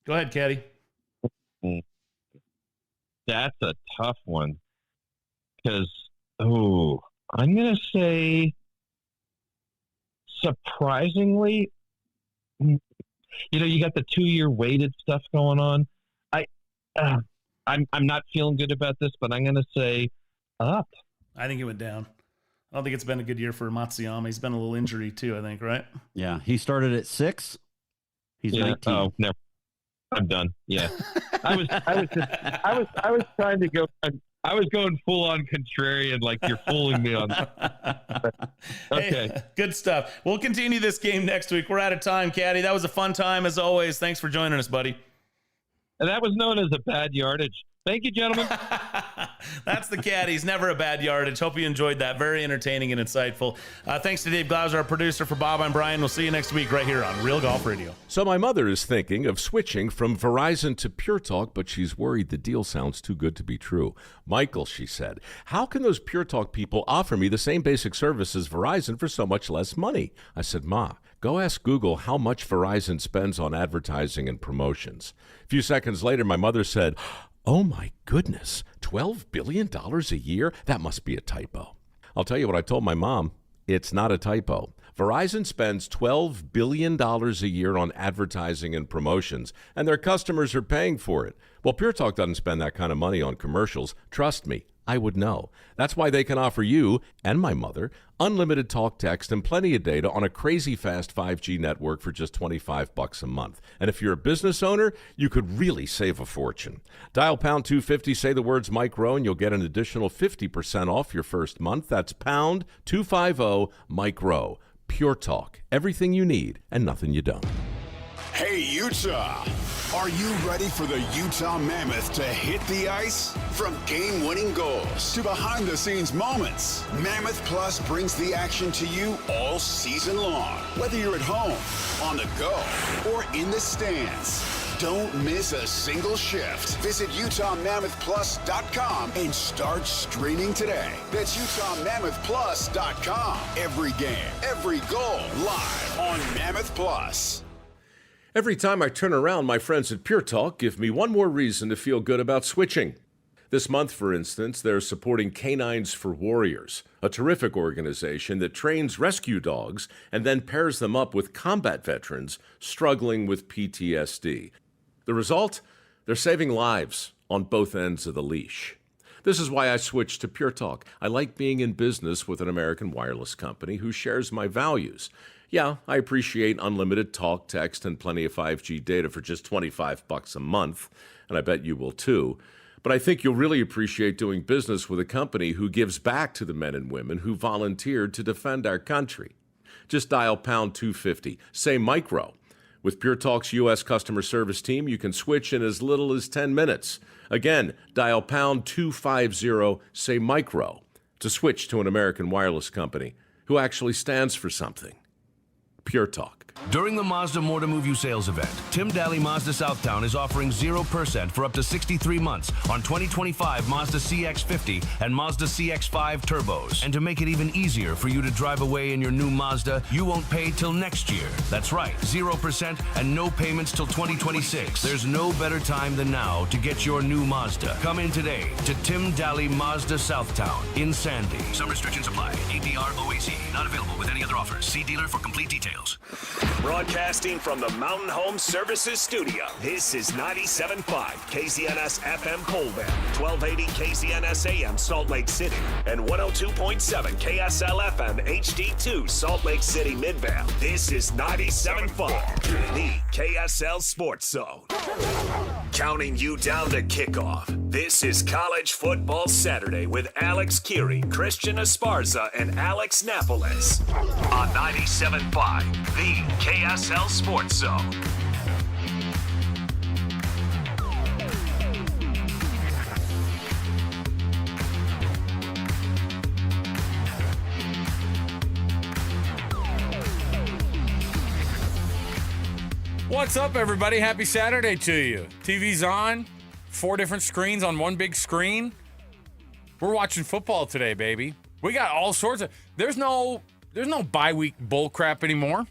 Go ahead, Caddy. That's a tough one because, I'm going to say surprisingly, you got the 2-year weighted stuff going on. I'm not feeling good about this, but I'm going to say up. I think it went down. I don't think it's been a good year for Matsuyama. He's been a little injury too, I think, right? Yeah, he started at 6. He's 19. Oh, no, I'm done. Yeah, I was trying to go. I was going full on contrarian, like you're fooling me on that. Okay. Hey, good stuff. We'll continue this game next week. We're out of time, Caddy. That was a fun time as always. Thanks for joining us, buddy. And that was known as a bad yardage. Thank you, gentlemen. That's the Caddies. Never a bad yardage. Hope you enjoyed that. Very entertaining and insightful. Thanks to Dave Glauser, our producer. For Bob, I'm Brian. We'll see you next week right here on Real Golf Radio. So my mother is thinking of switching from Verizon to Pure Talk, but she's worried the deal sounds too good to be true. Michael, she said, how can those Pure Talk people offer me the same basic service as Verizon for so much less money? I said, Ma, go ask Google how much Verizon spends on advertising and promotions. A few seconds later, my mother said, oh my goodness, $12 billion a year? That must be a typo. I'll tell you what I told my mom. It's not a typo. Verizon spends $12 billion a year on advertising and promotions, and their customers are paying for it. Well, Pure Talk doesn't spend that kind of money on commercials. Trust me, I would know. That's why they can offer you and my mother unlimited talk, text, and plenty of data on a crazy fast 5G network for just $25 a month. And if you're a business owner, you could really save a fortune. Dial pound 250, say the words Mike Rowe, and you'll get an additional 50% off your first month. That's pound 250 Mike Rowe. Pure Talk. Everything you need and nothing you don't. Hey, Utah! Are you ready for the Utah Mammoth to hit the ice? From game-winning goals to behind-the-scenes moments, Mammoth Plus brings the action to you all season long. Whether you're at home, on the go, or in the stands, don't miss a single shift. Visit UtahMammothPlus.com and start streaming today. That's UtahMammothPlus.com. Every game, every goal, live on Mammoth Plus. Every time I turn around, my friends at Pure Talk give me one more reason to feel good about switching. This month, for instance, they're supporting Canines for Warriors, a terrific organization that trains rescue dogs and then pairs them up with combat veterans struggling with PTSD. The result? They're saving lives on both ends of the leash. This is why I switched to Pure Talk. I like being in business with an American wireless company who shares my values. Yeah, I appreciate unlimited talk, text, and plenty of 5G data for just $25 a month, and I bet you will too. But I think you'll really appreciate doing business with a company who gives back to the men and women who volunteered to defend our country. Just dial pound 250, say Micro. With Pure Talk's U.S. customer service team, you can switch in as little as 10 minutes. Again, dial pound 250, say Micro, to switch to an American wireless company who actually stands for something. Pure Talk. During the Mazda More to Move You sales event, Tim Daly Mazda Southtown is offering 0% for up to 63 months on 2025 Mazda CX-50 and Mazda CX-5 turbos. And to make it even easier for you to drive away in your new Mazda, you won't pay till next year. That's right, 0% and no payments till 2026. There's no better time than now to get your new Mazda. Come in today to Tim Daly Mazda Southtown in Sandy. Some restrictions apply. APR OAC. Not available with any other offers. See dealer for complete details. Broadcasting from the Mountain Home Services Studio, this is 97.5 KZNS FM Colbert, 1280 KZNS AM Salt Lake City, and 102.7 KSL FM HD2 Salt Lake City Midvale. This is 97.5, the KSL Sports Zone. Counting you down to kickoff. This is College Football Saturday with Alex Kirry, Christian Esparza, and Alex Napoles on 97.5, the KSL Sports Zone. What's up, everybody? Happy Saturday to you. TV's on, 4 different screens on one big screen. We're watching football today, baby. We got all sorts of... There's no bye week bull crap anymore.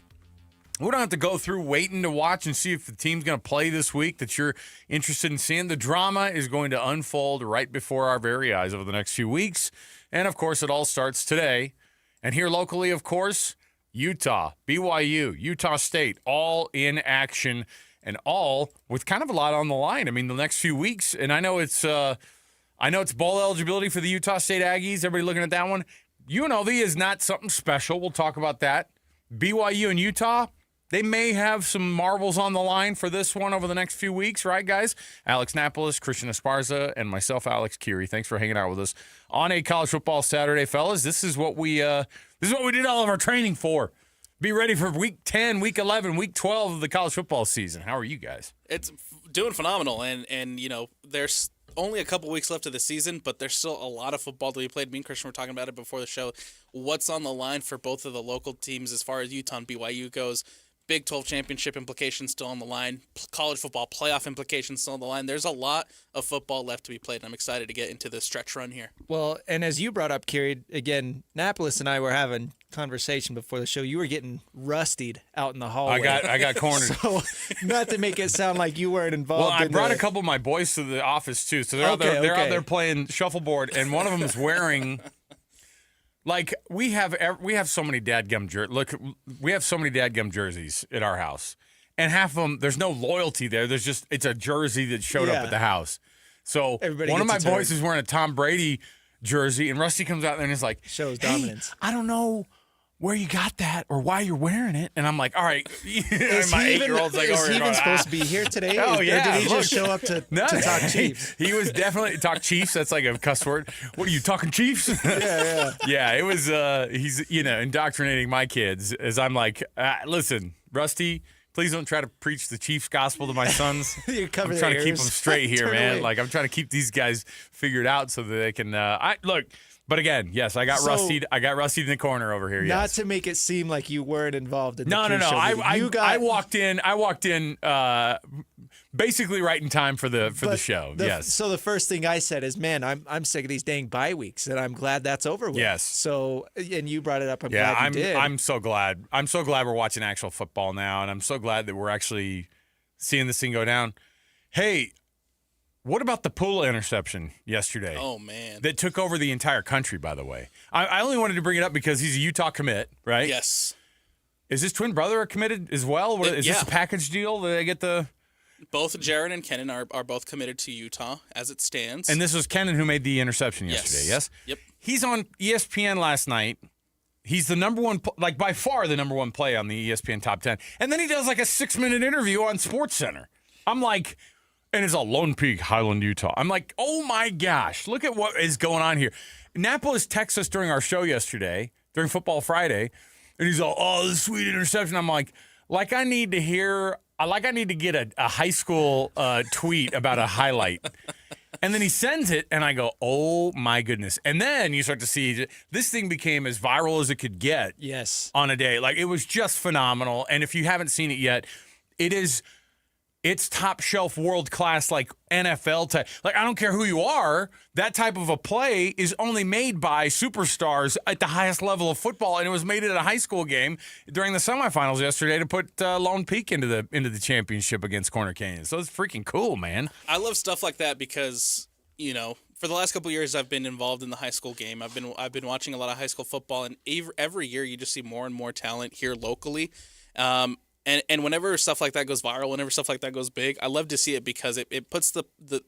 We don't have to go through waiting to watch and see if the team's going to play this week that you're interested in seeing. The drama is going to unfold right before our very eyes over the next few weeks. And, of course, it all starts today. And here locally, of course, Utah, BYU, Utah State, all in action and all with kind of a lot on the line. I mean, the next few weeks, and I know it's bowl eligibility for the Utah State Aggies. Everybody looking at that one. UNLV is not something special. We'll talk about that. BYU and Utah, they may have some marbles on the line for this one over the next few weeks, right, guys? Alex Napoles, Christian Esparza, and myself, Alex Kirry. Thanks for hanging out with us on a college football Saturday, fellas. This is what we did all of our training for. Be ready for week 10, week 11, week 12 of the college football season. How are you guys? It's doing phenomenal, and you know, there's only a couple weeks left of the season, but there's still a lot of football to be played. Me and Christian were talking about it before the show. What's on the line for both of the local teams as far as Utah and BYU goes? Big 12 championship implications still on the line. College football playoff implications still on the line. There's a lot of football left to be played, and I'm excited to get into the stretch run here. Well, and as you brought up, Kirry, again, Napoles and I were having conversation before the show. You were getting rustied out in the hallway. I got cornered. So, not to make it sound like you weren't involved. Well, I brought a couple of my boys to the office too, so they're out there playing shuffleboard, and one of them is wearing. Like, we have so many dadgum jerseys. Look, we have so many dadgum jerseys at our house. And half of them, there's no loyalty there. It's a jersey that showed up at the house. So one of my boys is wearing a Tom Brady jersey, and Rusty comes out there and is like, shows dominance. Hey, I don't know where you got that or why you're wearing it. And I'm like, all right. My 8-year-old's like, is he even supposed to be here today? Oh, yeah. Or did he just show up to talk Chiefs? He was definitely talk Chiefs. That's like a cuss word. What are you talking Chiefs? Yeah. Yeah, it was. He's indoctrinating my kids as I'm like, listen, Rusty, please don't try to preach the Chiefs gospel to my sons. I'm trying to keep them straight here, man. Away. Like I'm trying to keep these guys figured out so that they can. Look. But again, yes, I got rustied. I got rustied in the corner over here. Not yes. to make it seem like you weren't involved in the No. I walked in. Basically right in time for the show. Yes. So the first thing I said is, man, I'm sick of these dang bye weeks, and I'm glad that's over with. Yes. So, and you brought it up. I'm glad you did. I'm so glad. I'm so glad we're watching actual football now, and I'm so glad that we're actually seeing this thing go down. Hey. What about the Pula interception yesterday? Oh, man. That took over the entire country, by the way. I only wanted to bring it up because he's a Utah commit, right? Yes. Is his twin brother committed as well? Is this a package deal? Do they get the... Both Jared and Kenan are both committed to Utah as it stands. And this was Kenan who made the interception yesterday, yes? Yep. He's on ESPN last night. He's the number one, by far the number one play on the ESPN Top 10. And then he does like a 6-minute interview on SportsCenter. I'm like... And it's a Lone Peak, Highland, Utah. I'm like, oh my gosh, look at what is going on here. Napoles texted us during our show yesterday, during Football Friday, and he's all, oh, this sweet interception. I'm like I need to get a high school tweet about a highlight. And then he sends it, and I go, oh my goodness. And then you start to see this thing became as viral as it could get. Yes. On a day. Like, it was just phenomenal. And if you haven't seen it yet, it's top shelf, world class, like NFL type. Like, I don't care who you are, that type of a play is only made by superstars at the highest level of football, and it was made at a high school game during the semifinals yesterday to put Lone Peak into the championship against Corner Canyon. So it's freaking cool, man. I love stuff like that because, for the last couple of years I've been involved in the high school game. I've been watching a lot of high school football, and every year you just see more and more talent here locally. And whenever stuff like that goes viral, whenever stuff like that goes big, I love to see it because it puts the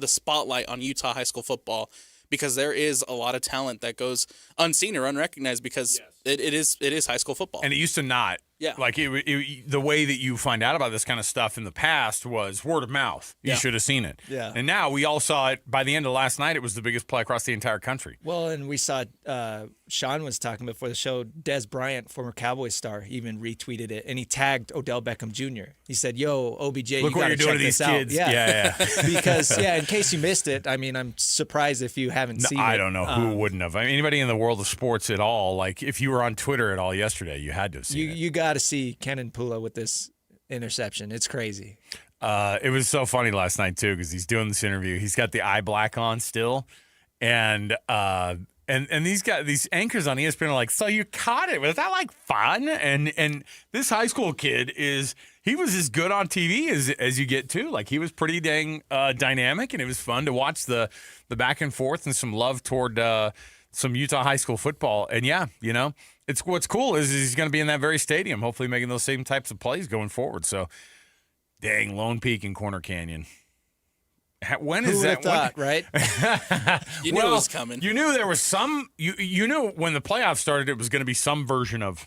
spotlight on Utah high school football, because there is a lot of talent that goes unseen or unrecognized because it is high school football. And it used to not. Yeah. Like, the way that you find out about this kind of stuff in the past was word of mouth. You should have seen it. Yeah. And now we all saw it. By the end of last night, it was the biggest play across the entire country. Well, and we saw Sean was talking before the show. Des Bryant, former Cowboys star, even retweeted it, and he tagged Odell Beckham Jr. He said, "Yo, OBJ, look you what got you're to doing check to these this out." kids. Yeah. Because in case you missed it, I mean, I'm surprised if you haven't seen it. I don't know who wouldn't have. I mean, anybody in the world of sports at all, like if you were on Twitter at all yesterday, you had to have seen it. You got to see Kenan Pula with this interception. It's crazy. It was so funny last night too, because he's doing this interview. He's got the eye black on still, and And these anchors on ESPN are like, so you caught it. Was that like fun? And this high school kid he was as good on TV as you get too. Like he was pretty dang dynamic, and it was fun to watch the back and forth and some love toward some Utah high school football. And yeah, it's what's cool is he's going to be in that very stadium, hopefully making those same types of plays going forward. So, dang, Lone Peak and Corner Canyon. When is that? Thought, right? You knew it was coming. You knew there was some. You knew when the playoffs started, it was going to be some version of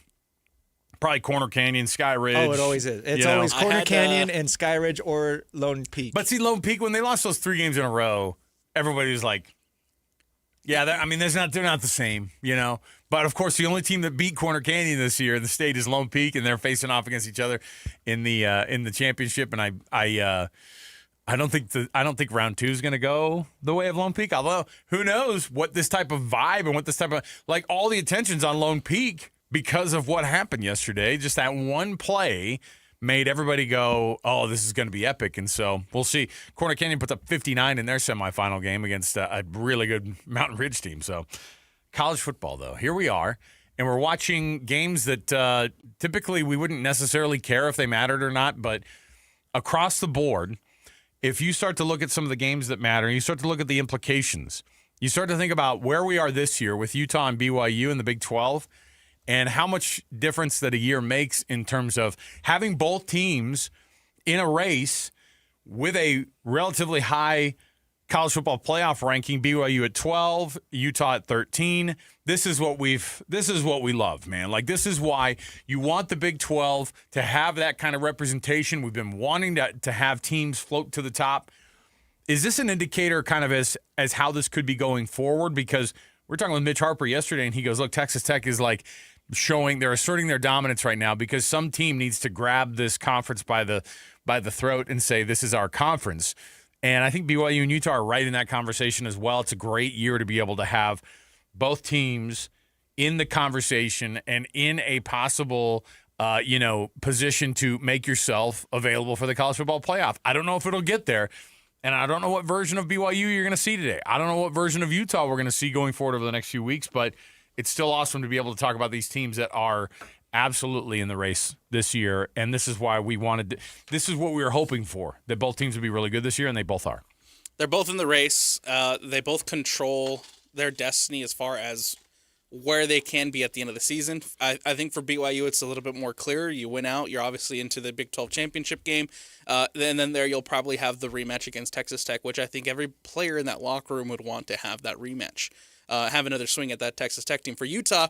probably Corner Canyon, Sky Ridge. Oh, it always is. It's always Corner Canyon and Sky Ridge or Lone Peak. But see, Lone Peak, when they lost those 3 games in a row, everybody was like, "Yeah, they're not the same," But of course, the only team that beat Corner Canyon this year in the state is Lone Peak, and they're facing off against each other in the championship. And I don't think round 2 is going to go the way of Lone Peak. Although, who knows what this type of vibe and what this type of all the attention's on Lone Peak because of what happened yesterday. Just that one play made everybody go, "Oh, this is going to be epic." And so we'll see. Corner Canyon puts up 59 in their semifinal game against a really good Mountain Ridge team. So college football, though, here we are. And we're watching games that typically we wouldn't necessarily care if they mattered or not. But across the board, if you start to look at some of the games that matter, and you start to look at the implications, you start to think about where we are this year with Utah and BYU in the Big 12 and how much difference that a year makes in terms of having both teams in a race with a relatively high college football playoff ranking, BYU at 12, Utah at 13. This is what we love, man. This is why you want the Big 12 to have that kind of representation. We've been wanting to have teams float to the top. Is this an indicator kind of as how this could be going forward? Because we're talking with Mitch Harper yesterday, and he goes, look, Texas Tech is they're asserting their dominance right now because some team needs to grab this conference by the throat and say, this is our conference. And I think BYU and Utah are right in that conversation as well. It's a great year to be able to have both teams in the conversation and in a possible, position to make yourself available for the college football playoff. I don't know if it'll get there, and I don't know what version of BYU you're going to see today. I don't know what version of Utah we're going to see going forward over the next few weeks, but it's still awesome to be able to talk about these teams that are absolutely in the race this year, and this is why this is what we were hoping for, that both teams would be really good this year, and they both are. They're both in the race. They both control their destiny as far as where they can be at the end of the season. I think for BYU, it's a little bit more clear. You win out, you're obviously into the Big 12 championship game. Then there you'll probably have the rematch against Texas Tech, which I think every player in that locker room would want to have that rematch, have another swing at that Texas Tech team. For Utah,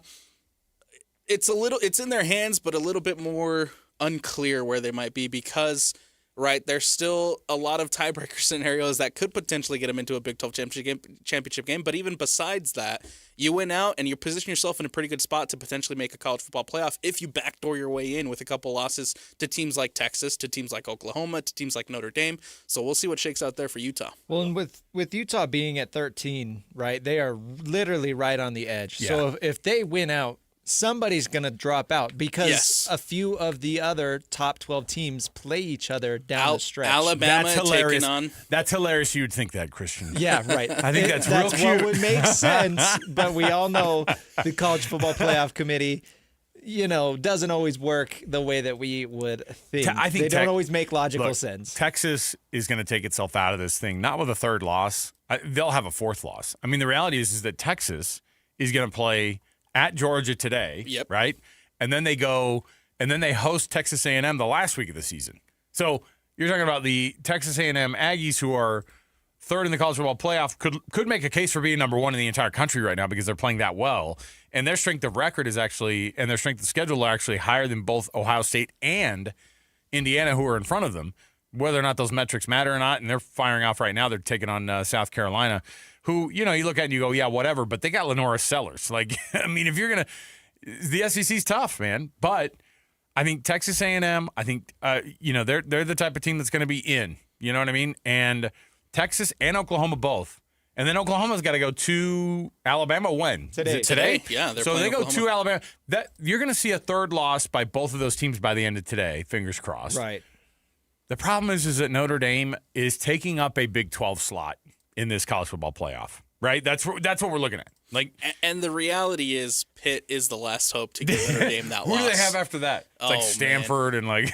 it's in their hands, but a little bit more unclear where they might be because, right, there's still a lot of tiebreaker scenarios that could potentially get them into a Big 12 championship game. But even besides that, you win out and you position yourself in a pretty good spot to potentially make a college football playoff if you backdoor your way in with a couple losses to teams like Texas, to teams like Oklahoma, to teams like Notre Dame. So we'll see what shakes out there for Utah. Well, and with Utah being at 13, right, they are literally right on the edge. Yeah. So if they win out, somebody's going to drop out because a few of the other top 12 teams play each other down the stretch. Alabama That's hilarious. taking on. That's hilarious you'd think that, Christian. Yeah, right. I think that's real cute. What would make sense, but we all know the College Football Playoff Committee, doesn't always work the way that we would think. I think they don't always make logical sense. Texas is going to take itself out of this thing, not with a third loss. They'll have a fourth loss. I mean, the reality is that Texas is going to play at Georgia today, right? And then they host Texas A&M the last week of the season. So you're talking about the Texas A&M Aggies, who are third in the college football playoff, could make a case for being number one in the entire country right now because they're playing that well. And their strength of record and their strength of schedule are actually higher than both Ohio State and Indiana, who are in front of them, whether or not those metrics matter or not. And they're firing off right now. They're taking on South Carolina, who, you look at and you go, yeah, whatever, but they got Lenora Sellers. If you're going to – the SEC's tough, man. But I think Texas A&M, I think, they're the type of team that's going to be in. You know what I mean? And Texas and Oklahoma both. And then Oklahoma's got to go to Alabama when? Today. Is it today? Yeah. So they go to Alabama. You're going to see a third loss by both of those teams by the end of today, fingers crossed. Right. The problem is that Notre Dame is taking up a Big 12 slot in this college football playoff, right? That's what we're looking at. Like, and the reality is Pitt is the last hope to give Notre Dame that who loss. do they have after that? It's like Stanford and like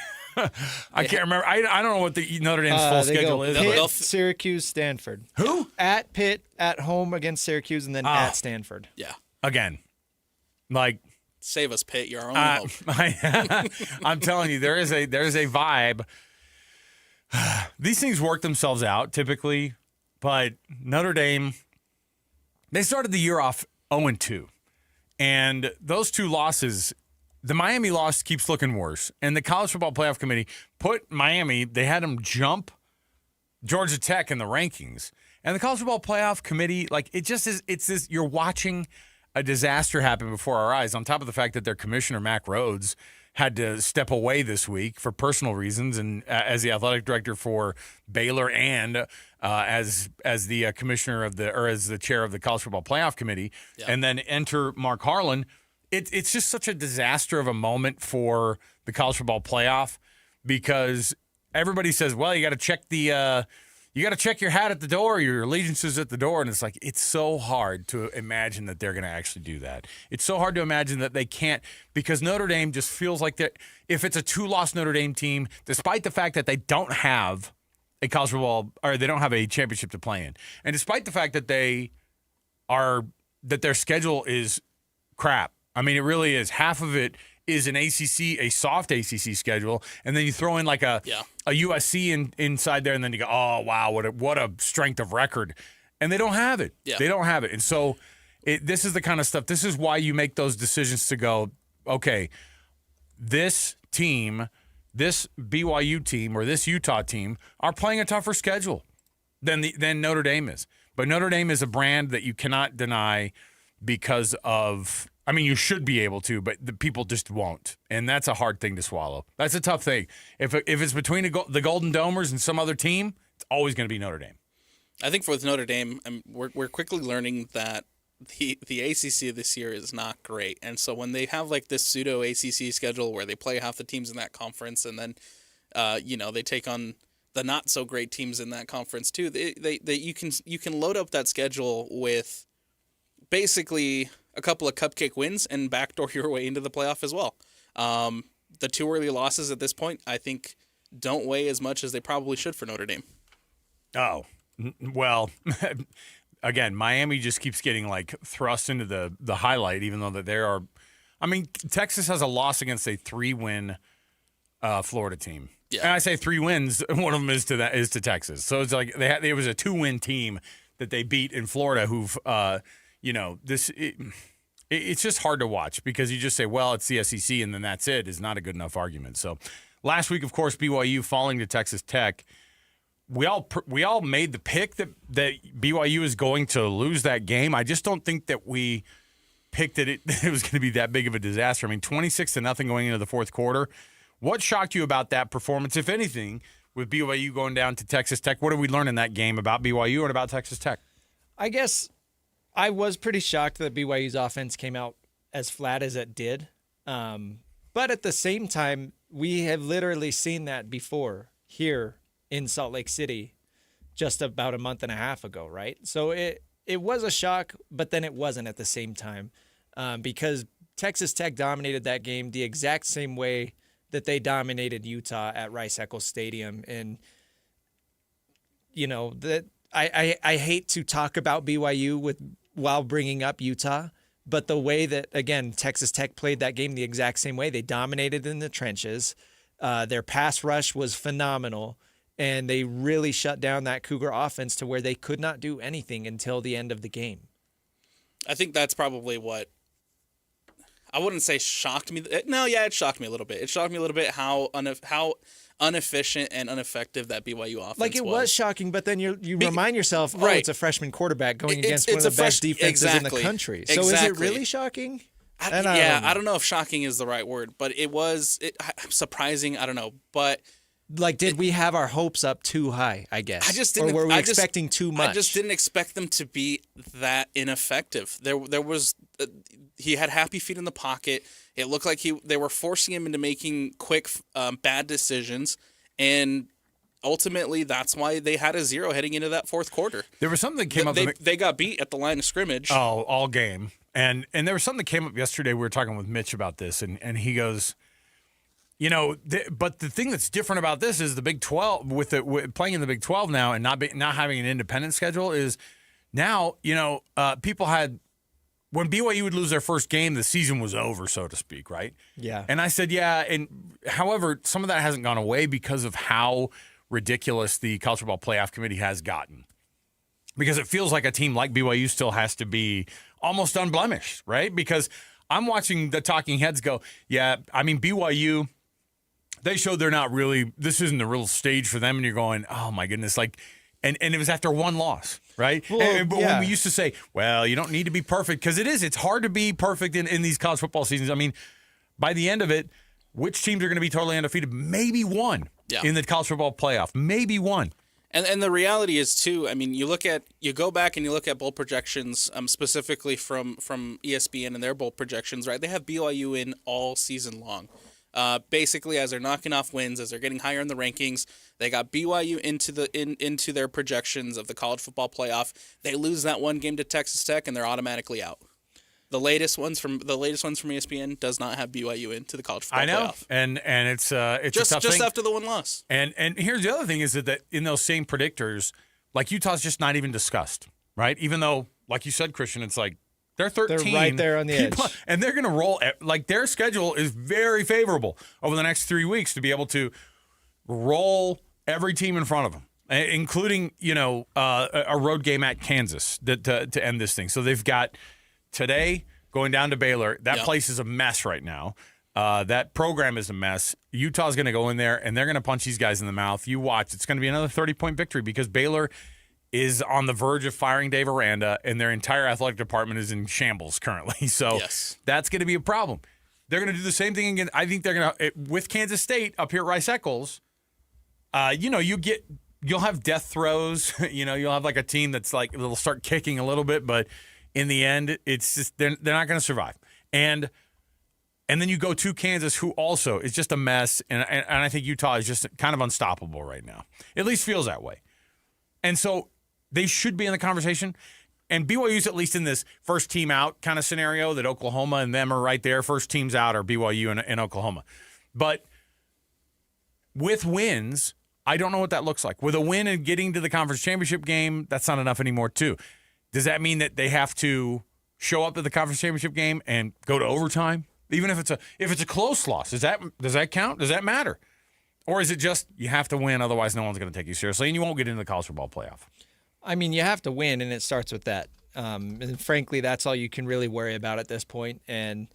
I can't remember. I don't know what the Notre Dame's full schedule is. Pitt, Syracuse, Stanford. Who? At Pitt, at home against Syracuse, and then at Stanford. Yeah. Again, like save us, Pitt. You're our only hope. I'm telling you, there is a vibe. These things work themselves out typically, but Notre Dame, they started the year off 0-2, and those two losses. The Miami loss keeps looking worse, and the College Football Playoff Committee put Miami, they had them jump Georgia Tech in the rankings. And the College Football Playoff Committee, like, it just is, it's this, you're watching a disaster happen before our eyes, on top of the fact that their commissioner, Mac Rhodes, had to step away this week for personal reasons, and as the athletic director for Baylor and as the commissioner of as the chair of the College Football Playoff Committee, and then enter Mark Harlan. It's just such a disaster of a moment for the college football playoff, because everybody says, well, you got to check your hat at the door, your allegiances at the door. And it's like, it's so hard to imagine that they're going to actually do that. It's so hard to imagine that they can't, because Notre Dame just feels like that. If it's a 2-loss Notre Dame team, despite the fact that they don't have a college football, or they don't have a championship to play in, and despite the fact that their schedule is crap. I mean, it really is. Half of it is an ACC, a soft ACC schedule, and then you throw in like a USC inside there, and then you go, oh wow, what a strength of record, and they don't have it. Yeah. They don't have it, and so this is the kind of stuff. This is why you make those decisions to go, okay, this team, this BYU team or this Utah team are playing a tougher schedule than Notre Dame is, but Notre Dame is a brand that you cannot deny because of. I mean, you should be able to, but the people just won't, and that's a hard thing to swallow. That's a tough thing. If it's between the Golden Domers and some other team, it's always going to be Notre Dame. I think with Notre Dame, we're quickly learning that the ACC this year is not great, and so when they have like this pseudo ACC schedule where they play half the teams in that conference, and then they take on the not so great teams in that conference too. You can load up that schedule with basically a couple of cupcake wins and backdoor your way into the playoff as well. The two early losses at this point, I think, don't weigh as much as they probably should for Notre Dame. Oh, well, again, Miami just keeps getting like thrust into the highlight, even though that there are. I mean, Texas has a loss against a 3-win Florida team. Yeah. And I say 3 wins. One of them is to Texas. So it's like it was a 2-win team that they beat in Florida. Who've it's just hard to watch, because you just say, well, it's the SEC and then that's it, is not a good enough argument. So last week, of course, BYU falling to Texas Tech. We all made the pick that BYU is going to lose that game. I just don't think that we picked that it was going to be that big of a disaster. I mean, 26-0 going into the fourth quarter. What shocked you about that performance, if anything, with BYU going down to Texas Tech? What did we learn in that game about BYU and about Texas Tech? I guess I was pretty shocked that BYU's offense came out as flat as it did. But at the same time, we have literally seen that before here in Salt Lake City just about a month and a half ago, right? So it was a shock, but then it wasn't at the same time, because Texas Tech dominated that game the exact same way that they dominated Utah at Rice-Eccles Stadium. And, that I hate to talk about BYU while bringing up Utah, but the way that, again, Texas Tech played that game the exact same way. They dominated in the trenches. Their pass rush was phenomenal, and they really shut down that Cougar offense to where they could not do anything until the end of the game. I think that's probably what, I wouldn't say shocked me. No, yeah, it shocked me a little bit. It shocked me a little bit how inefficient and ineffective that BYU offense was. Like, it was shocking, but then you remind yourself, right, it's a freshman quarterback going against one of the best defenses in the country. So is it really shocking? I don't know if shocking is the right word, but it was surprising. I don't know, but did we have our hopes up too high? I guess. I just didn't. Or were we expecting too much? I just didn't expect them to be that ineffective. There was. He had happy feet in the pocket. It looked like they were forcing him into making quick, bad decisions, and ultimately, that's why they had a 0 heading into that fourth quarter. There was something that came up. They got beat at the line of scrimmage. Oh, all game. And there was something that came up yesterday. We were talking with Mitch about this, and he goes, but the thing that's different about this is the Big 12 with playing in the Big 12 now and not having an independent schedule is now, people had when BYU would lose their first game, the season was over, so to speak, right? Yeah. And I said, yeah. And however, some of that hasn't gone away because of how ridiculous the College Football Playoff Committee has gotten. Because it feels like a team like BYU still has to be almost unblemished, right? Because I'm watching the talking heads go, yeah, I mean, BYU, they showed they're not really, this isn't the real stage for them. And you're going, oh my goodness, and it was after one loss, right? Well, but when we used to say, well, you don't need to be perfect, because it's hard to be perfect in these college football seasons. I mean, by the end of it, which teams are going to be totally undefeated? Maybe one in the college football playoff. Maybe one. And the reality is too, I mean, you go back and you look at bowl projections, specifically from ESPN and their bowl projections, right? They have BYU in all season long. Basically, as they're knocking off wins, as they're getting higher in the rankings, they got BYU into their projections of the college football playoff. They lose that one game to Texas Tech, and they're automatically out. The latest ones from ESPN does not have BYU into the college football playoff. And it's a tough just thing. after the one loss. And here's the other thing is that in those same predictors, like Utah's just not even discussed, right? Even though, like you said, Christian, it's like they're 13. They're right there on the edge. And they're going to roll. Like their schedule is very favorable over the next 3 weeks to be able to roll every team in front of them, including, a road game at Kansas to end this thing. So they've got today going down to Baylor. That place is a mess right now. That program is a mess. Utah's going to go in there, and they're going to punch these guys in the mouth. You watch. It's going to be another 30-point victory because Baylor is on the verge of firing Dave Aranda, and their entire athletic department is in shambles currently. So that's going to be a problem. They're going to do the same thing again. I think they're going to, with Kansas State up here at Rice-Eccles, you'll have death throws. You'll have like a team that's like, they'll start kicking a little bit, but in the end, it's just they're not going to survive. And then you go to Kansas, who also is just a mess. And I think Utah is just kind of unstoppable right now. At least feels that way. And so they should be in the conversation. And BYU's at least in this first team out kind of scenario that Oklahoma and them are right there. First teams out are BYU and Oklahoma. But with wins, I don't know what that looks like. With a win and getting to the conference championship game, that's not enough anymore too. Does that mean that they have to show up to the conference championship game and go to overtime? Even if it's a close loss, does that count? Does that matter? Or is it just you have to win, otherwise no one's going to take you seriously, and you won't get into the college football playoff? I mean, you have to win, and it starts with that. And frankly, that's all you can really worry about at this point. And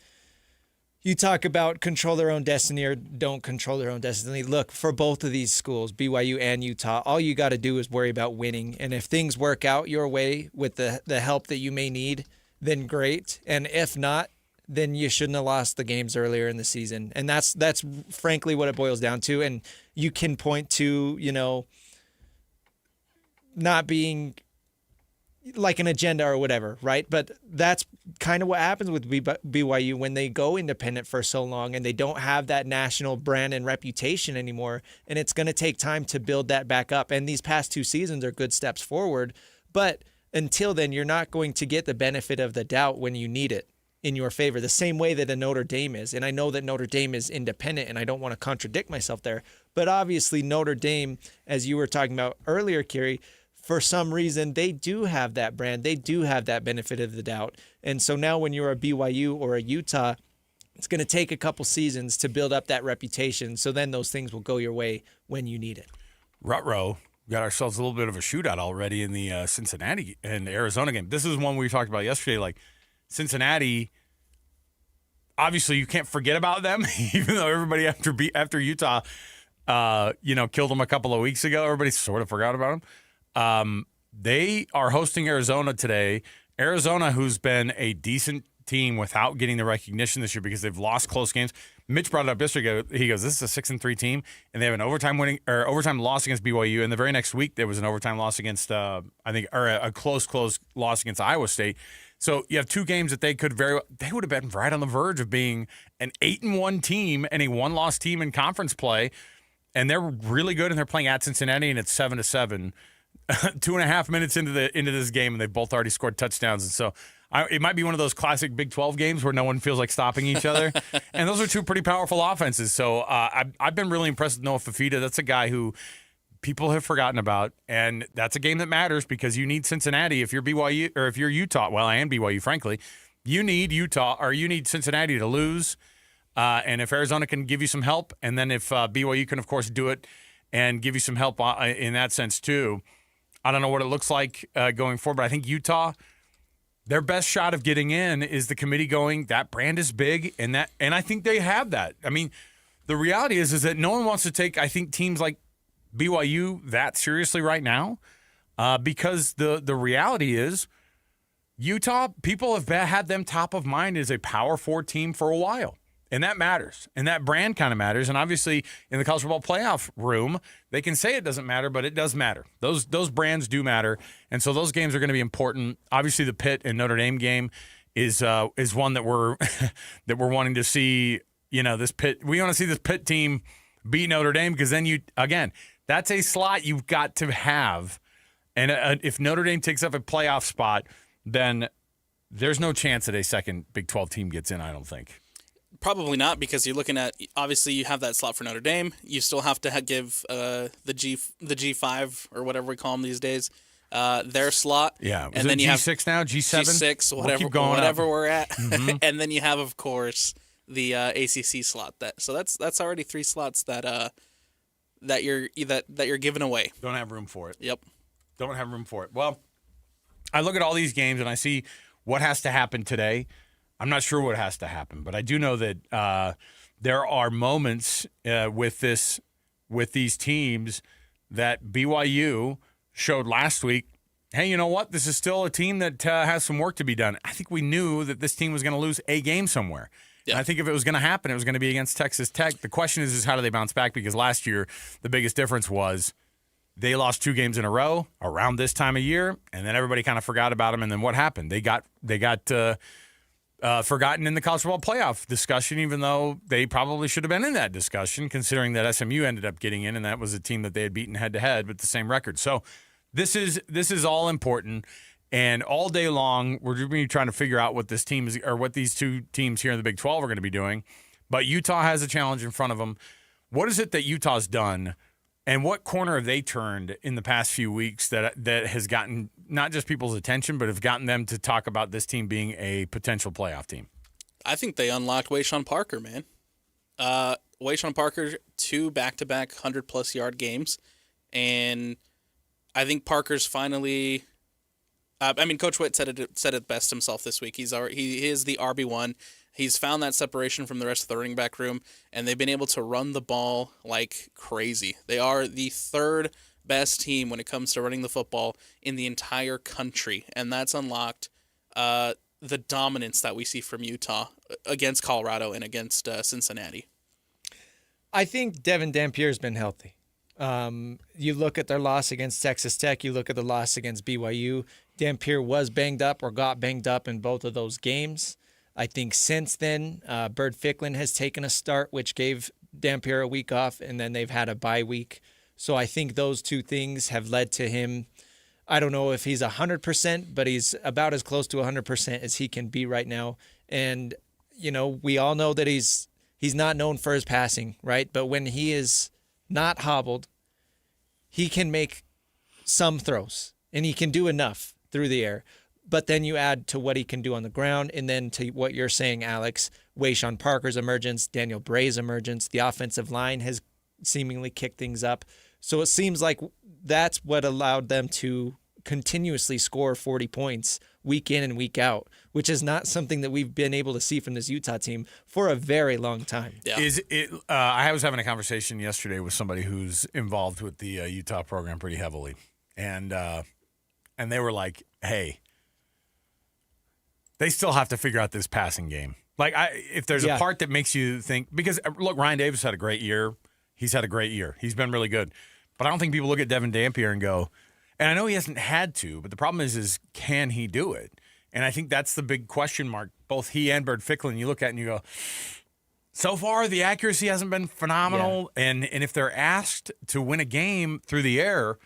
you talk about control their own destiny or don't control their own destiny. Look, for both of these schools, BYU and Utah, all you got to do is worry about winning. And if things work out your way with the help that you may need, then great. And if not, then you shouldn't have lost the games earlier in the season. And that's frankly what it boils down to. And you can point to, not being like an agenda or whatever, right? But that's kind of what happens with BYU when they go independent for so long and they don't have that national brand and reputation anymore. And it's going to take time to build that back up. And these past 2 seasons are good steps forward. But until then, you're not going to get the benefit of the doubt when you need it in your favor, the same way that a Notre Dame is. And I know that Notre Dame is independent, and I don't want to contradict myself there. But obviously Notre Dame, as you were talking about earlier, Kirry, for some reason, they do have that brand. They do have that benefit of the doubt. And so now when you're a BYU or a Utah, it's going to take a couple seasons to build up that reputation. So then those things will go your way when you need it. Ruh-roh. We got ourselves a little bit of a shootout already in the Cincinnati and Arizona game. This is one we talked about yesterday. Like Cincinnati, obviously you can't forget about them, even though everybody after Utah, killed them a couple of weeks ago. Everybody sort of forgot about them. They are hosting Arizona today. Arizona, who's been a decent team without getting the recognition this year because they've lost close games. Mitch brought it up yesterday. He goes, "This is a 6-3 team, and they have an overtime loss against BYU. And the very next week, there was an overtime loss against a close loss against Iowa State. So you have 2 games that they would have been right on the verge of being an 8-1 team and a 1-loss team in conference play." and they're really good, and they're playing at Cincinnati, and it's 7-7. 2.5 minutes into this game, and they've both already scored touchdowns. And so it might be one of those classic Big 12 games where no one feels like stopping each other. And those are two pretty powerful offenses. So I've been really impressed with Noah Fifita. That's a guy who people have forgotten about, and that's a game that matters because you need Cincinnati. If you're BYU or if you're Utah, well, I am BYU, frankly, you need Cincinnati to lose. And if Arizona can give you some help, and then if BYU can, of course, do it and give you some help in that sense too. I don't know what it looks like going forward, but I think Utah, their best shot of getting in is the committee going, that brand is big, and I think they have that. I mean, the reality is that no one wants to take, I think, teams like BYU that seriously right now because the reality is Utah, people have had them top of mind as a Power 4 team for a while. And that matters. And that brand kind of matters. And obviously, in the college football playoff room, they can say it doesn't matter, but it does matter. Those brands do matter. And so those games are going to be important. Obviously, the Pitt and Notre Dame game is one that we're that we're wanting to see. This Pitt. We want to see this Pitt team beat Notre Dame because then that's a slot you've got to have. And if Notre Dame takes up a playoff spot, then there's no chance that a second Big 12 team gets in, I don't think. Probably not, because you're looking at, obviously you have that slot for Notre Dame. You still have to give the G5 or whatever we call them these days their slot. Yeah, and then you G6 have now, G7, G6, whatever we're at, and then you have, of course, the ACC slot. That's already 3 slots that you're giving away. Don't have room for it. Yep, don't have room for it. Well, I look at all these games and I see what has to happen today. I'm not sure what has to happen, but I do know that there are moments with these teams that BYU showed last week. Hey, you know what? This is still a team that has some work to be done. I think we knew that this team was going to lose a game somewhere. Yeah. And I think if it was going to happen, it was going to be against Texas Tech. The question is how do they bounce back? Because last year, the biggest difference was they lost 2 games in a row around this time of year, and then everybody kind of forgot about them. And then what happened? They got forgotten in the college football playoff discussion, even though they probably should have been in that discussion, considering that SMU ended up getting in, and that was a team that they had beaten head-to-head with the same record. So this is all important, and all day long we're going to be trying to figure out what this team is, or what these 2 teams here in the Big 12 are going to be doing. But Utah has a challenge in front of them. What is it that Utah's done, and what corner have they turned in the past few weeks that has gotten not just people's attention, but have gotten them to talk about this team being a potential playoff team? I think they unlocked Wayshawn Parker, man. Wayshawn Parker, 2 back-to-back 100-plus yard games. And I think Parker's finally Coach Witt said it best himself this week. He is the RB1. He's found that separation from the rest of the running back room, and they've been able to run the ball like crazy. They are the 3rd best team when it comes to running the football in the entire country, and that's unlocked the dominance that we see from Utah against Colorado and against Cincinnati. I think Devin Dampier's been healthy. You look at their loss against Texas Tech, you look at the loss against BYU. Dampier was banged up or got banged up in both of those games. I think since then, Bird Ficklin has taken a start, which gave Dampier a week off, and then they've had a bye week. So I think those 2 things have led to him. I don't know if he's 100%, but he's about as close to 100% as he can be right now. And, we all know that he's not known for his passing, right? But when he is not hobbled, he can make some throws, and he can do enough through the air. But then you add to what he can do on the ground, and then to what you're saying, Alex, Wayshawn Parker's emergence, Daniel Bray's emergence, the offensive line has seemingly kicked things up. So it seems like that's what allowed them to continuously score 40 points week in and week out, which is not something that we've been able to see from this Utah team for a very long time. Yeah. I was having a conversation yesterday with somebody who's involved with the Utah program pretty heavily, and they were like, hey, they still have to figure out this passing game. Like, if there's a part that makes you think, because look, Ryan Davis had a great year. He's had a great year. He's been really good. But I don't think people look at Devin Dampier and go, and I know he hasn't had to, but the problem is can he do it? And I think that's the big question mark. Both he and Bird Ficklin, you look at it and you go, so far the accuracy hasn't been phenomenal. Yeah. And if they're asked to win a game through the air,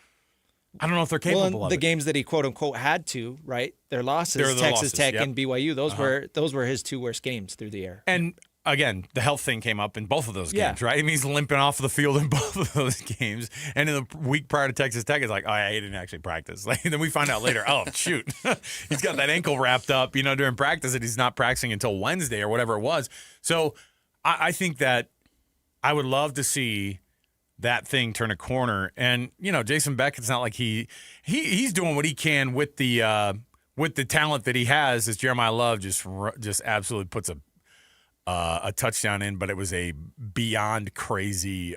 I don't know if they're capable of the it. games that he quote unquote had to, right? Their losses, Texas Tech and BYU, those were his 2 worst games through the air. And again, the health thing came up in both of those games, right? I mean, he's limping off the field in both of those games. And in the week prior to Texas Tech, it's like, oh, yeah, he didn't actually practice. Like, then we find out later, oh, shoot. He's got that ankle wrapped up, during practice, and he's not practicing until Wednesday or whatever it was. So I think that I would love to see that thing turn a corner. And, Jason Beck, it's not like he's doing what he can with the talent that he has, as Jeremiah Love just absolutely puts a touchdown in, but it was a beyond crazy.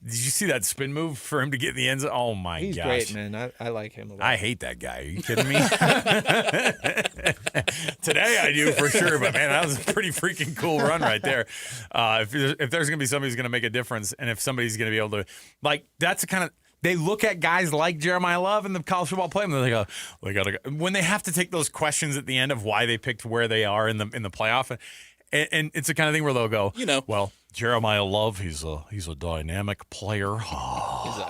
Did you see that spin move for him to get in the end zone? Oh my gosh, he's great, man. I like him a lot. I hate that guy. Are you kidding me? Today I do for sure, but man, that was a pretty freaking cool run right there. If there's gonna be somebody who's gonna make a difference, and if somebody's gonna be able to, that's the kind of. They look at guys like Jeremiah Love in the college football play, and they go, when they have to take those questions at the end of why they picked where they are in the playoff. And it's the kind of thing where they'll go, well, Jeremiah Love, he's a dynamic player.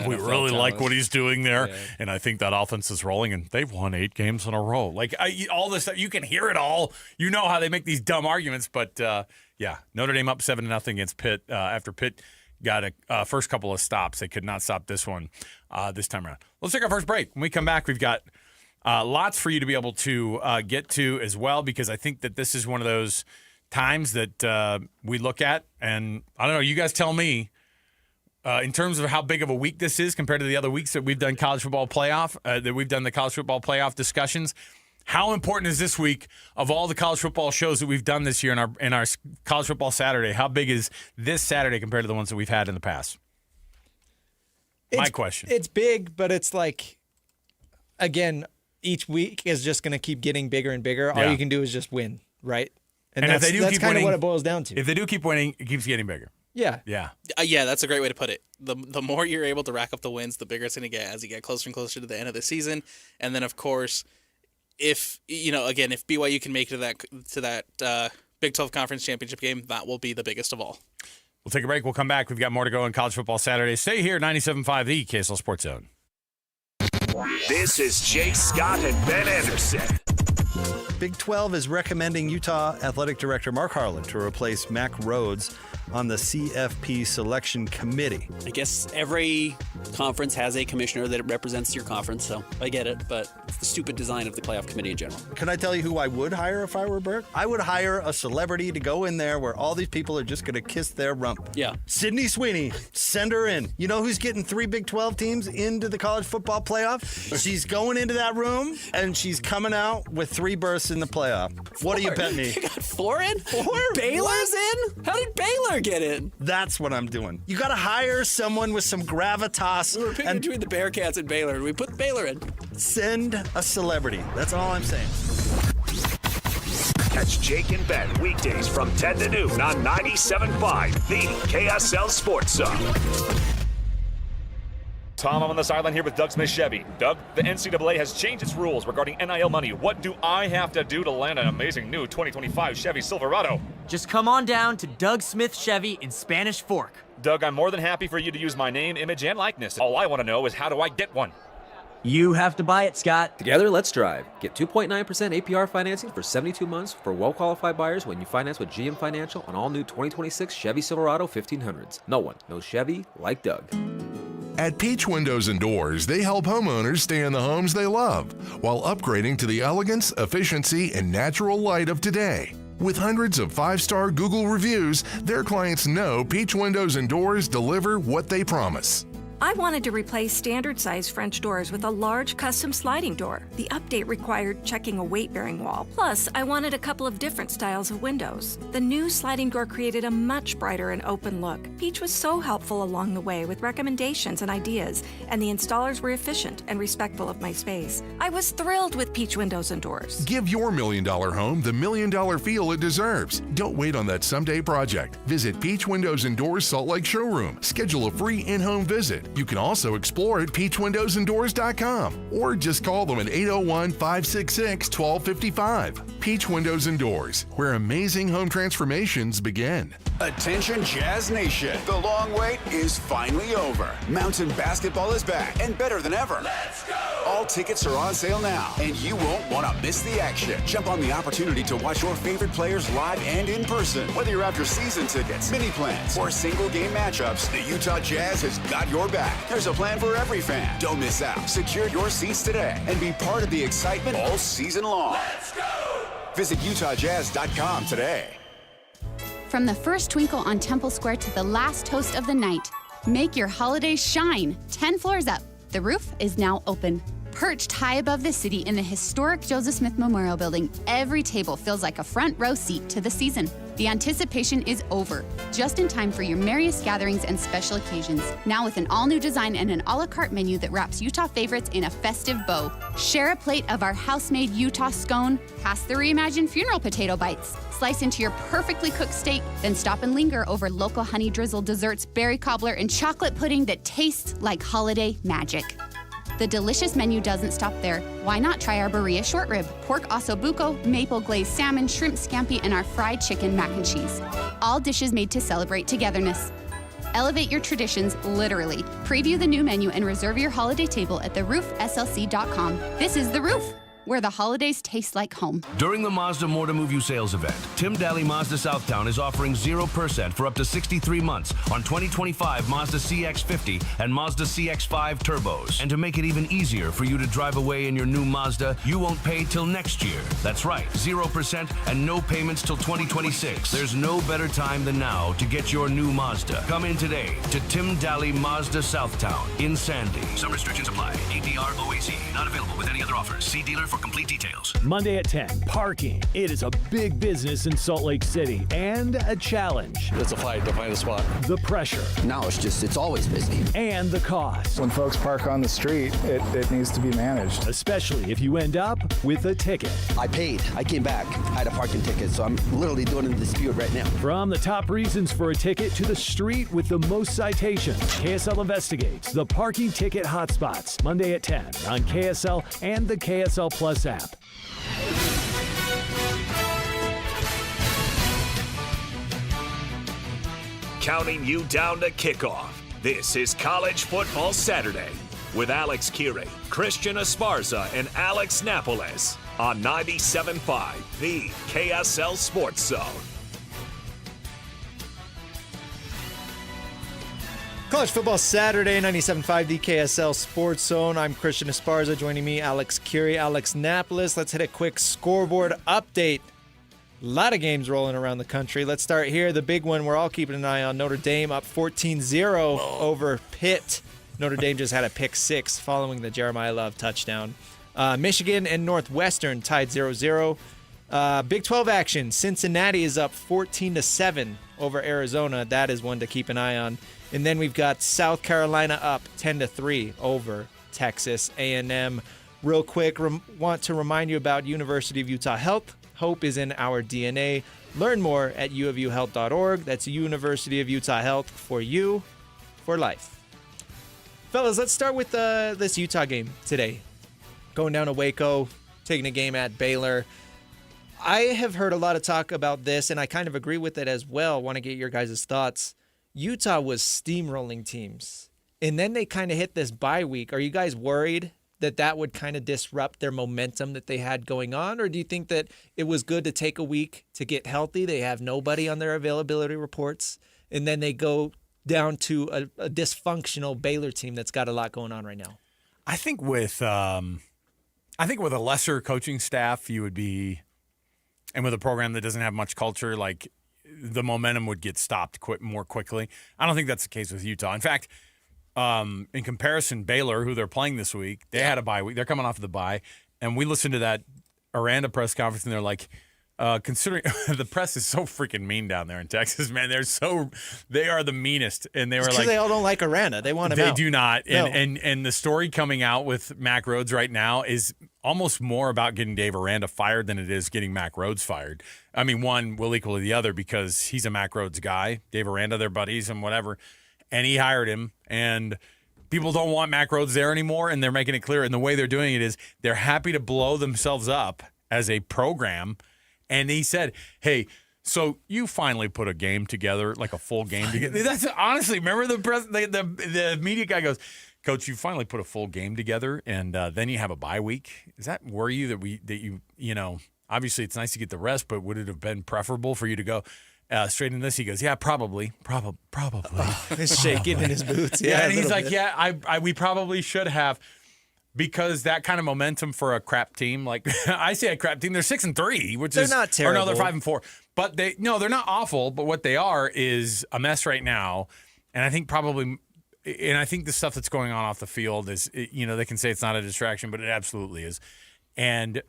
We really like what he's doing there, and I think that offense is rolling, and they've won 8 games in a row. All this stuff, you can hear it all. You know how they make these dumb arguments, but Notre Dame up 7-0 against Pitt after Pitt got a first couple of stops. They could not stop this one this time around. Let's take our first break. When we come back, we've got lots for you to be able to get to as well, because I think that this is one of those times that we look at, and I don't know, you guys tell me, in terms of how big of a week this is compared to the other weeks that we've done college football playoff, that we've done the college football playoff discussions. How important is this week of all the college football shows that we've done this year in our college football Saturday? How big is this Saturday compared to the ones that we've had in the past? My question. It's big, but it's like, again, each week is just going to keep getting bigger and bigger. All you can do is just win, right? And if they do that's keep kind winning, of what it boils down to. If they do keep winning, it keeps getting bigger. Yeah. Yeah. Yeah, that's a great way to put it. The more you're able to rack up the wins, the bigger it's going to get as you get closer and closer to the end of the season. And then, of course, if BYU can make it to that Big 12 Conference Championship game, that will be the biggest of all. We'll take a break. We'll come back. We've got more to go in college football Saturday. Stay here, 97.5, the KSL Sports Zone. This is Jay Scott and Ben Anderson. Big 12 is recommending Utah Athletic Director Mark Harlan to replace Mac Rhodes on the CFP selection committee. I guess every conference has a commissioner that represents your conference, so I get it, but it's the stupid design of the playoff committee in general. Can I tell you who I would hire if I were Bert? I would hire a celebrity to go in there where all these people are just going to kiss their rump. Yeah. Sydney Sweeney, send her in. You know who's getting 3 Big 12 teams into the college football playoff? She's going into that room, and she's coming out with 3 berths in the playoff. What do you bet me? You got 4 in? 4? Baylor's in? How did Baylor get in? That's what I'm doing. You got to hire someone with some gravitas. We were picking between the Bearcats and Baylor, and we put Baylor in. Send a celebrity. That's all I'm saying. Catch Jake and Ben weekdays from 10 to noon on 97.5, the KSL Sports Zone. Tom, I'm on the sideline here with Doug Smith Chevy. Doug, the NCAA has changed its rules regarding NIL money. What do I have to do to land an amazing new 2025 Chevy Silverado? Just come on down to Doug Smith Chevy in Spanish Fork. Doug, I'm more than happy for you to use my name, image, and likeness. All I want to know is, how do I get one? You have to buy it, Scott. Together, let's drive. Get 2.9% APR financing for 72 months for well-qualified buyers when you finance with GM Financial on all new 2026 Chevy Silverado 1500s. No one knows Chevy like Doug. At Peach Windows and Doors, they help homeowners stay in the homes they love while upgrading to the elegance, efficiency, and natural light of today. With hundreds of 5-star Google reviews, their clients know Peach Windows and Doors deliver what they promise. I wanted to replace standard-sized French doors with a large custom sliding door. The update required checking a weight-bearing wall. Plus, I wanted a couple of different styles of windows. The new sliding door created a much brighter and open look. Peach was so helpful along the way with recommendations and ideas, and the installers were efficient and respectful of my space. I was thrilled with Peach Windows and Doors. Give your $1 million home the $1 million feel it deserves. Don't wait on that someday project. Visit Peach Windows and Doors Salt Lake Showroom. Schedule a free in-home visit. You can also explore at peachwindowsanddoors.com or just call them at 801-566-1255. Peach Windows and Doors, where amazing home transformations begin. Attention Jazz Nation. The long wait is finally over. Mountain basketball is back and better than ever. Let's go! All tickets are on sale now, and you won't want to miss the action. Jump on the opportunity to watch your favorite players live and in person. Whether you're after season tickets, mini plans, or single game matchups, the Utah Jazz has got your back. There's a plan for every fan. Don't miss out. Secure your seats today and be part of the excitement all season long. Let's go! Visit UtahJazz.com today. From the first twinkle on Temple Square to the last toast of the night, make your holidays shine 10 floors up. The roof is now open. Perched high above the city in the historic Joseph Smith Memorial Building, every table feels like a front row seat to the season. The anticipation is over, just in time for your merriest gatherings and special occasions. Now with an all-new design and an a la carte menu that wraps Utah favorites in a festive bow. Share a plate of our house-made Utah scone, pass the reimagined funeral potato bites, slice into your perfectly cooked steak, then stop and linger over local honey-drizzled desserts, berry cobbler, and chocolate pudding that tastes like holiday magic. The delicious menu doesn't stop there. Why not try our birria short rib, pork ossobuco, maple glazed salmon, shrimp scampi, and our fried chicken mac and cheese. All dishes made to celebrate togetherness. Elevate your traditions literally. Preview the new menu and reserve your holiday table at theroofslc.com. This is The Roof, where the holidays taste like home. During the Mazda More to Move You sales event, Tim Daly Mazda Southtown is offering 0% for up to 63 months on 2025 Mazda CX-50 and Mazda CX-5 turbos. And to make it even easier for you to drive away in your new Mazda, you won't pay till next year. That's right, 0% and no payments till 2026. There's no better time than now to get your new Mazda. Come in today to Tim Daly Mazda Southtown in Sandy. Some restrictions apply. APR OAC. Not available with any other offers. See dealer for complete details. Monday at 10, parking. It is a big business in Salt Lake City and a challenge. It's a fight to find a spot. The pressure. No, it's always busy. And the cost. When folks park on the street, it needs to be managed. Especially if you end up with a ticket. I paid. I came back. I had a parking ticket, so I'm literally doing a dispute right now. From the top reasons for a ticket to the street with the most citations, KSL investigates the parking ticket hotspots. Monday at 10 on KSL and the KSL Plus app. Counting you down to kickoff. This is College Football Saturday with Alex Kirry, Christian Esparza, and Alex Napoles on 97.5, the KSL Sports Zone. College Football Saturday, 97.5, the KSL Sports Zone. I'm Christian Esparza. Joining me, Alex Kirry, Alex Napoles. Let's hit a quick scoreboard update. A lot of games rolling around the country. Let's start here. The big one we're all keeping an eye on. Notre Dame up 14-0 over Pitt. Notre Dame just had a pick six following the Jeremiah Love touchdown. Michigan and Northwestern tied 0-0. Big 12 action. Cincinnati is up 14-7 over Arizona. That is one to keep an eye on. And then we've got South Carolina up 10-3 over Texas A&M. Real quick, want to remind you about University of Utah Health. Hope is in our DNA. Learn more at uofuhealth.org. That's University of Utah Health, for you, for life. Fellas, let's start with this Utah game today. Going down to Waco, taking a game at Baylor. I have heard a lot of talk about this, and I kind of agree with it as well. Want to get your guys' thoughts. Utah was steamrolling teams, and then they kind of hit this bye week. Are you guys worried that would kind of disrupt their momentum that they had going on, or do you think that it was good to take a week to get healthy? They have nobody on their availability reports, and then they go down to a dysfunctional Baylor team that's got a lot going on right now. I think with a lesser coaching staff, you would be, and with a program that doesn't have much culture, like, the momentum would get stopped more quickly. I don't think that's the case with Utah. In fact, in comparison, Baylor, who they're playing this week, they had a bye week. They're coming off of the bye, and we listened to that Aranda press conference, and they're like, considering the press is so freaking mean down there in Texas, man. They are the meanest, and they were like, they all don't like Aranda. They want him out. They do not. No. And the story coming out with Mac Rhodes right now is almost more about getting Dave Aranda fired than it is getting Mac Rhodes fired. I mean, one will equal the other because he's a Mac Rhodes guy. Dave Aranda, they're buddies and whatever. And he hired him. And people don't want Mack Rhoades there anymore, and they're making it clear. And the way they're doing it is they're happy to blow themselves up as a program. And he said, hey, so you finally put a game together, like a full game together. That's honestly, remember the media guy goes, Coach, you finally put a full game together, and then you have a bye week. Does that worry you that you know, obviously it's nice to get the rest, but would it have been preferable for you to go straight into this? He goes, yeah, probably. He's shaking in his boots. Yeah, and he's like, bit. yeah, we probably should have, because that kind of momentum for a crap team, like I say a crap team, they're 6-3, which They're is not terrible. Or no, they're 5-4. But they're not awful. But what they are is a mess right now, and I think the stuff that's going on off the field is, you know, they can say it's not a distraction, but it absolutely is. And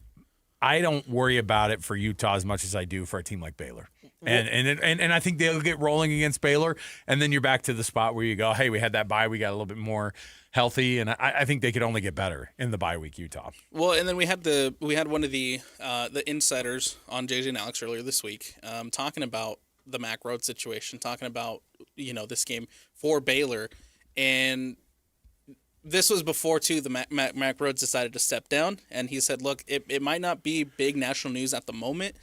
I don't worry about it for Utah as much as I do for a team like Baylor. And I think they'll get rolling against Baylor, and then you're back to the spot where you go, hey, we had that bye, we got a little bit more healthy, and I think they could only get better in the bye week, Utah. Well, and then we had one of the insiders on JJ and Alex earlier this week talking about the Mack Rhoades situation, talking about, you know, this game for Baylor, and this was before too the Mack Rhoades decided to step down, and he said, look, it might not be big national news at the moment,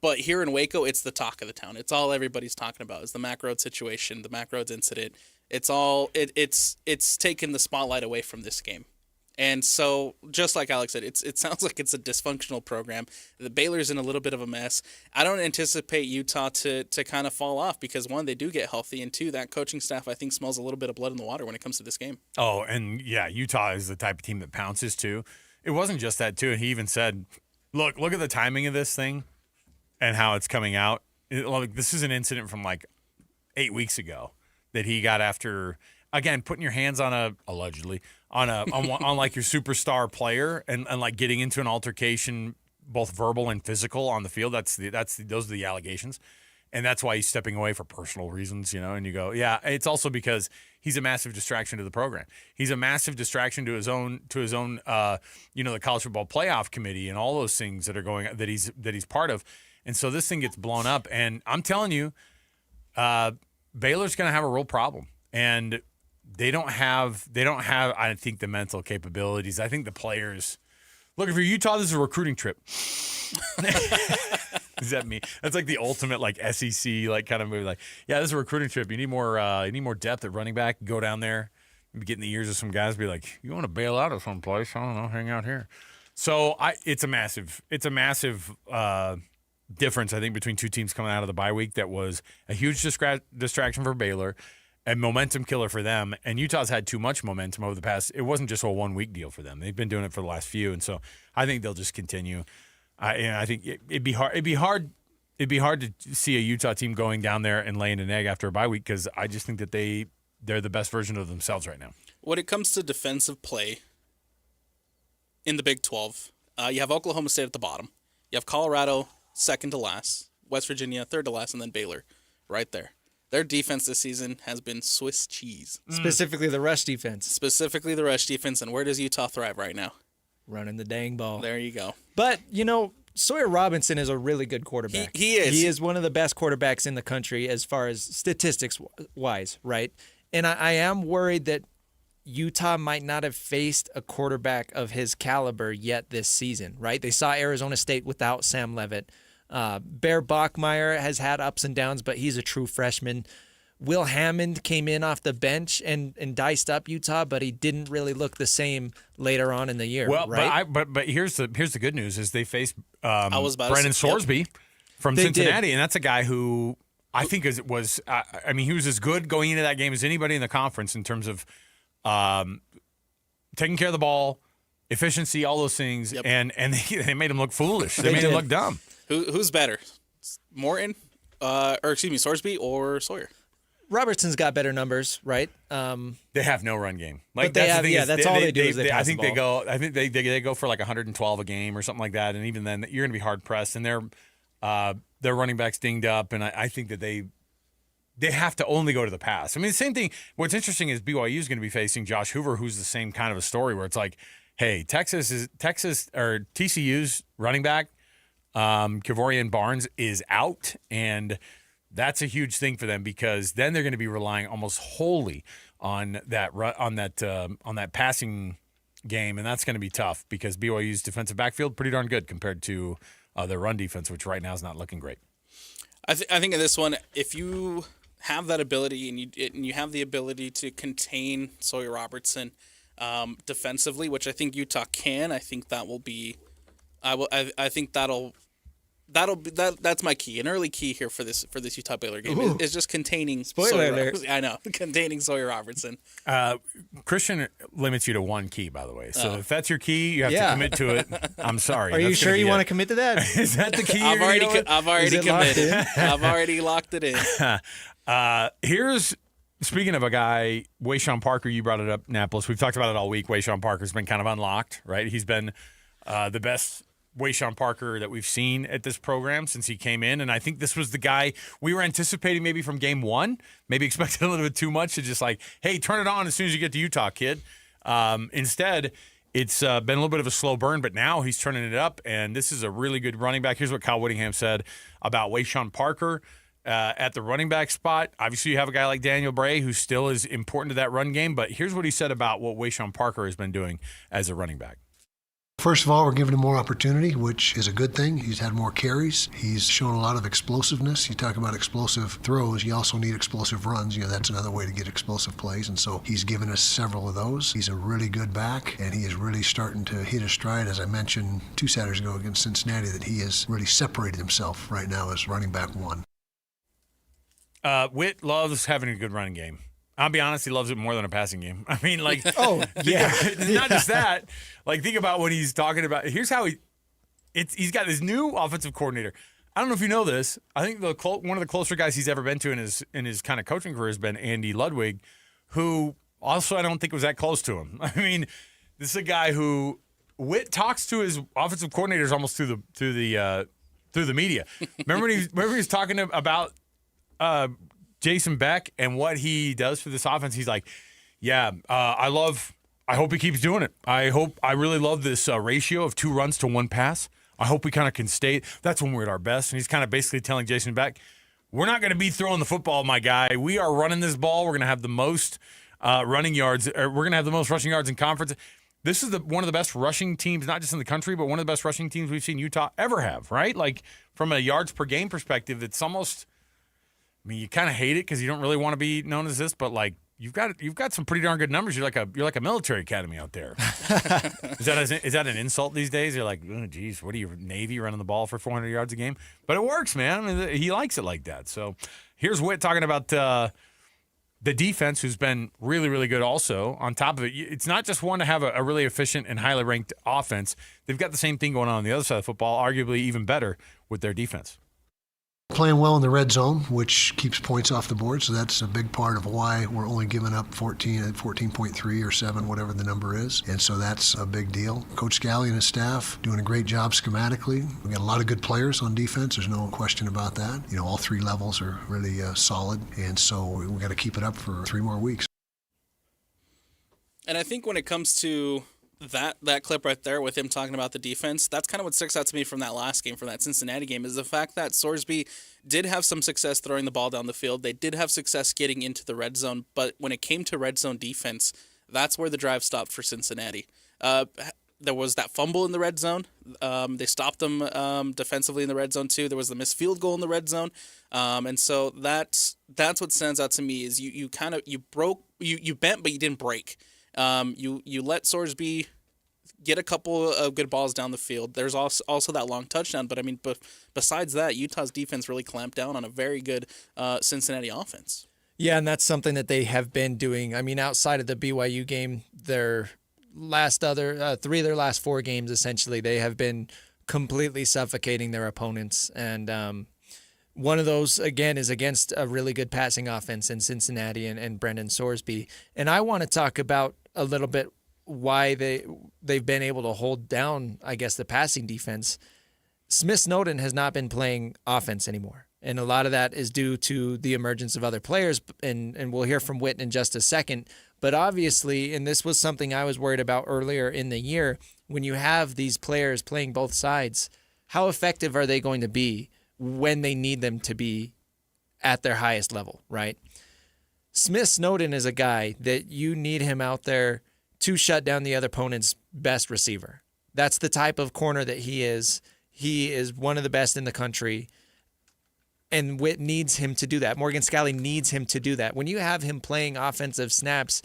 but here in Waco, it's the talk of the town. It's all everybody's talking about is the Mack Rhoades situation, the Mack Rhoades incident. It's all it's taken the spotlight away from this game. And so, just like Alex said, it sounds like it's a dysfunctional program. The Baylor's in a little bit of a mess. I don't anticipate Utah to kind of fall off because, one, they do get healthy, and two, that coaching staff, I think, smells a little bit of blood in the water when it comes to this game. Oh, and yeah, Utah is the type of team that pounces too. It wasn't just that too. He even said, look at the timing of this thing and how it's coming out. This is an incident from like 8 weeks ago that he got after, again, putting your hands on allegedly on like your superstar player and like getting into an altercation, both verbal and physical on the field. Those are the allegations. And that's why he's stepping away for personal reasons, you know, and you go, yeah, it's also because he's a massive distraction to the program. He's a massive distraction to his own, you know, the college football playoff committee and all those things that are going, that he's part of. And so this thing gets blown up, and I'm telling you, Baylor's going to have a real problem, and they don't have, I think, the mental capabilities. I think the players, look, if you're Utah, this is a recruiting trip. Is that me? That's like the ultimate like SEC like kind of movie. Like, yeah, this is a recruiting trip. You need more depth at running back. Go down there, maybe get in the ears of some guys. Be like, you want to bail out of some place? I don't know, hang out here. So it's a massive difference, I think, between two teams coming out of the bye week. That was a huge distraction for Baylor, a momentum killer for them. And Utah's had too much momentum over the past. It wasn't just a 1 week deal for them. They've been doing it for the last few, and so I think they'll just continue. I think it'd be hard to see a Utah team going down there and laying an egg after a bye week, because I just think that they're the best version of themselves right now. When it comes to defensive play in the Big 12, you have Oklahoma State at the bottom. You have Colorado second to last, West Virginia third to last, and then Baylor right there. Their defense this season has been Swiss cheese. Specifically the rush defense. And where does Utah thrive right now? Running the dang ball. There you go. But, you know, Sawyer Robinson is a really good quarterback. He is. He is one of the best quarterbacks in the country as far as statistics-wise, right? And I am worried that Utah might not have faced a quarterback of his caliber yet this season, right? They saw Arizona State without Sam Leavitt. Bear Bachmeier has had ups and downs, but he's a true freshman. Will Hammond came in off the bench and diced up Utah, but he didn't really look the same later on in the year. Well, right? but here's the good news is they faced I was about Brennan to say, Sorsby from They Cincinnati, did. and that's a guy who I think he was as good going into that game as anybody in the conference in terms of taking care of the ball, efficiency, all those things, and they made him look foolish. They made him look dumb. Who's better, Morton, Sorsby or Sawyer? Robertson's got better numbers, right? They have no run game. But they have, that's all they do is they pass the ball. I think they go for like 112 a game or something like that, and even then you're going to be hard pressed, and their running backs dinged up, and I think that they have to only go to the pass. I mean, the same thing. What's interesting is BYU is going to be facing Josh Hoover, who's the same kind of a story where it's like, hey, TCU's running back, Kevorian Barnes is out, and that's a huge thing for them because then they're going to be relying almost wholly on that passing game, and that's going to be tough because BYU's defensive backfield pretty darn good compared to their run defense, which right now is not looking great. I think in this one, if you have that ability and you have the ability to contain Sawyer Robertson defensively, which I think Utah can, I think that will be. I think that's my key. An early key here for this Utah Baylor game is just containing. Spoiler alert. I know, containing Sawyer Robertson. Christian limits you to one key, by the way. So if that's your key, you have to commit to it. I'm sorry. Are you sure you want to commit to that? Is that the key? I've already committed. I've already locked it in. Here's speaking of a guy, Wayshawn Parker. You brought it up, Napoles. We've talked about it all week. Wayshawn Parker's been kind of unlocked, right? He's been the best Wayshawn Parker that we've seen at this program since he came in, and I think this was the guy we were anticipating maybe from game one, maybe expected a little bit too much to just like, hey, turn it on as soon as you get to Utah, kid. Instead, it's been a little bit of a slow burn, but now he's turning it up, and this is a really good running back. Here's what Kyle Whittingham said about Wayshawn Parker at the running back spot. Obviously, you have a guy like Daniel Bray who still is important to that run game, but here's what he said about what Wayshawn Parker has been doing as a running back. First of all, we're giving him more opportunity, which is a good thing. He's had more carries. He's shown a lot of explosiveness. You talk about explosive throws, you also need explosive runs. That's another way to get explosive plays, and so he's given us several of those. He's a really good back, and he is really starting to hit his stride. As I mentioned 2 Saturdays ago against Cincinnati, that he has really separated himself right now as running back one. Witt loves having a good running game. I'll be honest, he loves it more than a passing game. I mean, like, yeah. Not just that. Like, think about what he's talking about. Here's how he's got his new offensive coordinator. I don't know if you know this. I think one of the closer guys he's ever been to in his kind of coaching career has been Andy Ludwig, who also I don't think was that close to him. I mean, this is a guy who Witt talks to his offensive coordinators almost through the media. Remember when he was talking about Jason Beck and what he does for this offense? He's like, yeah, I hope he keeps doing it. I really love this ratio of 2 runs to 1 pass. I hope we kind of can stay. That's when we're at our best. And he's kind of basically telling Jason Beck, we're not going to be throwing the football, my guy. We are running this ball. We're going to have the most running yards. We're going to have the most rushing yards in conference. This is one of the best rushing teams, not just in the country, but one of the best rushing teams we've seen Utah ever have, right? Like, from a yards per game perspective, it's almost – I mean, you kind of hate it because you don't really want to be known as this, but like you've got some pretty darn good numbers. You're like a military academy out there. Is that an insult these days? You're like, oh, geez, what are you, Navy, running the ball for 400 yards a game? But it works, man. I mean, he likes it like that. So here's Witt talking about the defense, who's been really, really good. Also, on top of it, it's not just one to have a really efficient and highly ranked offense. They've got the same thing going on the other side of football, arguably even better with their defense. Playing well in the red zone, which keeps points off the board, so that's a big part of why we're only giving up 14.3 or 7, whatever the number is, and so that's a big deal. Coach Scally and his staff doing a great job schematically. We got a lot of good players on defense, there's no question about that. All 3 levels are really solid, and so we got to keep it up for 3 more weeks. And I think when it comes to that clip right there with him talking about the defense, that's kind of what sticks out to me from that last game, from that Cincinnati game, is the fact that Sorsby did have some success throwing the ball down the field. They did have success getting into the red zone, but when it came to red zone defense, that's where the drive stopped for Cincinnati. There was that fumble in the red zone. They stopped them defensively in the red zone too. There was the missed field goal in the red zone, and so that's what stands out to me is you bent but you didn't break. You let Sorsby get a couple of good balls down the field. There's also that long touchdown, but I mean, besides that, Utah's defense really clamped down on a very good Cincinnati offense. Yeah, and that's something that they have been doing. I mean, outside of the BYU game, their last 3 of their last 4 games, essentially, they have been completely suffocating their opponents. And one of those, again, is against a really good passing offense in Cincinnati and Brendan Sorsby. And I want to talk about a little bit why they've been able to hold down, I guess, the passing defense. Smith Snowden has not been playing offense anymore. And a lot of that is due to the emergence of other players, and we'll hear from Witt in just a second. But obviously, and this was something I was worried about earlier in the year, when you have these players playing both sides, how effective are they going to be when they need them to be at their highest level, right? Smith Snowden is a guy that you need him out there to shut down the other opponent's best receiver. That's the type of corner that he is. He is one of the best in the country, and Witt needs him to do that. Morgan Scalley needs him to do that. When you have him playing offensive snaps,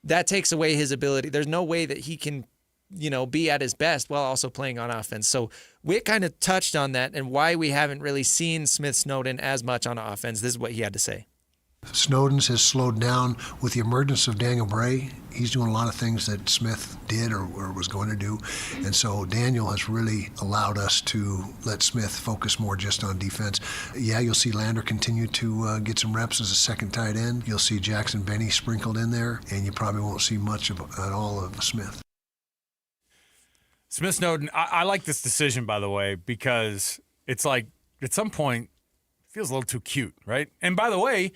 that takes away his ability. There's no way that he can, be at his best while also playing on offense. So Witt kind of touched on that and why we haven't really seen Smith Snowden as much on offense. This is what he had to say. Snowden's has slowed down with the emergence of Daniel Bray. He's doing a lot of things that Smith did or was going to do. And so Daniel has really allowed us to let Smith focus more just on defense. Yeah, you'll see Lander continue to get some reps as a second tight end. You'll see Jackson Benny sprinkled in there, and you probably won't see much at all of Smith. Smith Snowden, I like this decision, by the way, because it's like at some point it feels a little too cute, right? And by the way,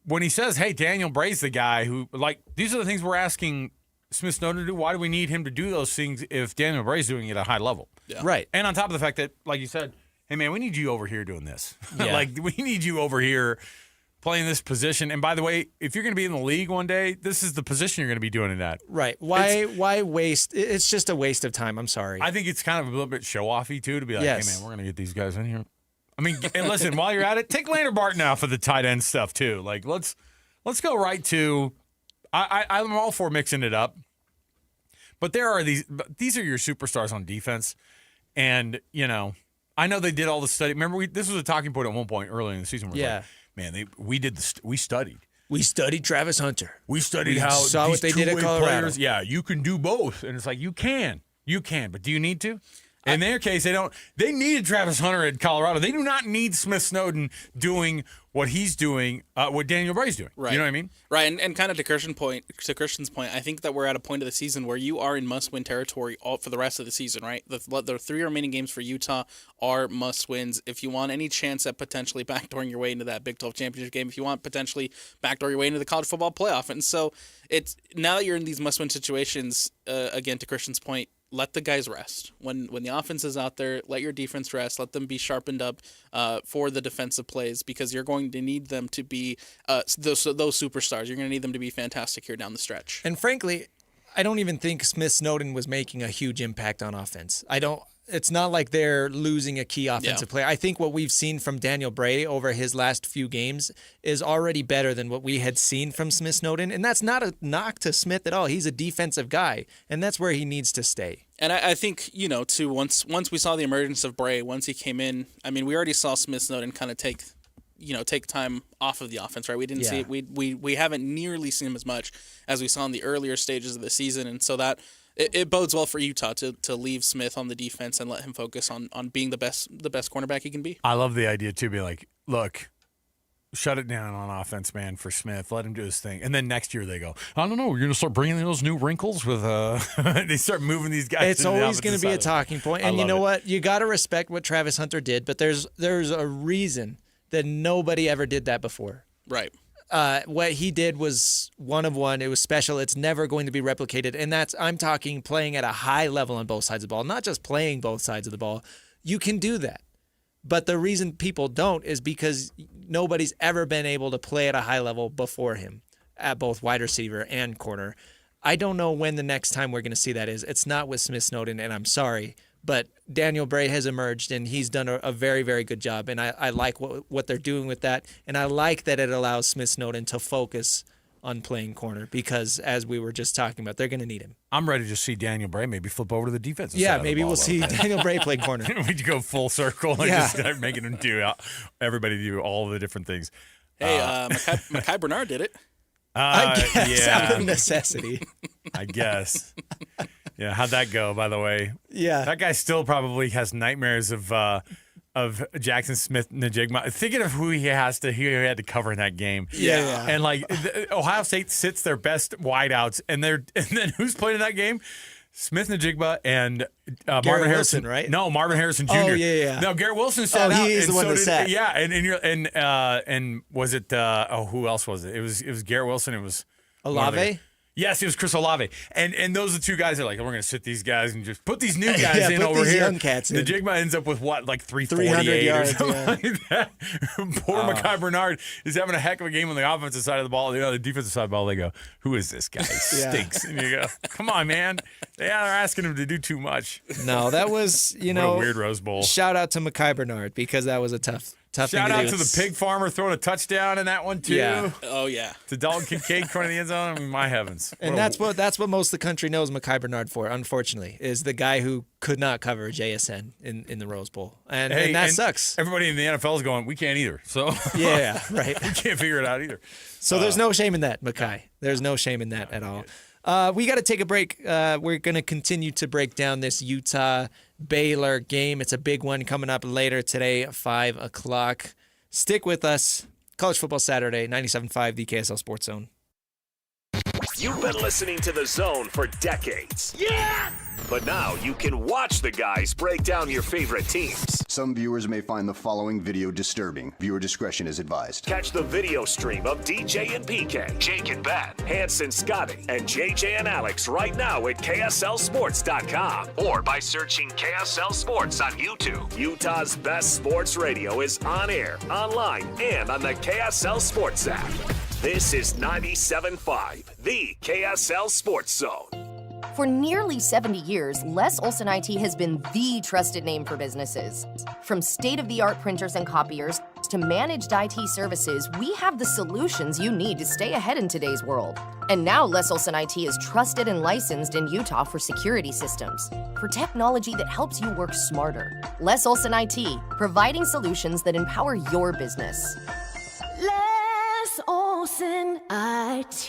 when he says, hey, Daniel Bray's the guy who, these are the things we're asking Smith Snowden to do. Why do we need him to do those things if Daniel Bray's doing it at a high level? Yeah. Right. And on top of the fact that, like you said, hey, man, we need you over here doing this. Yeah. We need you over here playing this position. And by the way, if you're going to be in the league one day, this is the position you're going to be doing it at. Right. Why waste? It's just a waste of time. I'm sorry. I think it's kind of a little bit show-offy, too, to be like, Yes. hey, man, we're going to get these guys in here. I mean, and listen, while you're at it, take Lander Barton out for the tight end stuff, too. Let's go right to I'm all for mixing it up. But these are your superstars on defense. And, I know they did all the study. Remember, this was a talking point at one point earlier in the season. Yeah. We studied. We studied Travis Hunter. We studied We how saw these what they did at two-way Colorado. players, yeah, you can do both. And it's like, you can, but do you need to? In their case, they don't. They needed Travis Hunter at Colorado. They do not need Smith Snowden doing what he's doing, what Daniel Bray's doing. Right. You know what I mean? Right, and kind of to Christian's point, I think that we're at a point of the season where you are in must-win territory all for the rest of the season, right? The 3 remaining games for Utah are must-wins. If you want any chance at potentially backdooring your way into that Big 12 championship game, if you want potentially backdoor your way into the college football playoff. And so it's now that you're in these must-win situations, again, to Christian's point, let the guys rest. When the offense is out there, let your defense rest. Let them be sharpened up for the defensive plays because you're going to need them to be those superstars. You're going to need them to be fantastic here down the stretch. And frankly, I don't even think Smith Snowden was making a huge impact on offense. It's not like they're losing a key offensive player. I think what we've seen from Daniel Bray over his last few games is already better than what we had seen from Smith Snowden. And that's not a knock to Smith at all. He's a defensive guy, and that's where he needs to stay. And I think, too, once we saw the emergence of Bray, once he came in, I mean, we already saw Smith Snowden kind of take time off of the offense, right? We didn't see it. We haven't nearly seen him as much as we saw in the earlier stages of the season. And so that it bodes well for Utah to leave Smith on the defense and let him focus on being the best cornerback he can be. I love the idea, too, be like, look, shut it down on offense, man, for Smith. Let him do his thing. And then next year they go, I don't know, we're going to start bringing in those new wrinkles with they start moving these guys. It's always going to be a talking point. And you know what? You got to respect what Travis Hunter did, but there's a reason that nobody ever did that before. Right. What he did was one of one. It was special. It's never going to be replicated. And I'm talking playing at a high level on both sides of the ball, not just playing both sides of the ball. You can do that. But the reason people don't is because nobody's ever been able to play at a high level before him at both wide receiver and corner. I don't know when the next time we're going to see that is. It's not with Smith Snowden, and I'm sorry. But Daniel Bray has emerged, and he's done a very, very good job. And I like what they're doing with that. And I like that it allows Smith Snowden to focus on playing corner because, as we were just talking about, they're going to need him. I'm ready to see Daniel Bray maybe flip over to the defensive side. Yeah, of the maybe ball, we'll see Daniel Bray play corner. We go full circle and just start making him everybody do all the different things. Hey, Mekhi Bernard did it. I guess out of necessity. I guess. Yeah, how'd that go, by the way? Yeah. That guy still probably has nightmares of Jackson Smith-Njigba. Thinking of who he had to cover in that game. Yeah. And Ohio State sits their best wideouts, and then who's playing in that game? Smith-Njigba and Marvin Harrison, Wilson, right? No, Marvin Harrison Jr. Oh, yeah. No, Garrett Wilson sat out. He is the one that sat. Yeah, and was it? Who else was it? It was Garrett Wilson. It was Olave. Yes, it was Chris Olave. And those are two guys that are like, we're going to sit these guys and just put these new guys in put over these here. young cats in. The Jigma ends up with what, like 300 yards, or something like that. Poor Mekhi Bernard is having a heck of a game on the offensive side of the ball. The defensive side of the ball, they go, who is this guy? He stinks. And you go, come on, man. They're asking him to do too much. No, that was, What a weird Rose Bowl. Shout out to Mekhi Bernard because that was a tough Shout thing to out do. to the pig farmer throwing a touchdown in that one, too. Yeah. Oh, yeah. To Dalton Kincaid corner of the end zone. I mean, my heavens. And that's what most of the country knows Mekhi Bernard for, unfortunately, is the guy who could not cover JSN in the Rose Bowl. And that sucks. Everybody in the NFL is going, we can't either. So yeah, right. We can't figure it out either. So there's no shame in that, Mekhi. There's no shame in that at all. We got to take a break. We're going to continue to break down this Utah-Baylor game. It's a big one coming up later today at 5 o'clock. Stick with us. College Football Saturday, 97.5, the KSL Sports Zone. You've been listening to The Zone for decades. Yes! But now you can watch the guys break down your favorite teams. Some viewers may find the following video disturbing. Viewer discretion is advised. Catch the video stream of DJ and PK, Jake and Ben, Hanson Scotty, and JJ and Alex right now at KSLSports.com or by searching KSL Sports on YouTube. Utah's best sports radio is on air, online, and on the KSL Sports app. This is 97.5, the KSL Sports Zone. For nearly 70 years, Les Olson IT has been the trusted name for businesses. From state-of-the-art printers and copiers to managed IT services, we have the solutions you need to stay ahead in today's world. And now Les Olson IT is trusted and licensed in Utah for security systems, for technology that helps you work smarter. Les Olson IT, providing solutions that empower your business. Les Olson IT.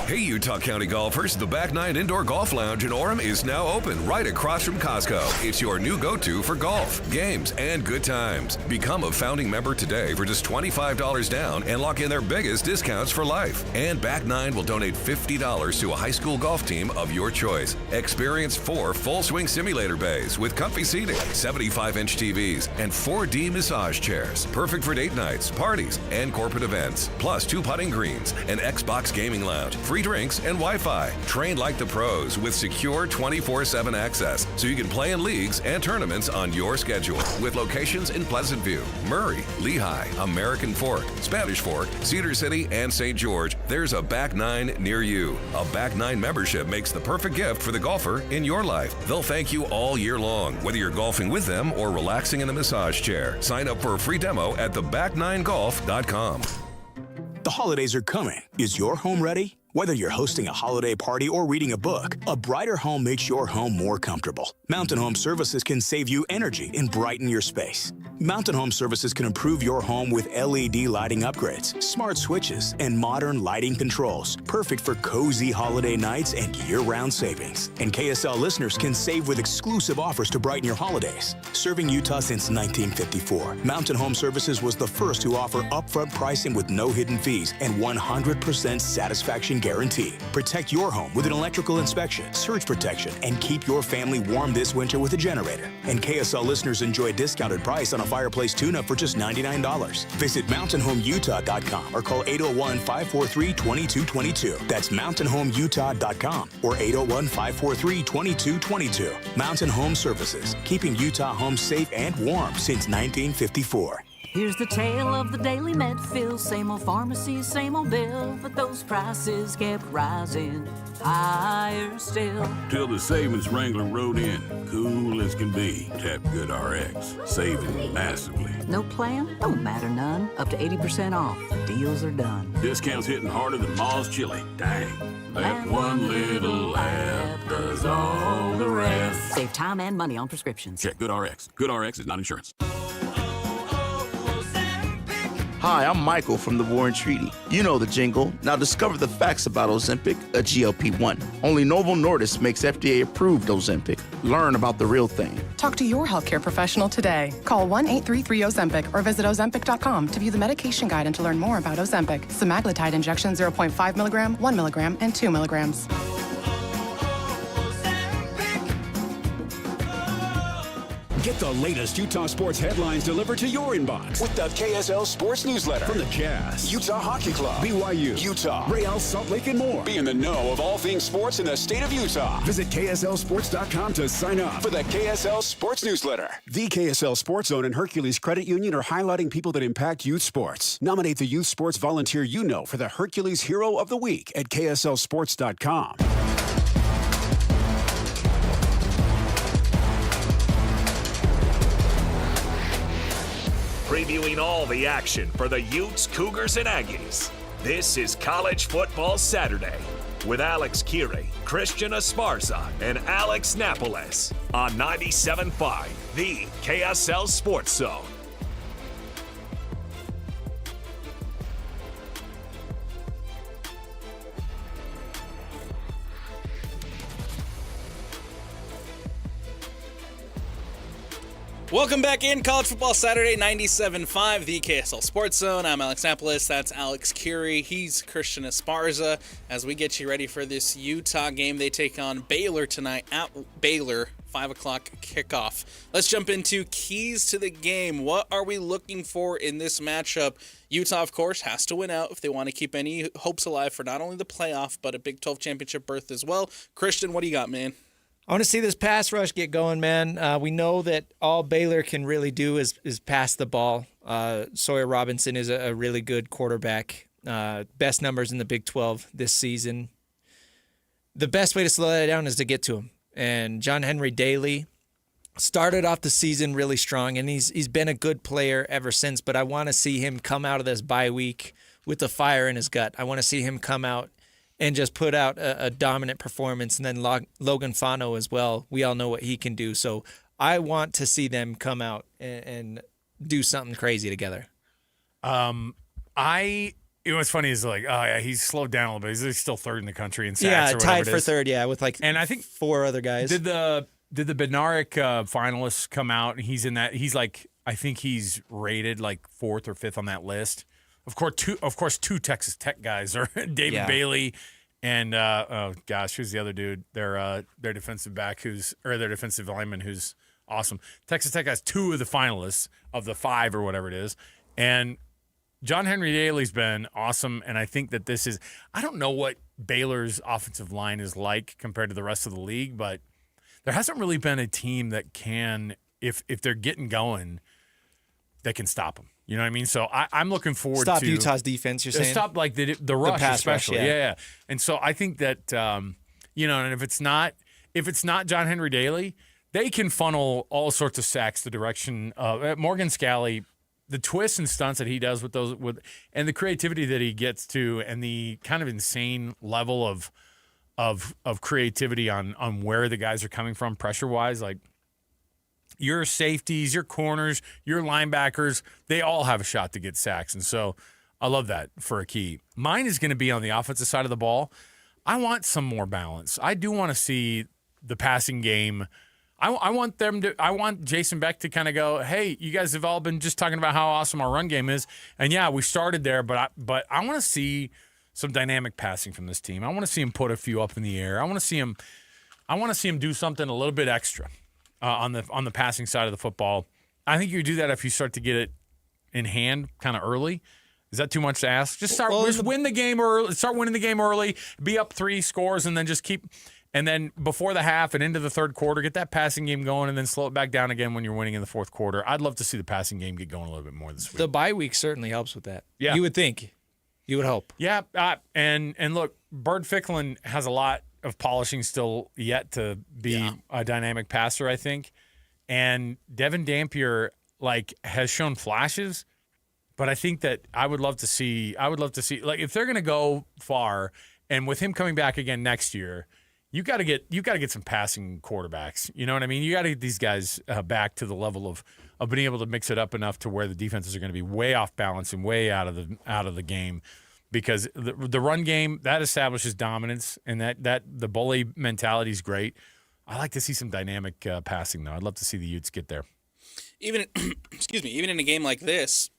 Hey, Utah County golfers, the Back Nine Indoor Golf Lounge in Orem is now open right across from Costco. It's your new go-to for golf, games, and good times. Become a founding member today for just $25 down and lock in their biggest discounts for life. And Back Nine will donate $50 to a high school golf team of your choice. Experience 4 full-swing simulator bays with comfy seating, 75-inch TVs, and 4D massage chairs. Perfect for date nights, parties, and corporate events. Plus 2 putting greens, an Xbox gaming lounge, free drinks, and Wi-Fi. Trained like the pros with secure 24/7 access so you can play in leagues and tournaments on your schedule. With locations in Pleasant View, Murray, Lehigh, American Fork, Spanish Fork, Cedar City, and St. George, there's a Back Nine near you. A Back Nine membership makes the perfect gift for the golfer in your life. They'll thank you all year long, whether you're golfing with them or relaxing in the massage chair. Sign up for a free demo at theback9golf.com. The holidays are coming. Is your home ready? Whether you're hosting a holiday party or reading a book, a brighter home makes your home more comfortable. Mountain Home Services can save you energy and brighten your space. Mountain Home Services can improve your home with LED lighting upgrades, smart switches, and modern lighting controls. Perfect for cozy holiday nights and year-round savings. And KSL listeners can save with exclusive offers to brighten your holidays. Serving Utah since 1954, Mountain Home Services was the first to offer upfront pricing with no hidden fees and 100% satisfaction guarantee. Protect your home with an electrical inspection, surge protection, and keep your family warm this winter with a generator. And KSL listeners enjoy a discounted price on a fireplace tune-up for just $99. Visit mountainhomeutah.com or call 801-543-2222. That's mountainhomeutah.com or 801-543-2222. Mountain Home Services, keeping Utah homes safe and warm since 1954. Here's the tale of the daily med fill. Same old pharmacy, same old bill, but those prices kept rising higher still. Till the savings wrangler rode in, cool as can be. Tap Good RX, saving massively. No plan? Don't matter none. Up to 80% off. The deals are done. Discounts hitting harder than Ma's chili. Dang. That one little app does all the rest. Save time and money on prescriptions. Check Good RX. Good RX is not insurance. Hi, I'm Michael from the War and Treaty. You know the jingle. Now discover the facts about Ozempic, a GLP-1. Only Novo Nordisk makes FDA-approved Ozempic. Learn about the real thing. Talk to your healthcare professional today. Call 1-833-OZEMPIC or visit Ozempic.com to view the medication guide and to learn more about Ozempic. Semaglutide injection 0.5 milligram, 1 milligram, and 2 milligrams. Get the latest Utah sports headlines delivered to your inbox With the KSL Sports Newsletter. from the Jazz, Utah Hockey Club, BYU, Utah, Real Salt Lake, and more. Be in the know of all things sports in the state of Utah. Visit KSLSports.com to sign up For the KSL Sports Newsletter. The KSL Sports Zone and Hercules Credit Union are highlighting people that impact youth sports. Nominate the youth sports volunteer you know for the Hercules Hero of the Week at KSLSports.com. Previewing all the action for the Utes, Cougars, and Aggies. This is College Football Saturday with Alex Kirry, Christian Esparza, and Alex Napoles on 97.5, the KSL Sports Zone. Welcome back in College Football Saturday, 97.5, the KSL Sports Zone. I'm Alex Napoles. That's Alex Kirry. He's Christian Esparza. As we get you ready for this Utah game, they take on Baylor tonight at Baylor, 5 o'clock kickoff. Let's jump into keys to the game. What are we looking for in this matchup? Utah, of course, has to win out if they want to keep any hopes alive for not only the playoff, but a Big 12 championship berth as well. Christian, what do you got, man? I want to see this pass rush get going, man. We know that all Baylor can really do is pass the ball. Sawyer Robinson is a really good quarterback. Best numbers in the Big 12 this season. The best way to slow that down is to get to him. And John Henry Daly started off the season really strong, and he's been a good player ever since. But I want to see him come out of this bye week with the fire in his gut. I want to see him come out and just put out a dominant performance. And then Logan Fano as well. We all know what he can do. So I want to see them come out and do something crazy together. What's funny is like, oh yeah, he's slowed down a little bit. He's still third in the country in sacks. Yeah, or tied it for is. third. Yeah, with and I think 4 other guys. Did the Bednarik finalists come out? And he's in that. He's like, I think he's rated like 4th or 5th on that list. Of course, two Texas Tech guys are David Bailey and who's the other dude? Their defensive back their defensive lineman who's awesome. Texas Tech has 2 of the finalists of the 5 or whatever it is, and John Henry Daly's been awesome. And I think that this is, I don't know what Baylor's offensive line is like compared to the rest of the league, but there hasn't really been a team that can, if they're getting going, that can stop them. You know what I mean? So I'm looking forward to Utah's defense. You're saying stop like the rush, pass especially. rush, Yeah. And so I think that and if it's not John Henry Daly, they can funnel all sorts of sacks the direction of Morgan Scalley. The twists and stunts that he does and the creativity that he gets to, and the kind of insane level of creativity on where the guys are coming from pressure wise, like. Your safeties, your corners, your linebackers, they all have a shot to get sacks. And so I love that for a key. Mine is going to be on the offensive side of the ball. I want some more balance. I do want to see the passing game. I want Jason Beck to kind of go, hey, you guys have all been just talking about how awesome our run game is. And yeah, we started there, but I want to see some dynamic passing from this team. I want to see him put a few up in the air. I want to see him do something a little bit extra. On the passing side of the football. I think you do that if you start to get it in hand kind of early. Is that too much to ask? Just win the game early. Start winning the game early. Be up 3 scores, and then just keep. And then before the half and into the third quarter, get that passing game going, and then slow it back down again when you're winning in the fourth quarter. I'd love to see the passing game get going a little bit more this week. The bye week certainly helps with that. Yeah, you would think. You would hope. Yeah, and look, Bird Ficklin has a lot of polishing still yet to be a dynamic passer, I think. And Devin Dampier has shown flashes, but I think that I would love to see like if they're going to go far, and with him coming back again next year, you got to get some passing quarterbacks. You know what I mean? You got to get these guys back to the level of being able to mix it up enough to where the defenses are going to be way off balance and way out of the game. Because the run game, that establishes dominance, and that the bully mentality is great. I like to see some dynamic passing, though. I'd love to see the Utes get there. Even in a game like this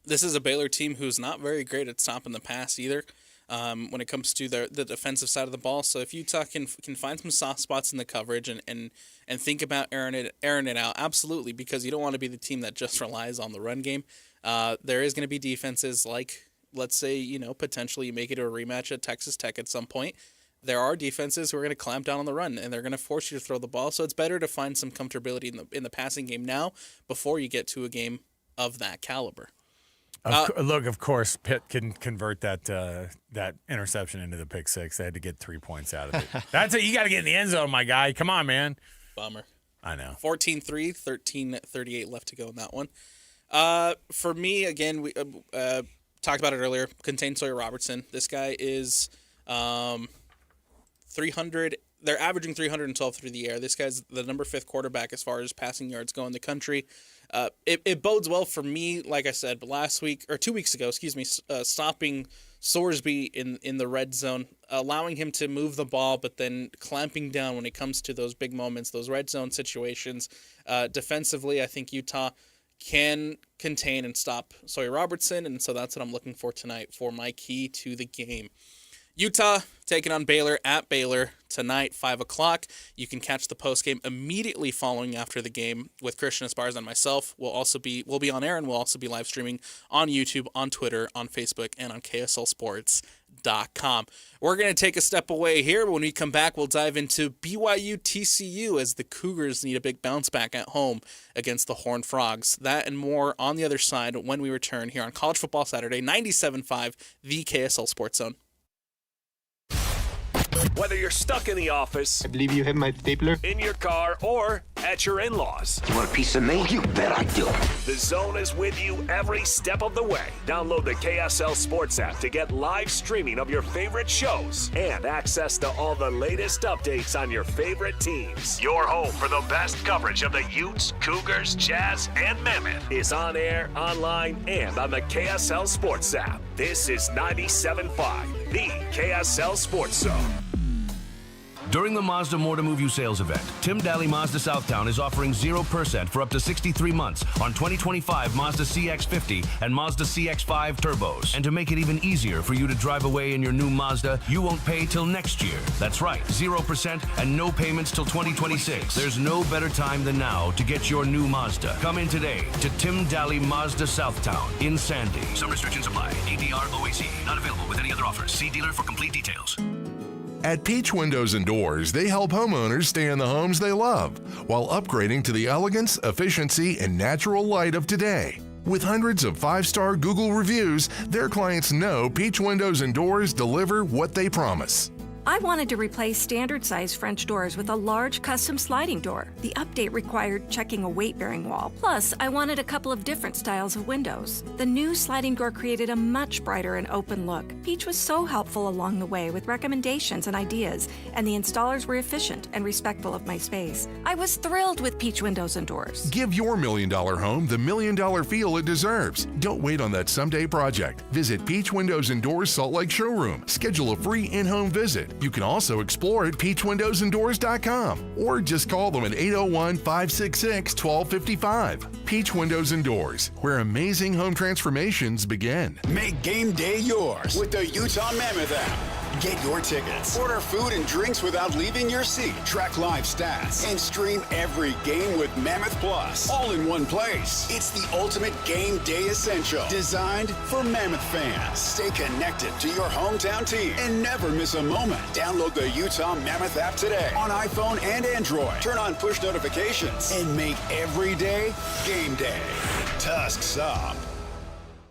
is a Baylor team who's not very great at stopping the pass either. when it comes to the defensive side of the ball. So if Utah can find some soft spots in the coverage and think about airing it out, absolutely, because you don't want to be the team that just relies on the run game. There is going to be defenses like, let's say, potentially you make it to a rematch at Texas Tech at some point. There are defenses who are going to clamp down on the run, and they're going to force you to throw the ball. So it's better to find some comfortability in the passing game now before you get to a game of that caliber. Look, of course, Pitt can convert that interception into the pick six. They had to get 3 points out of it. That's it. You got to get in the end zone, my guy. Come on, man. Bummer. I know. 14-3, 13:38 left to go in that one. For me, again, we talked about it earlier. Contain Sawyer Robertson. This guy is 300. They're averaging 312 through the air. This guy's the number 5 quarterback as far as passing yards go in the country. It bodes well for me, like I said, last week or 2 weeks ago, stopping Sorsby in the red zone, allowing him to move the ball, but then clamping down when it comes to those big moments, those red zone situations. Defensively, I think Utah can contain and stop Sawyer Robertson, and so that's what I'm looking for tonight for my key to the game. Utah taking on Baylor at Baylor tonight, 5 o'clock. You can catch the postgame immediately following after the game with Christian Esparza and myself. We'll be on air, and we'll also be live streaming on YouTube, on Twitter, on Facebook, and on KSLSports.com. We're going to take a step away here, but when we come back, we'll dive into BYU TCU as the Cougars need a big bounce back at home against the Horned Frogs. That and more on the other side when we return here on College Football Saturday, 97.5, the KSL Sports Zone. Whether you're stuck in the office, I believe you have my stapler, in your car, or at your in-laws. You want a piece of me? You bet I do. The Zone is with you every step of the way. Download the KSL Sports app to get live streaming of your favorite shows and access to all the latest updates on your favorite teams. Your home for the best coverage of the Utes, Cougars, Jazz, and Mammoth is on air, online, and on the KSL Sports app. This is 97.5, the KSL Sports Zone. During the Mazda More to Move You sales event, Tim Daly Mazda Southtown is offering 0% for up to 63 months on 2025 Mazda CX-50 and Mazda CX-5 turbos. And to make it even easier for you to drive away in your new Mazda, you won't pay till next year. That's right, 0% and no payments till 2026. There's no better time than now to get your new Mazda. Come in today to Tim Daly Mazda Southtown in Sandy. Some restrictions apply. ADR OAC. Not available with any other offers. See dealer for complete details. At Peach Windows and Doors, they help homeowners stay in the homes they love while upgrading to the elegance, efficiency, and natural light of today. With hundreds of 5-star Google reviews, their clients know Peach Windows and Doors deliver what they promise. I wanted to replace standard-sized French doors with a large custom sliding door. The update required checking a weight-bearing wall. Plus, I wanted a couple of different styles of windows. The new sliding door created a much brighter and open look. Peach was so helpful along the way with recommendations and ideas, and the installers were efficient and respectful of my space. I was thrilled with Peach Windows and Doors. Give your $1 million home the $1 million feel it deserves. Don't wait on that someday project. Visit Peach Windows and Doors Salt Lake Showroom. Schedule a free in-home visit. You can also explore at peachwindowsanddoors.com or just call them at 801-566-1255. Peach Windows and Doors, where amazing home transformations begin. Make game day yours with the Utah Mammoth app. Get your tickets, order food and drinks without leaving your seat, track live stats, and stream every game with Mammoth Plus, all in one place. It's the ultimate game day essential, designed for Mammoth fans. Stay connected to your hometown team and never miss a moment. Download the Utah Mammoth app today on iPhone and Android. Turn on push notifications and make every day game day. Tusks up.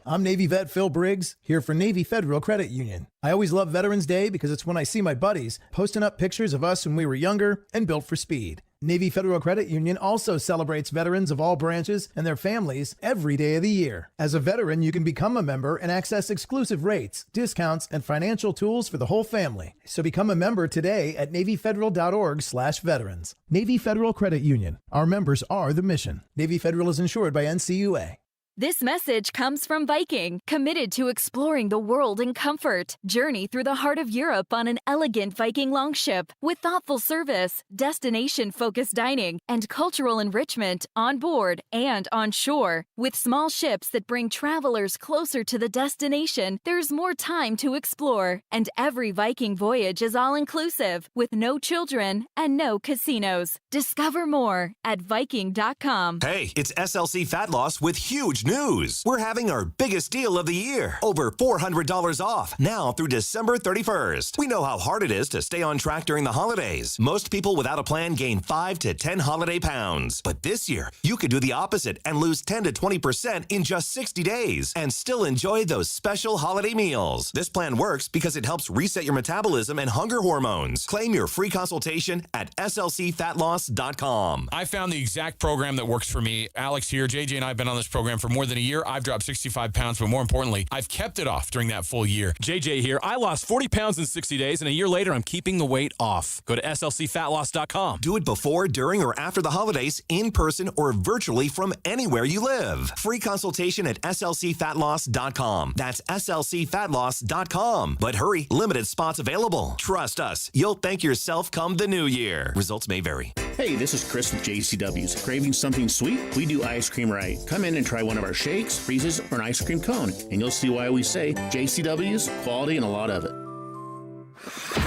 I'm Navy vet Phil Briggs, here for Navy Federal Credit Union. I always love Veterans Day because it's when I see my buddies posting up pictures of us when we were younger and built for speed. Navy Federal Credit Union also celebrates veterans of all branches and their families every day of the year. As a veteran, you can become a member and access exclusive rates, discounts, and financial tools for the whole family. So become a member today at NavyFederal.org/veterans. Navy Federal Credit Union. Our members are the mission. Navy Federal is insured by NCUA. This message comes from Viking, committed to exploring the world in comfort. Journey through the heart of Europe on an elegant Viking longship with thoughtful service, destination-focused dining, and cultural enrichment on board and on shore. With small ships that bring travelers closer to the destination, there's more time to explore. And every Viking voyage is all-inclusive, with no children and no casinos. Discover more at Viking.com. Hey, it's SLC Fat Loss with huge news. We're having our biggest deal of the year. Over $400 off now through December 31st. We know how hard it is to stay on track during the holidays. Most people without a plan gain 5 to 10 holiday pounds. But this year, you could do the opposite and lose 10 to 20% in just 60 days and still enjoy those special holiday meals. This plan works because it helps reset your metabolism and hunger hormones. Claim your free consultation at slcfatloss.com. I found the exact program that works for me. Alex here, JJ and I have been on this program for more than a year. I've dropped 65 pounds, but more importantly, I've kept it off during that full year. JJ here. I lost 40 pounds in 60 days, and a year later, I'm keeping the weight off. Go to slcfatloss.com. Do it before, during, or after the holidays, in person or virtually from anywhere you live. Free consultation at slcfatloss.com. That's slcfatloss.com. But hurry, limited spots available. Trust us, you'll thank yourself come the new year. Results may vary. Hey, this is Chris with JCW's. Craving something sweet? We do ice cream right. Come in and try one of our shakes, freezes, or an ice cream cone, and you'll see why we say JCW's, quality, and a lot of it.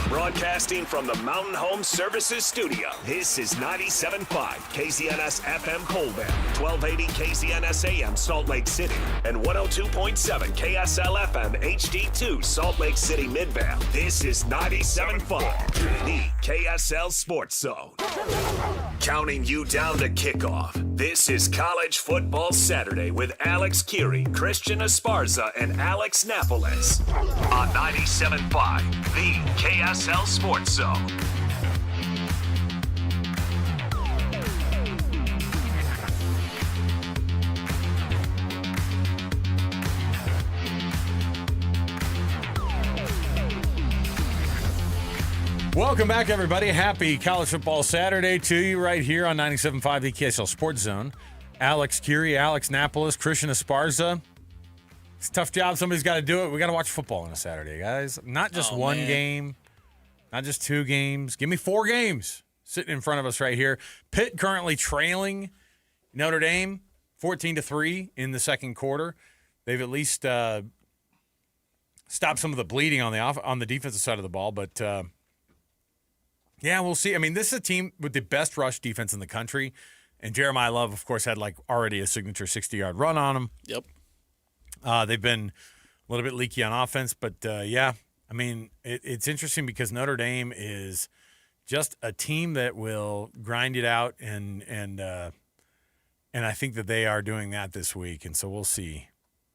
Broadcasting from the Mountain Home Services Studio, this is 97.5 KZNS FM Colbert, 1280 KZNS AM Salt Lake City, and 102.7 KSL FM HD2 Salt Lake City Midvale. This is 97.5, the KSL Sports Zone. Counting you down to kickoff. This is College Football Saturday with Alex Kirry, Christian Esparza, and Alex Napoles on 97.5, the KSL Sports Zone. Welcome back, everybody. Happy College Football Saturday to you right here on 97.5, the KSL Sports Zone. Alex Kirry, Alex Napoles, Christian Esparza. It's a tough job. Somebody's got to do it. We got to watch football on a Saturday, guys. Not just one game, not just 2 games. Give me 4 games sitting in front of us right here. Pitt currently trailing Notre Dame 14-3 in the second quarter. They've at least stopped some of the bleeding on the defensive side of the ball, but yeah, we'll see. I mean, this is a team with the best rush defense in the country, and Jeremiah Love, of course, had already a signature 60-yard run on him. Yep. They've been a little bit leaky on offense, but yeah, I mean, it's interesting because Notre Dame is just a team that will grind it out, and I think that they are doing that this week, and so we'll see.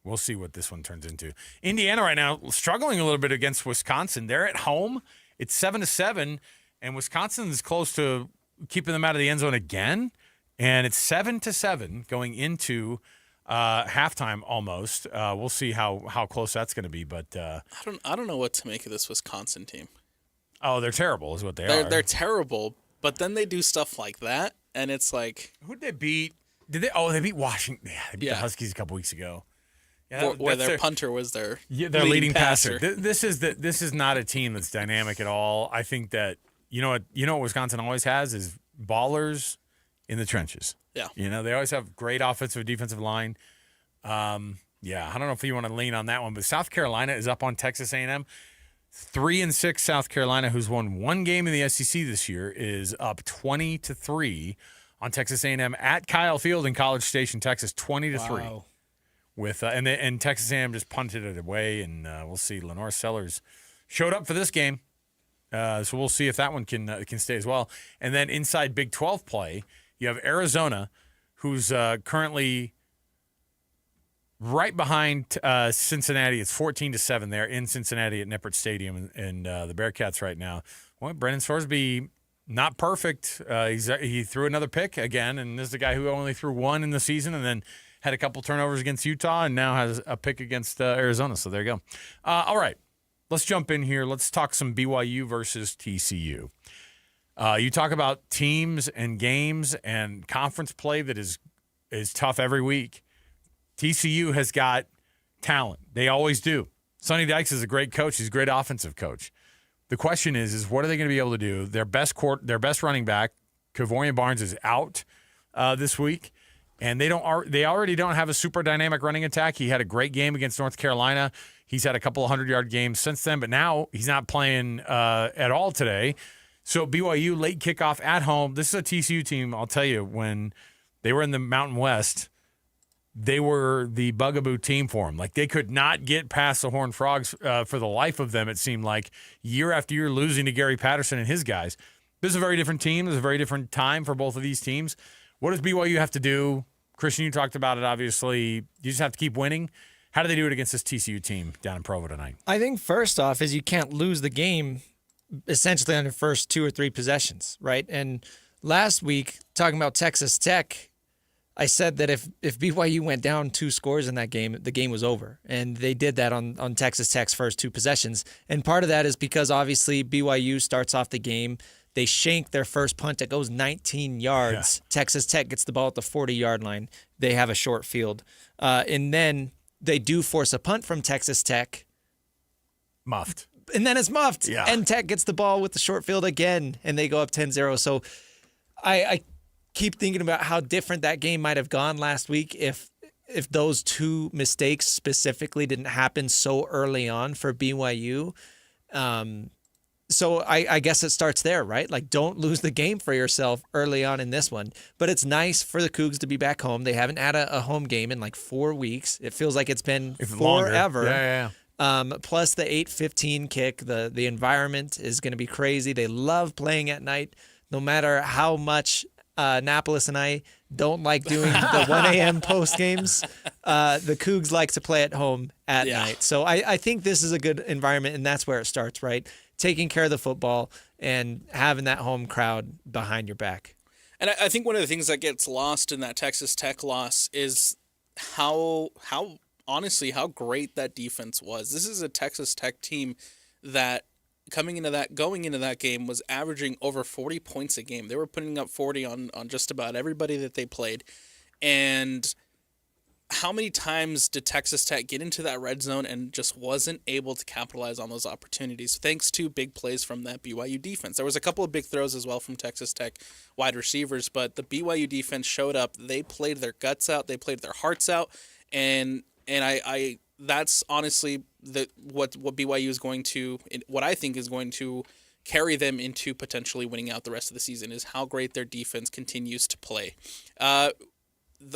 We'll see what this one turns into. Indiana right now struggling a little bit against Wisconsin. They're at home. It's 7-7. And Wisconsin is close to keeping them out of the end zone again. And it's 7-7 going into halftime almost. We'll see how close that's going to be. But I don't know what to make of this Wisconsin team. Oh, they're terrible is what they are. They're terrible, but then they do stuff like that, and it's like... Who'd they beat? They beat Washington. Yeah, they beat the Huskies a couple weeks ago. Yeah, where their punter was their leading passer. This is not a team that's dynamic at all. I think that you know what Wisconsin always has is ballers in the trenches. Yeah. They always have great offensive, defensive line. Yeah, I don't know if you want to lean on that one, but South Carolina is up on Texas A&M. 3-6 South Carolina, who's won 1 game in the SEC this year, is up 20-3 on Texas A&M at Kyle Field in College Station, Texas, 20-3. Wow. With and Texas A&M just punted it away, and we'll see. Lenore Sellers showed up for this game. So we'll see if that one can stay as well. And then inside Big 12 play, you have Arizona, who's currently right behind Cincinnati. It's 14-7 there in Cincinnati at Nippert Stadium, and the Bearcats right now. Well, Brennan Sorsby, not perfect. He threw another pick again, and this is a guy who only threw 1 in the season, and then had a couple turnovers against Utah, and now has a pick against Arizona. So there you go. All right. Let's jump in here. Let's talk some BYU versus TCU. You talk about teams and games and conference play that is tough every week. TCU has got talent. They always do. Sonny Dykes is a great coach. He's a great offensive coach. The question is what are they going to be able to do? Their best running back, Kevorian Barnes, is out this week, and they already don't have a super dynamic running attack. He had a great game against North Carolina. He's had a couple of 100-yard games since then, but now he's not playing at all today. So BYU, late kickoff at home. This is a TCU team, I'll tell you, when they were in the Mountain West, they were the bugaboo team for them. Like, they could not get past the Horned Frogs for the life of them, it seemed like, year after year, losing to Gary Patterson and his guys. This is a very different team. This is a very different time for both of these teams. What does BYU have to do? Christian, you talked about it, obviously. You just have to keep winning. How do they do it against this TCU team down in Provo tonight? I think first off is you can't lose the game essentially on your first 2 or 3 possessions, right? And last week, talking about Texas Tech, I said that if BYU went down 2 scores in that game, the game was over. And they did that on Texas Tech's first 2 possessions. And part of that is because obviously BYU starts off the game. They shank their first punt. It goes 19 yards. Yeah. Texas Tech gets the ball at the 40-yard line. They have a short field. And then they do force a punt from Texas Tech. Muffed. And then it's muffed. Yeah. And Tech gets the ball with the short field again, and they go up 10-0. So I keep thinking about how different that game might have gone last week if those 2 mistakes specifically didn't happen so early on for BYU. So I guess it starts there, right? Like, don't lose the game for yourself early on in this one. But it's nice for the Cougs to be back home. They haven't had a home game in like 4 weeks. It feels like it's been forever. Yeah. Plus the 8:15 kick. The environment is going to be crazy. They love playing at night, no matter how much Napoles and I don't like doing the 1 a.m. post games. The Cougs like to play at home at night. So I think this is a good environment, and that's where it starts, right? Taking care of the football and having that home crowd behind your back. And I think one of the things that gets lost in that Texas Tech loss is how honestly how great that defense was. This is a Texas Tech team that going into that game was averaging over 40 points a game. They were putting up 40 on just about everybody that they played. And how many times did Texas Tech get into that red zone and just wasn't able to capitalize on those opportunities, thanks to big plays from that BYU defense? There was a couple of big throws as well from Texas Tech wide receivers, but the BYU defense showed up. They played their guts out. They played their hearts out. And I that's honestly what BYU is going to, what I think is going to carry them into potentially winning out the rest of the season, is how great their defense continues to play.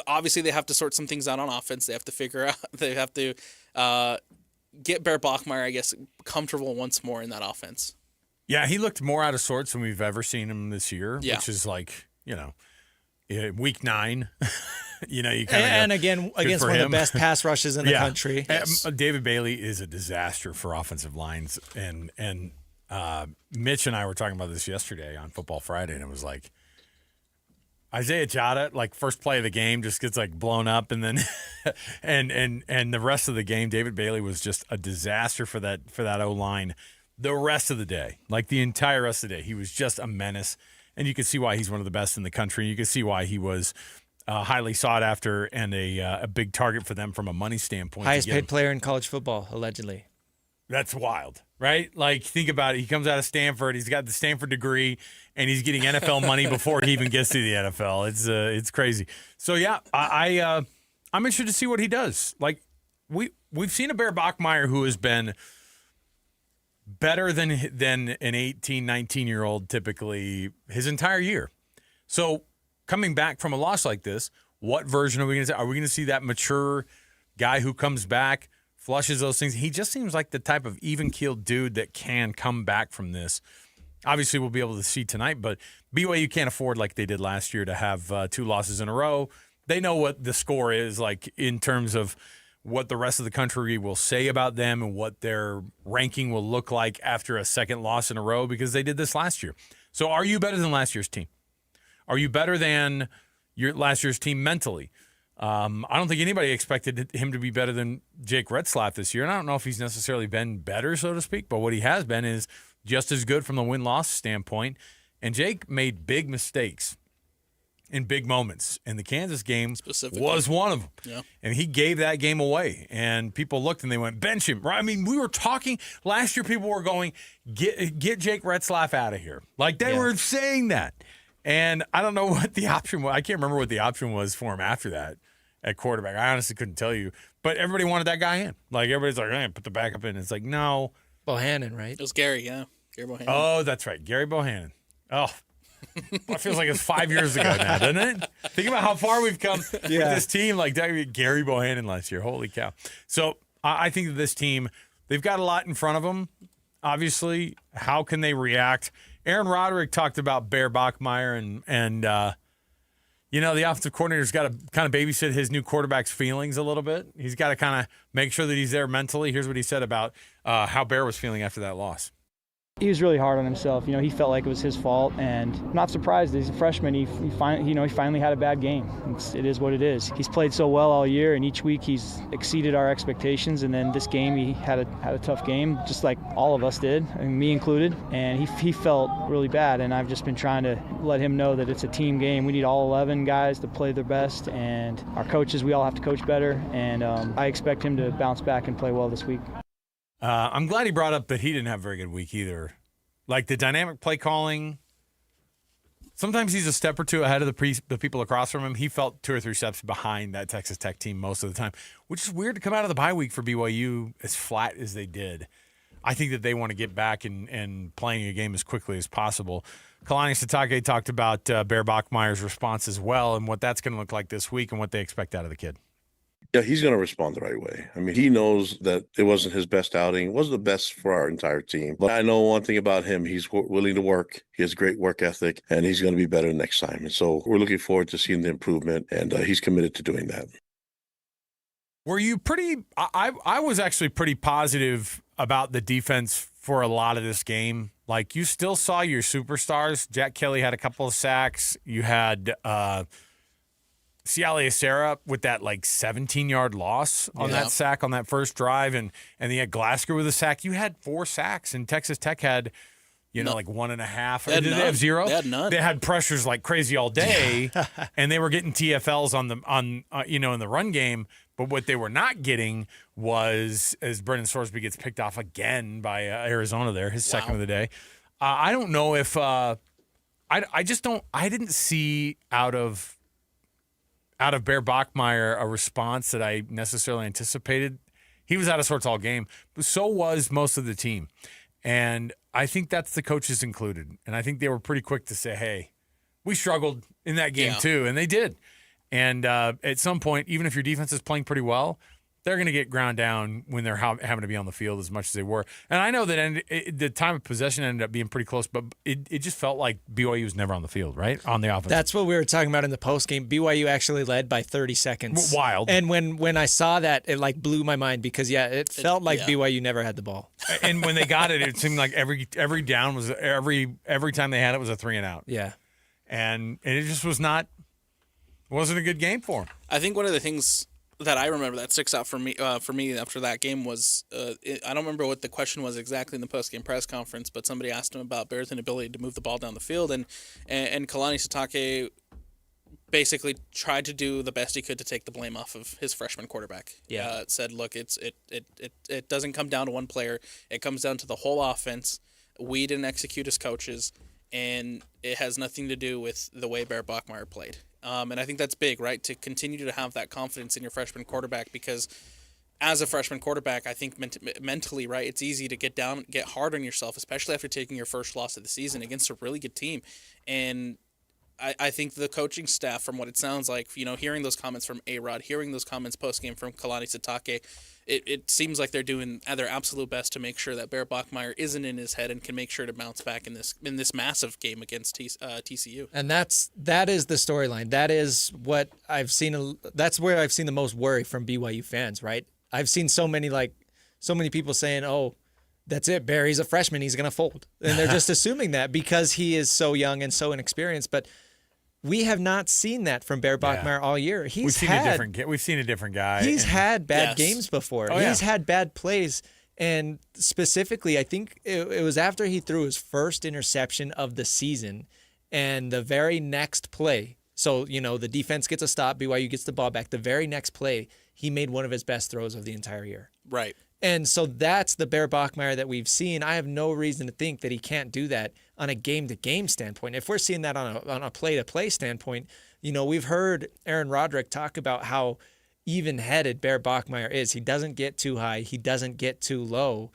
Obviously, they have to sort some things out on offense. They have to figure out. They have to get Bear Bachmeier, I guess, comfortable once more in that offense. Yeah, he looked more out of sorts than we've ever seen him this year, which is like, week 9. You kind of and again against one of the best pass rushes in the country. Yes. David Bailey is a disaster for offensive lines, and Mitch and I were talking about this yesterday on Football Friday, and it was like, Isaiah Jada, like, first play of the game just gets like blown up, and then and the rest of the game, David Bailey was just a disaster for that O-line. The rest of the day, like the entire rest of the day, he was just a menace, and you could see why he's one of the best in the country. You could see why he was highly sought after and a big target for them from a money standpoint. Highest paid player in college football, allegedly. That's wild, right? Like, think about it. He comes out of Stanford. He's got the Stanford degree, and he's getting NFL money before he even gets to the NFL. It's crazy. So yeah, I'm interested to see what he does. Like, we've seen a Bear Bachmeier who has been better than an 18, 19-year-old typically his entire year. So coming back from a loss like this, what version are we going to see? Are we going to see that mature guy who comes back, flushes those things? He just seems like the type of even-keeled dude that can come back from this. Obviously, we'll be able to see tonight, but BYU can't afford, like they did last year, to have 2 losses in a row. They know what the score is, like, in terms of what the rest of the country will say about them and what their ranking will look like after a second loss in a row, because they did this last year. So are you better than last year's team? Are you better than your last year's team mentally? I don't think anybody expected him to be better than Jake Retzlaff this year, and I don't know if he's necessarily been better, so to speak, but what he has been is just as good from the win-loss standpoint. And Jake made big mistakes in big moments. And the Kansas game was one of them. Yeah. And he gave that game away. And people looked and they went, bench him. Right? I mean, we were talking last year, people were going, get Jake Retzlaff out of here. Like they were saying that. And I don't know what the option was. I can't remember what the option was for him after that at quarterback. I honestly couldn't tell you. But everybody wanted that guy in. Like everybody's like, hey, put the backup in. It's like, no. Bohannon, right? It was Gary, yeah. Gary Bohannon. Oh, that's right. Gary Bohannon. Oh, it feels like it's 5 years ago now, doesn't it? Think about how far we've come with this team. Like Gary Bohannon last year. Holy cow. So I think that this team, they've got a lot in front of them. Obviously, how can they react? Aaron Roderick talked about Bear Bachmeier and the offensive coordinator's got to kind of babysit his new quarterback's feelings a little bit. He's got to kind of make sure that he's there mentally. Here's what he said about how Bear was feeling after that loss. He was really hard on himself. He felt like it was his fault, and I'm not surprised. He's a freshman. He finally had a bad game. It is what it is. He's played so well all year, and each week he's exceeded our expectations. And then this game, he had a tough game, just like all of us did, and me included. And he felt really bad. And I've just been trying to let him know that it's a team game. We need all 11 guys to play their best, and our coaches, we all have to coach better. And I expect him to bounce back and play well this week. I'm glad he brought up that he didn't have a very good week either. Like the dynamic play calling, sometimes he's a step or two ahead of the people across from him. He felt 2 or 3 steps behind that Texas Tech team most of the time, which is weird to come out of the bye week for BYU as flat as they did. I think that they want to get back and playing a game as quickly as possible. Kalani Sitake talked about Bear Bachmeier's response as well and what that's going to look like this week and what they expect out of the kid. Yeah, he's going to respond the right way. I mean, he knows that it wasn't his best outing. It wasn't the best for our entire team. But I know one thing about him. He's willing to work. He has great work ethic, and he's going to be better next time. And so we're looking forward to seeing the improvement, and he's committed to doing that. Were you pretty – I was actually pretty positive about the defense for a lot of this game. Like, you still saw your superstars. Jack Kelly had a couple of sacks. You had Ciale Serra with that 17-yard loss on that sack on that first drive, and they had Glasgow with a sack. You had 4 sacks, and Texas Tech had, 1.5. Did they have 0? They had none. They had pressures like crazy all day, and they were getting TFLs in the run game. But what they were not getting was, as Brendan Sorsby gets picked off again by Arizona there, his second of the day. I don't know if I didn't see out of Bear Bachmeier a response that I necessarily anticipated. He was out of sorts all game, but so was most of the team. And I think that's the coaches included. And I think they were pretty quick to say, hey, we struggled in that game too. And they did. And at some point, even if your defense is playing pretty well, they're going to get ground down when they're having to be on the field as much as they were. And I know that the time of possession ended up being pretty close, but it just felt like BYU was never on the field, right? On the offense. That's what we were talking about in the postgame. BYU actually led by 30 seconds. Wild. And when I saw that, it blew my mind because, it felt like BYU never had the ball. And when they got it, it seemed like every down was every time they had it was a 3 and out. Yeah. And it just wasn't a good game for them. I think one of the things that I remember that sticks out for me after that game was I don't remember what the question was exactly in the post-game press conference, but somebody asked him about Bear's inability to move the ball down the field, and Kalani Sitake basically tried to do the best he could to take the blame off of his freshman quarterback. Yeah, said, look, it doesn't come down to one player; it comes down to the whole offense. We didn't execute as coaches, and it has nothing to do with the way Bear Bachmeier played. And I think that's big, right? To continue to have that confidence in your freshman quarterback, because as a freshman quarterback, I think mentally, right, it's easy to get hard on yourself, especially after taking your first loss of the season against a really good team. And I think the coaching staff, from what it sounds like, hearing those comments from A-Rod, hearing those comments post-game from Kalani Sitake, it seems like they're doing their absolute best to make sure that Bear Bachmeier isn't in his head and can make sure to bounce back in this massive game against TCU. And that is the storyline. That is what I've seen. That's where I've seen the most worry from BYU fans, right? I've seen so many people saying, "Oh, that's it, Bear. He's a freshman. He's going to fold," and they're just assuming that because he is so young and so inexperienced, but. We have not seen that from Bear Bachmeier all year. We've seen a different guy. He's had bad games before. Oh, he's had bad plays. And specifically, I think it was after he threw his first interception of the season, and the very next play, So, the defense gets a stop, BYU gets the ball back. The very next play, he made one of his best throws of the entire year. Right. And so that's the Bear Bachmeier that we've seen. I have no reason to think that he can't do that on a game-to-game standpoint. If we're seeing that on a play-to-play standpoint, we've heard Aaron Roderick talk about how even-headed Bear Bachmeier is. He doesn't get too high. He doesn't get too low.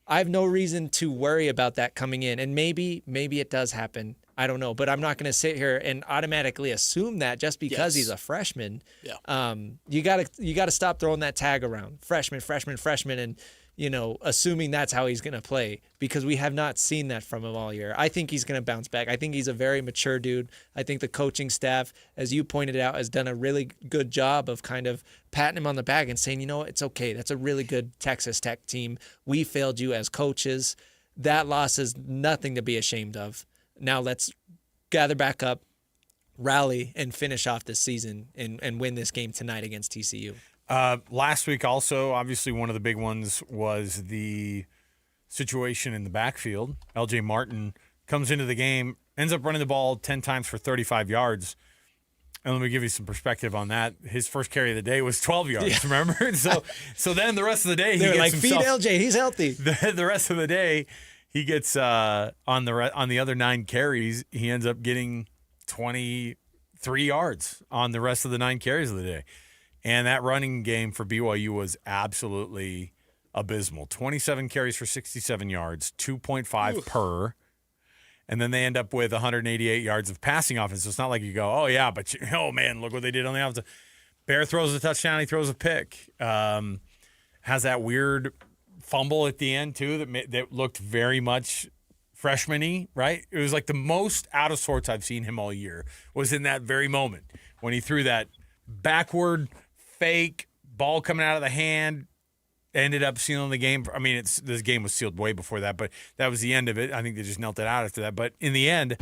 I have no reason to worry about that coming in. And maybe it does happen. I don't know. But I'm not going to sit here and automatically assume that just because he's a freshman. Yeah. You gotta stop throwing that tag around. Freshman, and assuming that's how he's going to play, because we have not seen that from him all year. I think he's going to bounce back. I think he's a very mature dude. I think the coaching staff, as you pointed out, has done a really good job of kind of patting him on the back and saying, it's okay. That's a really good Texas Tech team. We failed you as coaches. That loss is nothing to be ashamed of. Now let's gather back up, rally, and finish off this season and win this game tonight against TCU. Last week also, obviously one of the big ones was the situation in the backfield. LJ Martin comes into the game, ends up running the ball 10 times for 35 yards. And let me give you some perspective on that. His first carry of the day was 12 yards, remember? So then the rest of the day, he gets himself, feed LJ, he's healthy. The rest of the day, he gets on the other 9 carries, he ends up getting 23 yards on the rest of the 9 carries of the day. And that running game for BYU was absolutely abysmal. 27 carries for 67 yards, 2.5 per. And then they end up with 188 yards of passing offense. So it's not like you go, oh, yeah, but, man, look what they did on the offense. Bear throws a touchdown, he throws a pick. Has that weird fumble at the end, too, that looked very much freshman-y, right? It was like the most out of sorts I've seen him all year was in that very moment when he threw that backward fake ball coming out of the hand, ended up sealing the game. I mean, this game was sealed way before that, but that was the end of it. I think they just knelt it out after that. But in the end,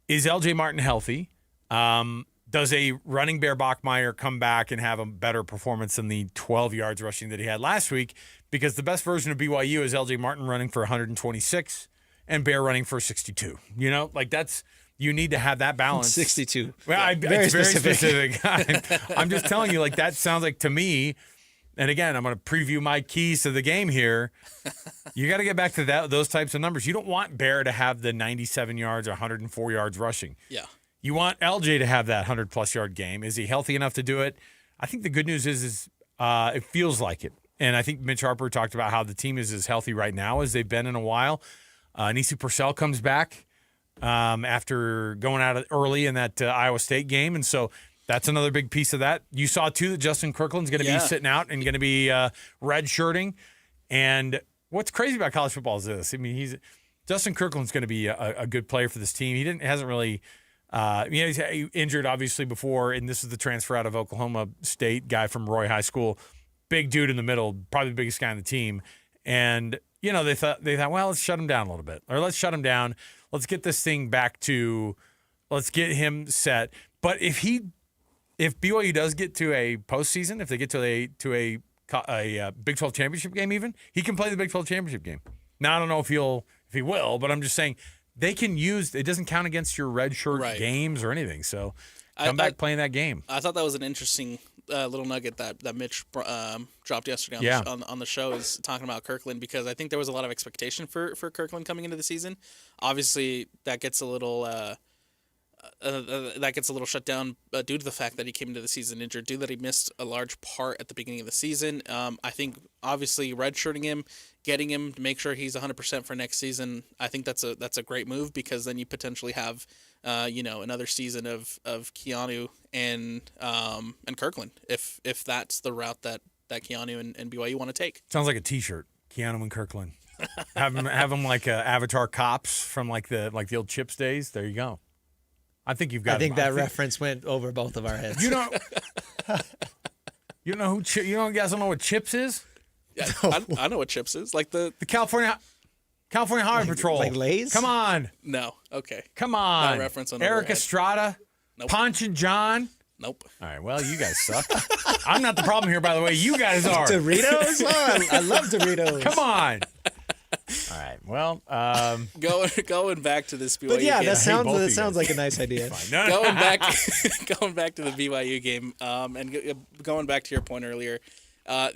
is LJ Martin healthy? Does a running Bear Bachmeier come back and have a better performance than the 12 yards rushing that he had last week? Because the best version of BYU is LJ Martin running for 126 and Bear running for 62. You need to have that balance. 62. Well, very it's very specific. I'm just telling you, that sounds like to me, and again, I'm going to preview my keys to the game here. You got to get back to those types of numbers. You don't want Bear to have the 97 yards or 104 yards rushing. Yeah. You want LJ to have that 100-plus yard game. Is he healthy enough to do it? I think the good news is it feels like it. And I think Mitch Harper talked about how the team is as healthy right now as they've been in a while. Nisi Purcell comes back after going out early in that Iowa State game. And so that's another big piece of that. You saw, too, that Justin Kirkland's going to be sitting out and going to be red-shirting. And what's crazy about college football is this. I mean, Justin Kirkland's going to be a good player for this team. He hasn't really he's injured, obviously, before, and this is the transfer out of Oklahoma State, guy from Roy High School. Big dude in the middle, probably the biggest guy on the team. And, they thought, well, let's shut him down a little bit. Or let's shut him down. Let's get this thing back to, let's get him set. But if BYU does get to a postseason, if they get to a Big 12 championship game even, he can play the Big 12 championship game. Now, I don't know if he will, but I'm just saying they can use, it doesn't count against your red shirt games or anything. So come back playing that game. I thought that was an interesting little nugget that Mitch dropped yesterday on the show, is talking about Kirkland, because I think there was a lot of expectation for Kirkland coming into the season. Obviously, that gets a little shut down due to the fact that he came into the season injured, due that he missed a large part at the beginning of the season. I think obviously redshirting him, getting him to make sure he's 100% for next season, I think that's a great move, because then you potentially have another season of Keanu and Kirkland if that's the route that Keanu and BYU want to take. Sounds like a T-shirt, Keanu and Kirkland. have them like Avatar cops from like the old Chips days. There you go. I think you've got. I think that reference went over both of our heads. You know who? You guys don't know what Chips is? Yeah, I know what Chips is. Like the California Highway Patrol. Like Lay's? Come on. No. Okay. Come on. Not a reference on Eric Estrada. Nope. Ponch and John. Nope. All right. Well, you guys suck. I'm not the problem here, by the way. You guys are. Doritos? Oh, I love Doritos. Come on. All right. right. Well, going back to this BYU But yeah, game. that sounds like a nice idea. Going back to the BYU game, and going back to your point earlier,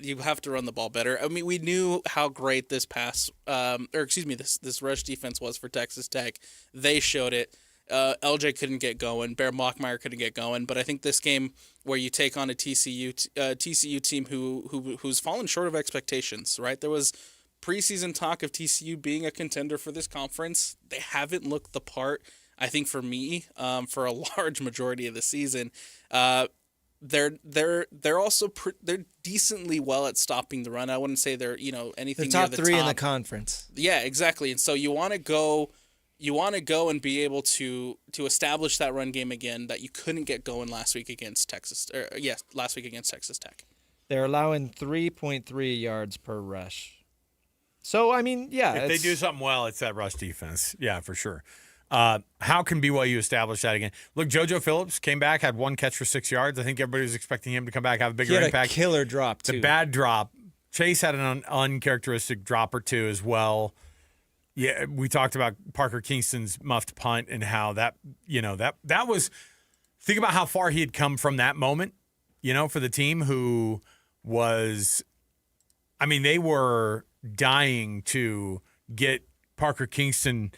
you have to run the ball better. I mean, we knew how great this this rush defense was for Texas Tech. They showed it. LJ couldn't get going. Bear Mockmeyer couldn't get going. But I think this game, where you take on a TCU team who's fallen short of expectations, right? There was preseason talk of TCU being a contender for this conference. They haven't looked the part, I think, for me, for a large majority of the season. They're also they're decently well at stopping the run. I wouldn't say they're anything. They're top near the 3 top in the conference. Yeah, exactly. And so you want to go and be able to establish that run game again that you couldn't get going last week against Texas Tech. They're allowing 3.3 yards per rush. So, I mean, yeah. If they do something well, it's that rush defense. Yeah, for sure. How can BYU establish that again? Look, JoJo Phillips came back, had 1 catch for 6 yards. I think everybody was expecting him to come back, have a bigger impact. He had a killer drop, too. The bad drop. Chase had an uncharacteristic drop or two as well. Yeah, we talked about Parker Kingston's muffed punt and how that was – think about how far he had come from that moment, for the team who was – I mean, they were dying to get Parker Kingston,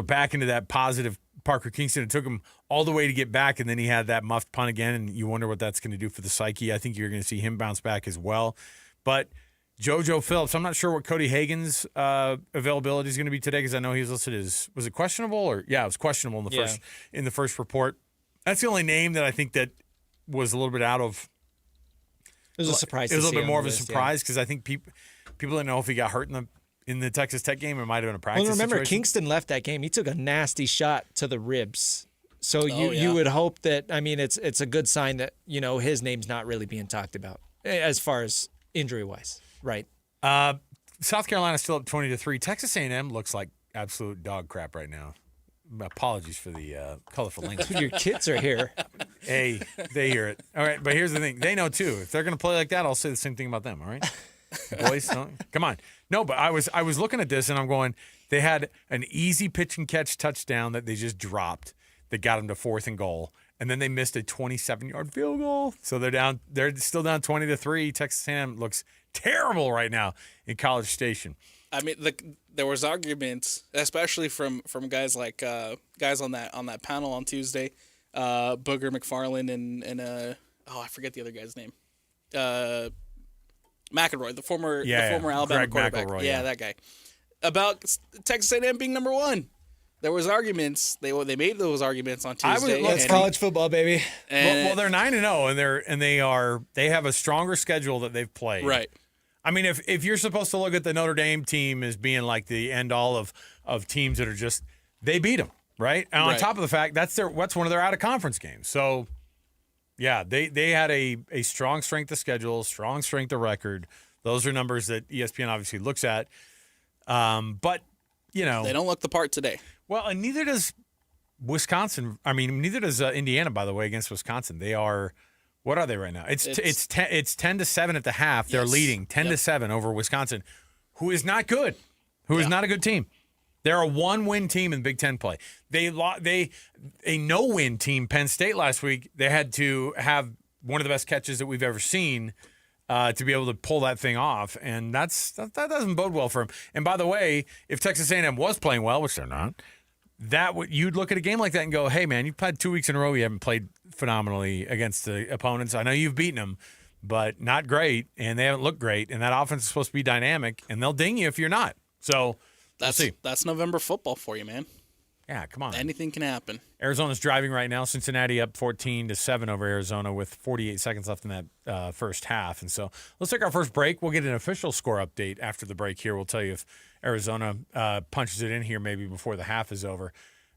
back into that positive Parker Kingston. It took him all the way to get back, and then he had that muffed punt again, and you wonder what that's going to do for the psyche. I think you're going to see him bounce back as well. But – JoJo Phillips, I'm not sure what Cody Hagen's availability is going to be today, because I know he was listed as, was it questionable? It was questionable in the first report. That's the only name that I think that was a little bit out of. It was a surprise. It was a little bit more of a surprise, because I think people didn't know if he got hurt in the Texas Tech game. It might have been a practice. Well, remember, situation. Kingston left that game. He took a nasty shot to the ribs. So you would hope that, I mean, it's a good sign that his name's not really being talked about as far as injury wise. Right. South Carolina's still up 20-3. Texas A&M looks like absolute dog crap right now. Apologies for the colorful language. Your kids are here. Hey, they hear it. All right, but here's the thing. They know, too. If they're going to play like that, I'll say the same thing about them, all right? Boys, come on. No, but I was looking at this, and I'm going, they had an easy pitch and catch touchdown that they just dropped that got them to 4th and goal. And then they missed a 27-yard field goal. So they're still down 20-3. Texas A&M looks terrible right now in College Station. I mean, there was arguments, especially from guys like guys on that panel on Tuesday, Booger McFarland and I forget the other guy's name, McElroy, the former Alabama Greg quarterback. McElroy, yeah, that guy, about Texas A&M being number 1. There was arguments. They made those arguments on Tuesday. It's college football, baby. Well, they're 9-0, and they have a stronger schedule that they've played. Right. I mean, if you're supposed to look at the Notre Dame team as being like the end all of teams that are just, they beat them, right? And on top of the fact that's one of their out of conference games. So yeah, they had a strong strength of schedule, strong strength of record. Those are numbers that ESPN obviously looks at. But they don't look the part today. Well, and neither does Wisconsin. I mean, neither does Indiana, by the way, against Wisconsin. They are, what are they right now? It's 10-7 at the half. They're leading 10-7 over Wisconsin, who is not good, who is not a good team. They're a 1-win team in Big Ten play. A no-win team, Penn State last week. They had to have one of the best catches that we've ever seen to be able to pull that thing off, and that doesn't bode well for them. And by the way, if Texas A&M was playing well, which they're not, you'd look at a game like that and go, hey, man, you've played 2 weeks in a row. You haven't played phenomenally against the opponents. I know you've beaten them, but not great, and they haven't looked great. And that offense is supposed to be dynamic, and they'll ding you if you're not. So we'll see. That's November football for you, man. Yeah, come on. Anything can happen. Arizona's driving right now. Cincinnati up 14-7 over Arizona with 48 seconds left in that first half. And so let's take our first break. We'll get an official score update after the break here. We'll tell you if Arizona punches it in here maybe before the half is over.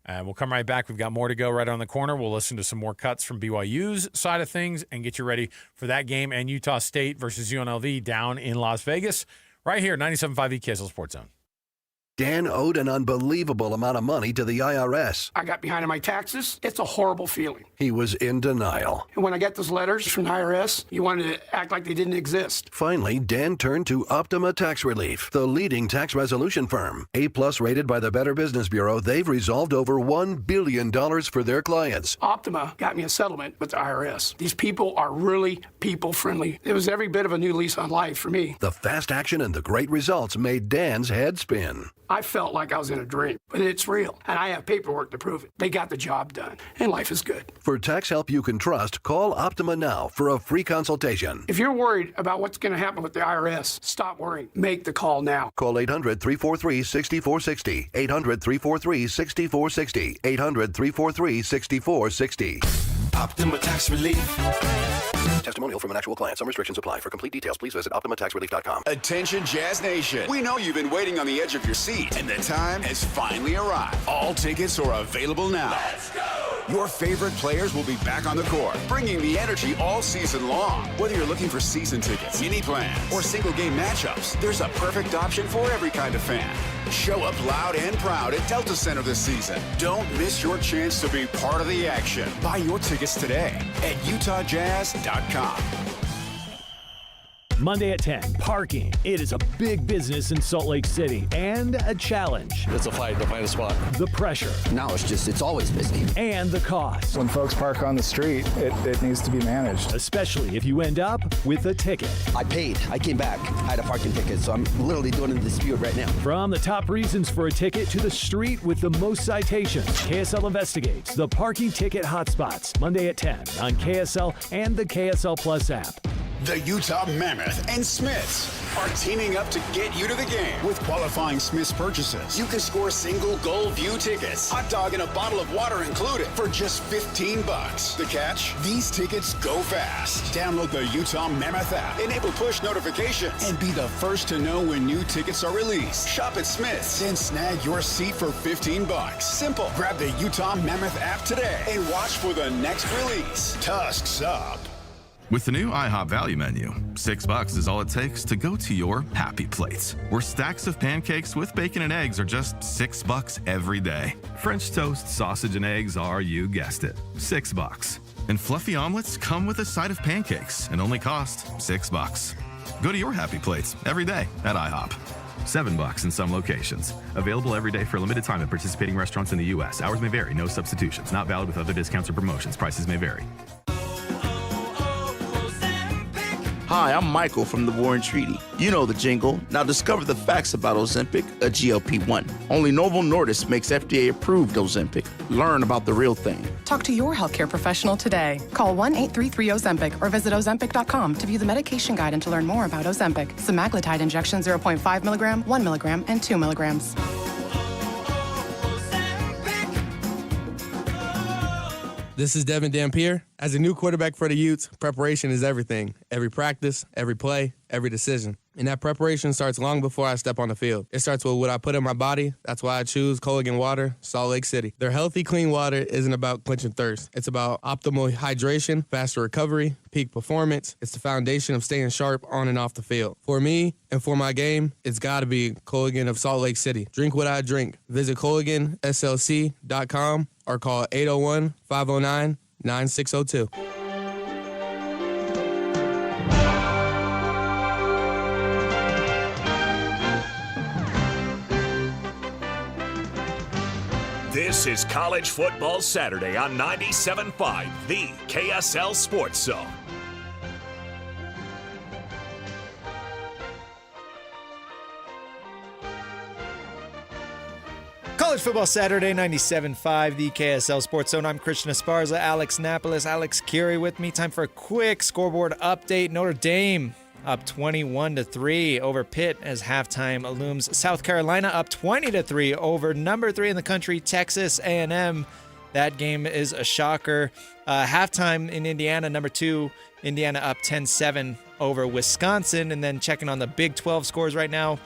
We'll come right back. We've got more to go right on the corner. We'll listen to some more cuts from BYU's side of things and get you ready for that game and Utah State versus UNLV down in Las Vegas right here, 97.5 KSL Sports Zone. Dan owed an unbelievable amount of money to the IRS. I got behind on my taxes. It's a horrible feeling. He was in denial. And when I get those letters from the IRS, you wanted to act like they didn't exist. Finally, Dan turned to Optima Tax Relief, the leading tax resolution firm. A-plus rated by the Better Business Bureau, they've resolved over $1 billion for their clients. Optima got me a settlement with the IRS. These people are really people-friendly. It was every bit of a new lease on life for me. The fast action and the great results made Dan's head spin. I felt like I was in a dream, but it's real, and I have paperwork to prove it. They got the job done, and life is good. For tax help you can trust, call Optima now for a free consultation. If you're worried about what's going to happen with the IRS, stop worrying. Make the call now. Call 800-343-6460. 800-343-6460. 800-343-6460. Optima Tax Relief. Testimonial from an actual client. Some restrictions apply. For complete details, please visit OptimaTaxRelief.com. Attention Jazz Nation. We know you've been waiting on the edge of your seat, and the time has finally arrived. All tickets are available now. Let's go! Your favorite players will be back on the court, bringing the energy all season long. Whether you're looking for season tickets, mini plans, or single game matchups, there's a perfect option for every kind of fan. Show up loud and proud at Delta Center this season. Don't miss your chance to be part of the action. Buy your tickets today at UtahJazz.com. Monday at 10, parking. It is a big business in Salt Lake City and a challenge. It's a fight to find a spot. The pressure. Now it's always busy. And the cost. When folks park on the street, it needs to be managed. Especially if you end up with a ticket. I paid. I came back. I had a parking ticket, so I'm literally doing a dispute right now. From the top reasons for a ticket to the street with the most citations, KSL investigates the parking ticket hotspots. Monday at 10 on KSL and the KSL Plus app. The Utah Mammoth and Smiths are teaming up to get you to the game with qualifying Smiths purchases. You can score single goal view tickets, hot dog and a bottle of water included for just $15. The catch? These tickets go fast. Download the Utah Mammoth app, enable push notifications, and be the first to know when new tickets are released. Shop at Smiths and snag your seat for $15. Simple. Grab the Utah Mammoth app today and watch for the next release. Tusks up. With the new IHOP value menu, $6 is all it takes to go to your happy plates, where stacks of pancakes with bacon and eggs are just $6 every day. French toast, sausage, and eggs are, you guessed it, $6. And fluffy omelets come with a side of pancakes and only cost $6. Go to your happy plates every day at IHOP. $7 in some locations. Available every day for a limited time at participating restaurants in the U.S. Hours may vary. No substitutions. Not valid with other discounts or promotions. Prices may vary. Hi, I'm Michael from the Warren Treaty. You know the jingle. Now discover the facts about Ozempic, a GLP-1. Only Novo Nordisk makes FDA-approved Ozempic. Learn about the real thing. Talk to your healthcare professional today. Call 1-833-OZEMPIC or visit Ozempic.com to view the medication guide and to learn more about Ozempic. Semaglutide injection 0.5 milligram, 1 milligram, and 2 milligrams. This is Devin Dampier. As a new quarterback for the Utes, preparation is everything. Every practice, every play, every decision. And that preparation starts long before I step on the field. It starts with what I put in my body. That's why I choose Culligan Water, Salt Lake City. Their healthy, clean water isn't about quenching thirst. It's about optimal hydration, faster recovery, peak performance. It's the foundation of staying sharp on and off the field. For me and for my game, it's got to be Culligan of Salt Lake City. Drink what I drink. Visit CulliganSLC.com or call 801-509-9602. This is College Football Saturday on 97.5, the KSL Sports Zone. College Football Saturday, 97.5, the KSL Sports Zone. I'm Christian Esparza, Alex Napoles, Alex Kirry with me. Time for a quick scoreboard update. Notre Dame up 21-3 over Pitt as halftime looms. South Carolina up 20-3 over number 3 in the country, Texas A&M. That game is a shocker. Halftime in Indiana, number 2, Indiana up 10-7 over Wisconsin. And then checking on the Big 12 scores right now,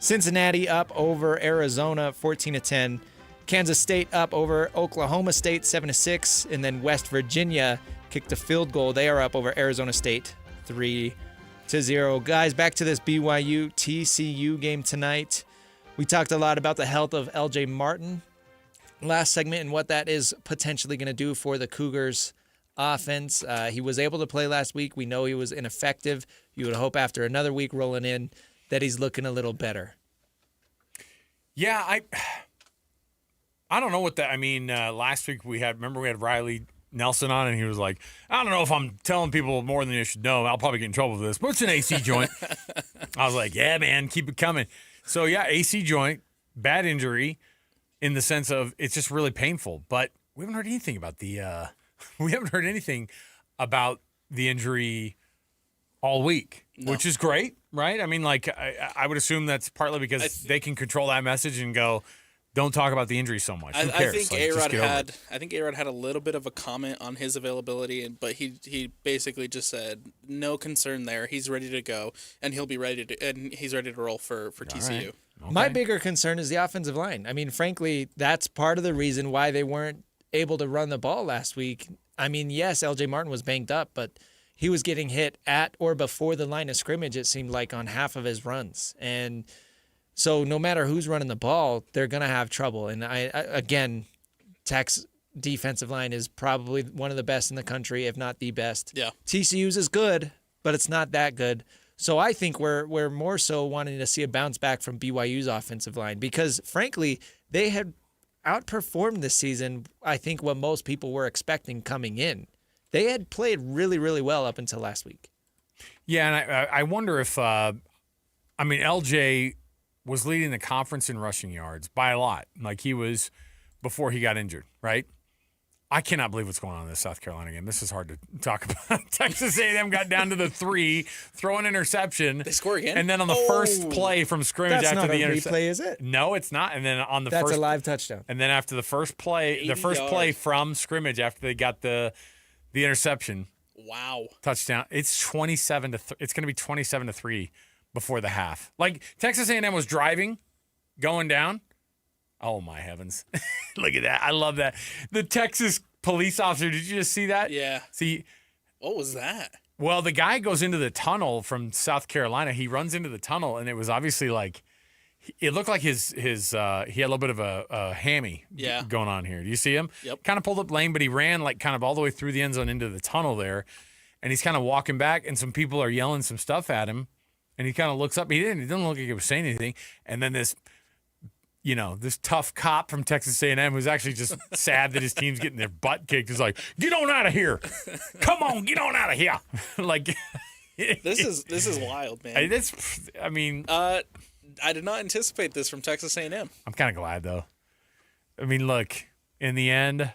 Cincinnati up over Arizona 14-10. Kansas State up over Oklahoma State 7-6. And then West Virginia kicked a field goal. They are up over Arizona State 3-0. Guys, back to this BYU TCU game tonight. We talked a lot about the health of LJ Martin last segment and what that is potentially going to do for the Cougars offense. He was able to play last week. We know he was ineffective. You would hope after another week rolling in that he's looking a little better. Yeah, I don't know what that. I mean, last week we had Riley Nelson on, and he was like, I don't know if I'm telling people more than you should know. I'll probably get in trouble for this, but it's an AC joint. I was like, yeah, man, keep it coming. So, yeah, AC joint, bad injury in the sense of it's just really painful. But we haven't heard anything about the injury all week, which is great, right? I mean, like, I would assume that's partly because they can control that message and go, don't talk about the injury so much. Who cares? I think A-Rod had a little bit of a comment on his availability, but he basically just said no concern there. He's ready to go, and he'll be ready to, and he's ready to roll for TCU. Right. Okay. My bigger concern is the offensive line. I mean, frankly, that's part of the reason why they weren't able to run the ball last week. I mean, yes, LJ Martin was banged up, but he was getting hit at or before the line of scrimmage, it seemed like, on half of his runs. And so no matter who's running the ball, they're going to have trouble. And again, Tech's defensive line is probably one of the best in the country, if not the best. Yeah. TCU's is good, but it's not that good. So I think we're more so wanting to see a bounce back from BYU's offensive line because, frankly, they had outperformed this season, I think, what most people were expecting coming in. They had played really, really well up until last week. Yeah, and I wonder if, LJ was leading the conference in rushing yards by a lot. Like he was before he got injured, right? I cannot believe what's going on in this South Carolina game. This is hard to talk about. Texas A&M got down to the 3, throw an interception. They score again? And then on the first play from scrimmage that's after not the a replay, is it? No, it's not. And then on the that's first a live touchdown. And then after the first play, play from scrimmage after they got the interception. Wow. Touchdown. It's 27 to it's going to be 27-3 before the half. Like Texas A&M was driving, going down. Oh my heavens. Look at that. I love that. The Texas police officer, did you just see that? Yeah. See, what was that? Well, the guy goes into the tunnel from South Carolina. He runs into the tunnel, and it was obviously like, it looked like his he had a little bit of a hammy going on here. Do you see him? Yep. Kind of pulled up lane, but he ran like kind of all the way through the end zone into the tunnel there, and he's kind of walking back, and some people are yelling some stuff at him, and he kind of looks up. He didn't look like he was saying anything, and then this tough cop from Texas A&M who's actually just sad that his team's getting their butt kicked is like, get on out of here. Come on, get on out of here. Like, this is wild, man. I did not anticipate this from Texas A&M. I'm kind of glad though. I mean, look, in the end,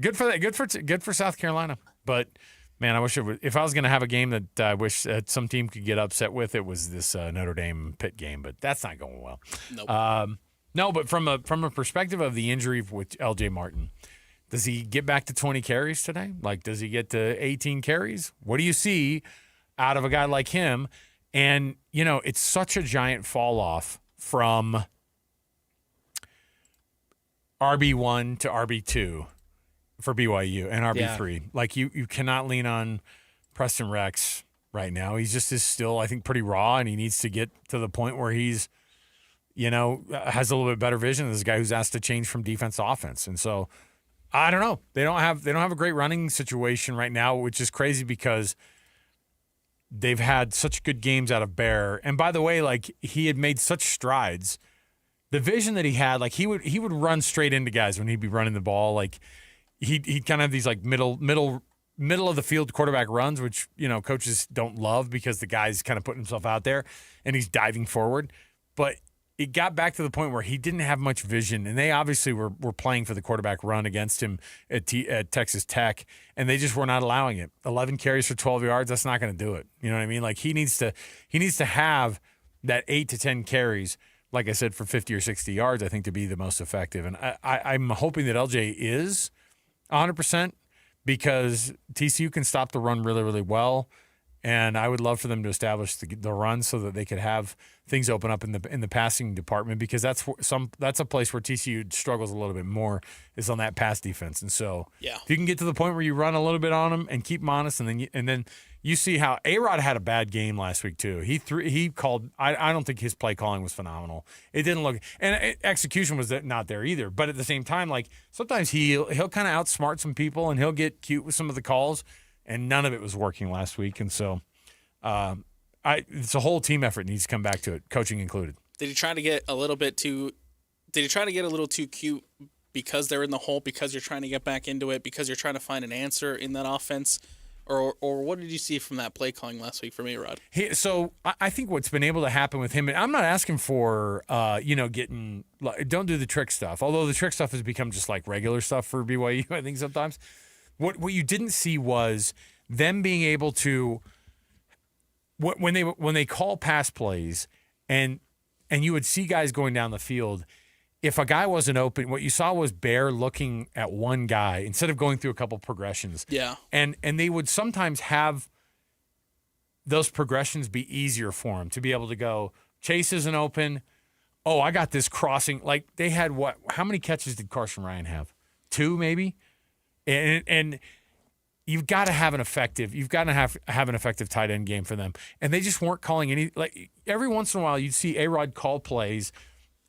good for that. Good for South Carolina. But man, I wish if I was going to have a game that I wish some team could get upset with, it was this Notre Dame Pitt game. But that's not going well. Nope. No, but from a perspective of the injury with LJ Martin, does he get back to 20 carries today? Like, does he get to 18 carries? What do you see out of a guy like him? And, it's such a giant fall off from RB1 to RB2 for BYU and RB3. Yeah. Like, you cannot lean on Preston Rex right now. He's just still, I think, pretty raw, and he needs to get to the point where he's, has a little bit better vision. This guy who's asked to change from defense to offense. And so, I don't know. They don't have a great running situation right now, which is crazy because they've had such good games out of Bear. And by the way, like he had made such strides. The vision that he had, like he would run straight into guys when he'd be running the ball. Like he'd kind of have these like middle of the field quarterback runs, which, coaches don't love because the guy's kind of putting himself out there and he's diving forward. But it got back to the point where he didn't have much vision, and they obviously were playing for the quarterback run against him at Texas Tech, and they just were not allowing it. 11 carries for 12 yards, that's not going to do it. You know what I mean? Like he needs to have that 8 to 10 carries, like I said, for 50 or 60 yards, I think, to be the most effective. And I'm hoping that LJ is 100% because TCU can stop the run really, really well. And I would love for them to establish the run so that they could have things open up in the passing department, because that's a place where TCU struggles a little bit more, is on that pass defense. And so if you can get to the point where you run a little bit on them and keep them honest, and then you see how A-Rod had a bad game last week too. He called. I don't think his play calling was phenomenal. It didn't look, and execution was not there either. But at the same time, like sometimes he'll kind of outsmart some people and he'll get cute with some of the calls. And none of it was working last week, and so it's a whole team effort needs to come back to it, coaching included. Did he try to get a little bit too? Did he try to get a little too cute because they're in the hole? Because you're trying to get back into it? Because you're trying to find an answer in that offense? Or what did you see from that play calling last week from A-Rod? So I think what's been able to happen with him, and I'm not asking for getting, don't do the trick stuff. Although the trick stuff has become just like regular stuff for BYU, I think sometimes. What you didn't see was them being able to, when they call pass plays and you would see guys going down the field, if a guy wasn't open, what you saw was Bear looking at one guy instead of going through a couple progressions. Yeah. And they would sometimes have those progressions be easier for him to be able to go, Chase isn't open. Oh, I got this crossing. Like they had how many catches did Carson Ryan have? 2 maybe? And you've got to have an effective tight end game for them. And they just weren't calling any, like every once in a while you'd see A-Rod call plays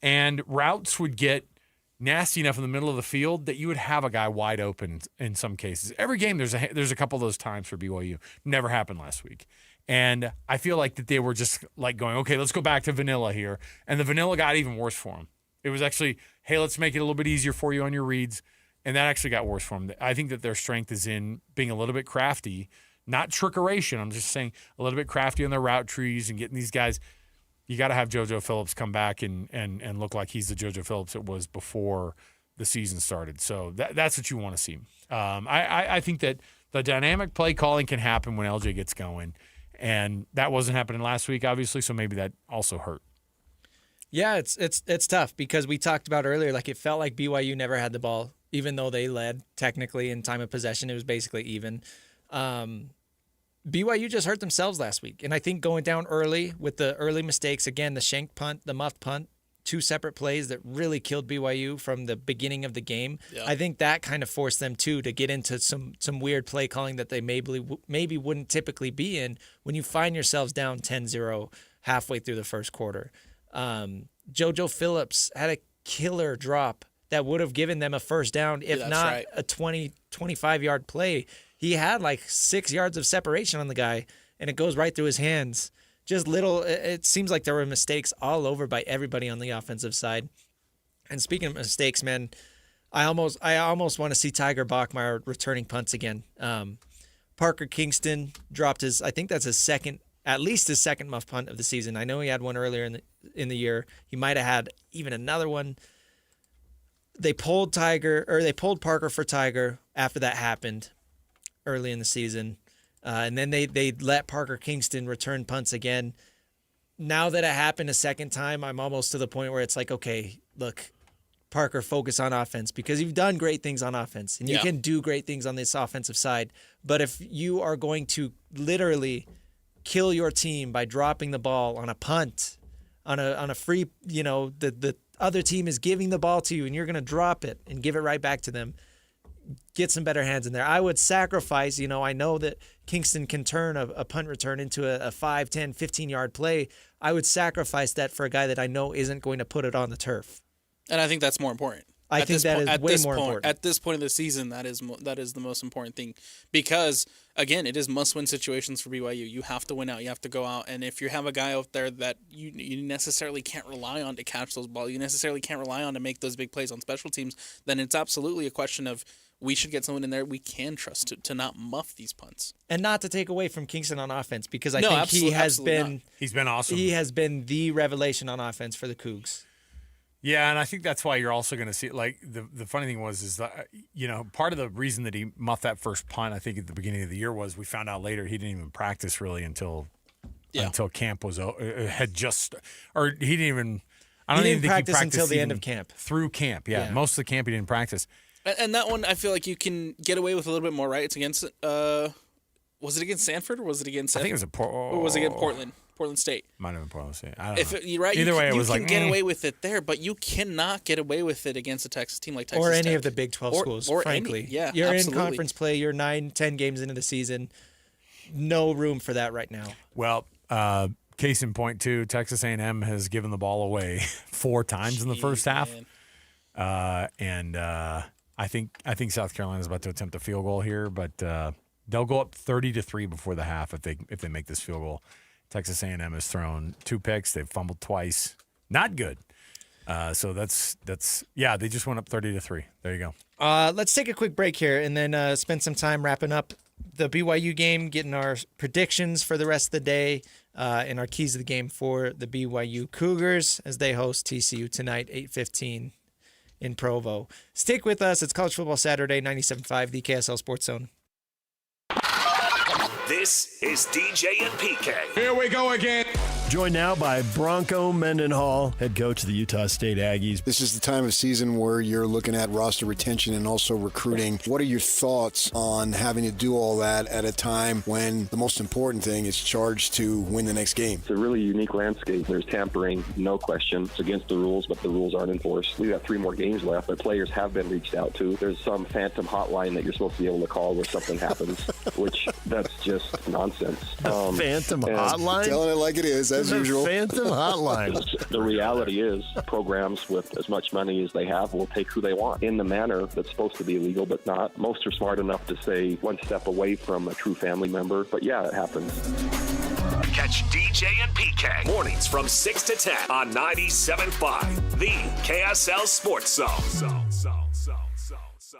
and routes would get nasty enough in the middle of the field that you would have a guy wide open in some cases. Every game there's a couple of those times for BYU. Never happened last week. And I feel like that they were just like going, okay, let's go back to vanilla here. And the vanilla got even worse for them. It was actually, hey, let's make it a little bit easier for you on your reads. And that actually got worse for them. I think that their strength is in being a little bit crafty, not trickeration. I'm just saying a little bit crafty on their route trees and getting these guys. You got to have JoJo Phillips come back and look like he's the JoJo Phillips that was before the season started. So that's what you want to see. I think that the dynamic play calling can happen when LJ gets going. And that wasn't happening last week, obviously, so maybe that also hurt. Yeah, it's tough because we talked about earlier, like it felt like BYU never had the ball. Even though they led technically in time of possession, it was basically even. BYU just hurt themselves last week. And I think going down early with the early mistakes, again, the shank punt, the muffed punt, 2 separate plays that really killed BYU from the beginning of the game. Yeah. I think that kind of forced them, too, to get into some weird play calling that they maybe wouldn't typically be in when you find yourselves down 10-0 halfway through the first quarter. JoJo Phillips had a killer drop that would have given them a first down, if not right. A 20, 25-yard play. He had like 6 yards of separation on the guy, and it goes right through his hands. Just little, it seems like there were mistakes all over by everybody on the offensive side. And speaking of mistakes, man, I almost want to see Tiger Bachmeier returning punts again. Parker Kingston dropped I think that's at least his second muff punt of the season. I know he had one earlier in the year. He might have had even another one. They pulled Parker for Tiger after that happened early in the season. And then they let Parker Kingston return punts again. Now that it happened a second time, I'm almost to the point where it's like, okay, look, Parker, focus on offense because you've done great things on offense and you can do great things on this offensive side. But if you are going to literally kill your team by dropping the ball on a punt, on a free, the other team is giving the ball to you and you're going to drop it and give it right back to them, get some better hands in there. I would sacrifice, I know that Kingston can turn a punt return into a 5, 10, 15-yard play. I would sacrifice that for a guy that I know isn't going to put it on the turf. And I think that's more important. I think that is way more important. At this point of the season, that is the most important thing because, again, it is must-win situations for BYU. You have to win out. You have to go out. And if you have a guy out there that you necessarily can't rely on to catch those balls, you necessarily can't rely on to make those big plays on special teams, then it's absolutely a question of we should get someone in there we can trust to not muff these punts. And not to take away from Kingston on offense because I think he's been awesome. He has been the revelation on offense for the Cougs. Yeah, and I think that's why you're also going to see, like, the funny thing is that, part of the reason that he muffed that first punt, I think, at the beginning of the year was we found out later he didn't even practice really until camp was had just, or he didn't even, I don't even think he practiced until the end of camp. Through camp, yeah. Most of the camp he didn't practice. And that one, I feel like you can get away with a little bit more, right? It's against, Was it against Sanford or was it against? I think it was or was it against Portland? Portland State. Might have been Portland State. I don't know. You're right. Either way, it was you like can get away with it there, but you cannot get away with it against a Texas team like Texas or any Tech. of the Big 12 schools. Or frankly, you're absolutely. in conference play. You're 9-10 games into the season. No room for that right now. Well, case in point too, Texas A&M has given the ball away 4 times in the first half, and I think South Carolina is about to attempt a field goal here, but they'll go up 30-3 before the half if they make this field goal. Texas A&M has thrown 2 picks. They've fumbled twice. Not good. So that's they just went up 30-3. There you go. Let's take a quick break here and then spend some time wrapping up the BYU game, getting our predictions for the rest of the day, and our keys of the game for the BYU Cougars as they host TCU tonight, 8:15 in Provo. Stick with us. It's College Football Saturday, 97.5, the KSL Sports Zone. This is DJ and PK. Here we go again. Joined now by Bronco Mendenhall, head coach of the Utah State Aggies. This is the time of season where you're looking at roster retention and also recruiting. What are your thoughts on having to do all that at a time when the most important thing is charged to win the next game? It's a really unique landscape. There's tampering, no question. It's against the rules, but the rules aren't enforced. We've got 3 more games left, but players have been reached out to. There's some phantom hotline that you're supposed to be able to call where something happens, which that's just nonsense. Phantom hotline? Telling it like it is, as usual. Phantom hotline. The reality is programs with as much money as they have will take who they want in the manner that's supposed to be legal, but not. Most are smart enough to stay one step away from a true family member. But yeah, it happens. Catch DJ and PK mornings from 6 to 10 on 97.5, the KSL Sports Zone.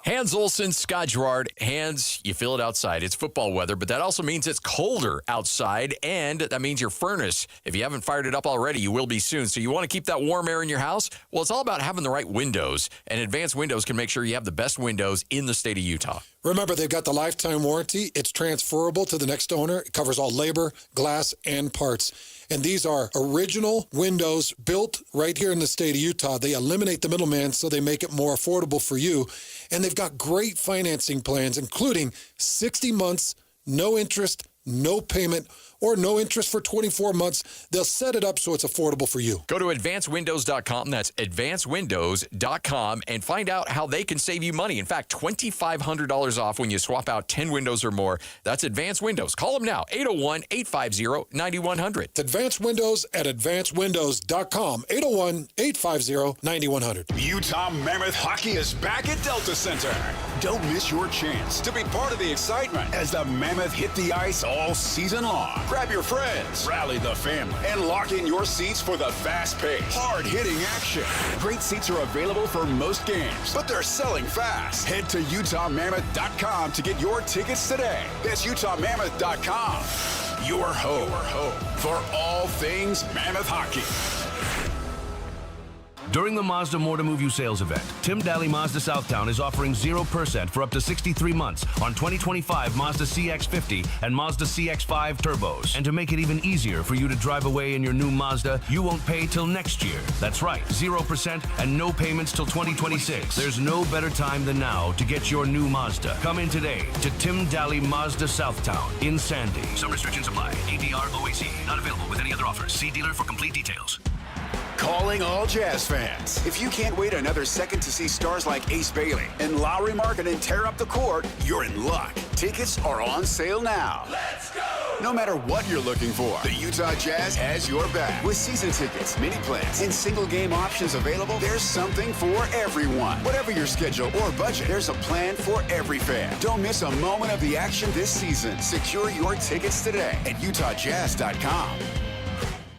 Hans Olsen, Scott Gerard. Hans, you feel it outside. It's football weather, but that also means it's colder outside, and that means your furnace, if you haven't fired it up already, you will be soon. So you want to keep that warm air in your house? Well, it's all about having the right windows, and Advanced Windows can make sure you have the best windows in the state of Utah. Remember, they've got the lifetime warranty. It's transferable to the next owner. It covers all labor, glass, and parts. And these are original windows built right here in the state of Utah. They eliminate the middleman, so they make it more affordable for you. And they've got great financing plans, including 60 months, no interest, no payment, or no interest for 24 months. They'll set it up so it's affordable for you. Go to advancedwindows.com. That's advancedwindows.com and find out how they can save you money. In fact, $2,500 off when you swap out 10 windows or more. That's Advanced Windows. Call them now, 801-850-9100. It's Advanced Windows at advancedwindows.com, 801-850-9100. Utah Mammoth Hockey is back at Delta Center. Don't miss your chance to be part of the excitement as the Mammoth hit the ice all season long. Grab your friends, rally the family, and lock in your seats for the fast-paced, hard-hitting action. Great seats are available for most games, but they're selling fast. Head to UtahMammoth.com to get your tickets today. That's UtahMammoth.com. Your home for all things Mammoth hockey. During the Mazda More to Move You sales event, Tim Daly Mazda Southtown is offering 0% for up to 63 months on 2025 Mazda CX-50 and Mazda CX-5 turbos. And to make it even easier for you to drive away in your new Mazda, you won't pay till next year. That's right, 0% and no payments till 2026. There's no better time than now to get your new Mazda. Come in today to Tim Daly Mazda Southtown in Sandy. Some restrictions apply. ADR OAC. Not available with any other offers. See dealer for complete details. Calling all Jazz fans. If you can't wait another second to see stars like Ace Bailey and Lowry Markkanen tear up the court, you're in luck. Tickets are on sale now. Let's go! No matter what you're looking for, the Utah Jazz has your back. With season tickets, mini plans, and single game options available, there's something for everyone. Whatever your schedule or budget, there's a plan for every fan. Don't miss a moment of the action this season. Secure your tickets today at UtahJazz.com.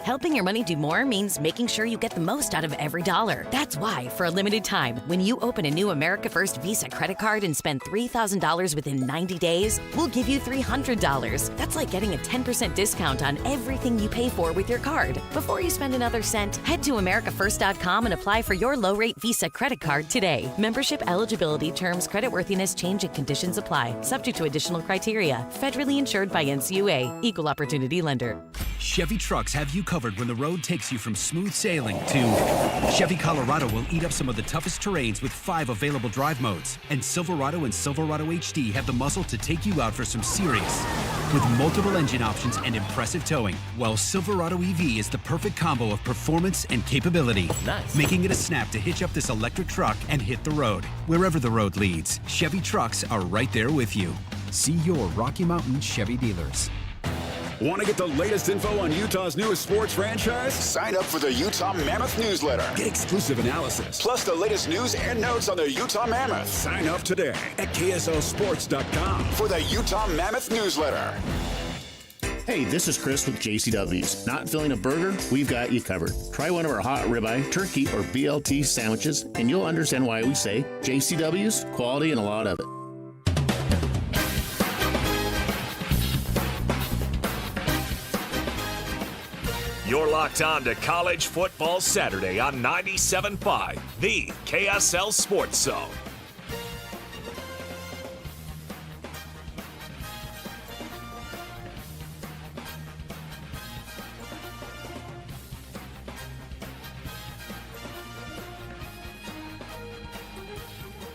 Helping your money do more means making sure you get the most out of every dollar. That's why, for a limited time, when you open a new America First Visa credit card and spend $3,000 within 90 days, we'll give you $300. That's like getting a 10% discount on everything you pay for with your card. Before you spend another cent, head to AmericaFirst.com and apply for your low-rate Visa credit card today. Membership eligibility, terms, creditworthiness, change, and conditions apply. Subject to additional criteria. Federally insured by NCUA. Equal Opportunity Lender. Chevy trucks have you covered when the road takes you from smooth sailing to Chevy Colorado will eat up some of the toughest terrains with 5 available drive modes. And Silverado and Silverado HD have the muscle to take you out for some serious With multiple engine options and impressive towing, Wells Silverado EV is the perfect combo of performance and capability. Nice. Making it a snap to hitch up this electric truck and hit the road. Wherever the road leads, Chevy trucks are right there with you. See your Rocky Mountain Chevy dealers. Want to get the latest info on Utah's newest sports franchise? Sign up for the Utah Mammoth newsletter. Get exclusive analysis, plus the latest news and notes on the Utah Mammoth. Sign up today at KSLSports.com for the Utah Mammoth newsletter. Hey, this is Chris with JCW's. Not feeling a burger? We've got you covered. Try one of our hot ribeye, turkey, or BLT sandwiches, and you'll understand why we say JCW's, quality and a lot of it. You're locked on to College Football Saturday on 97.5, the KSL Sports Zone.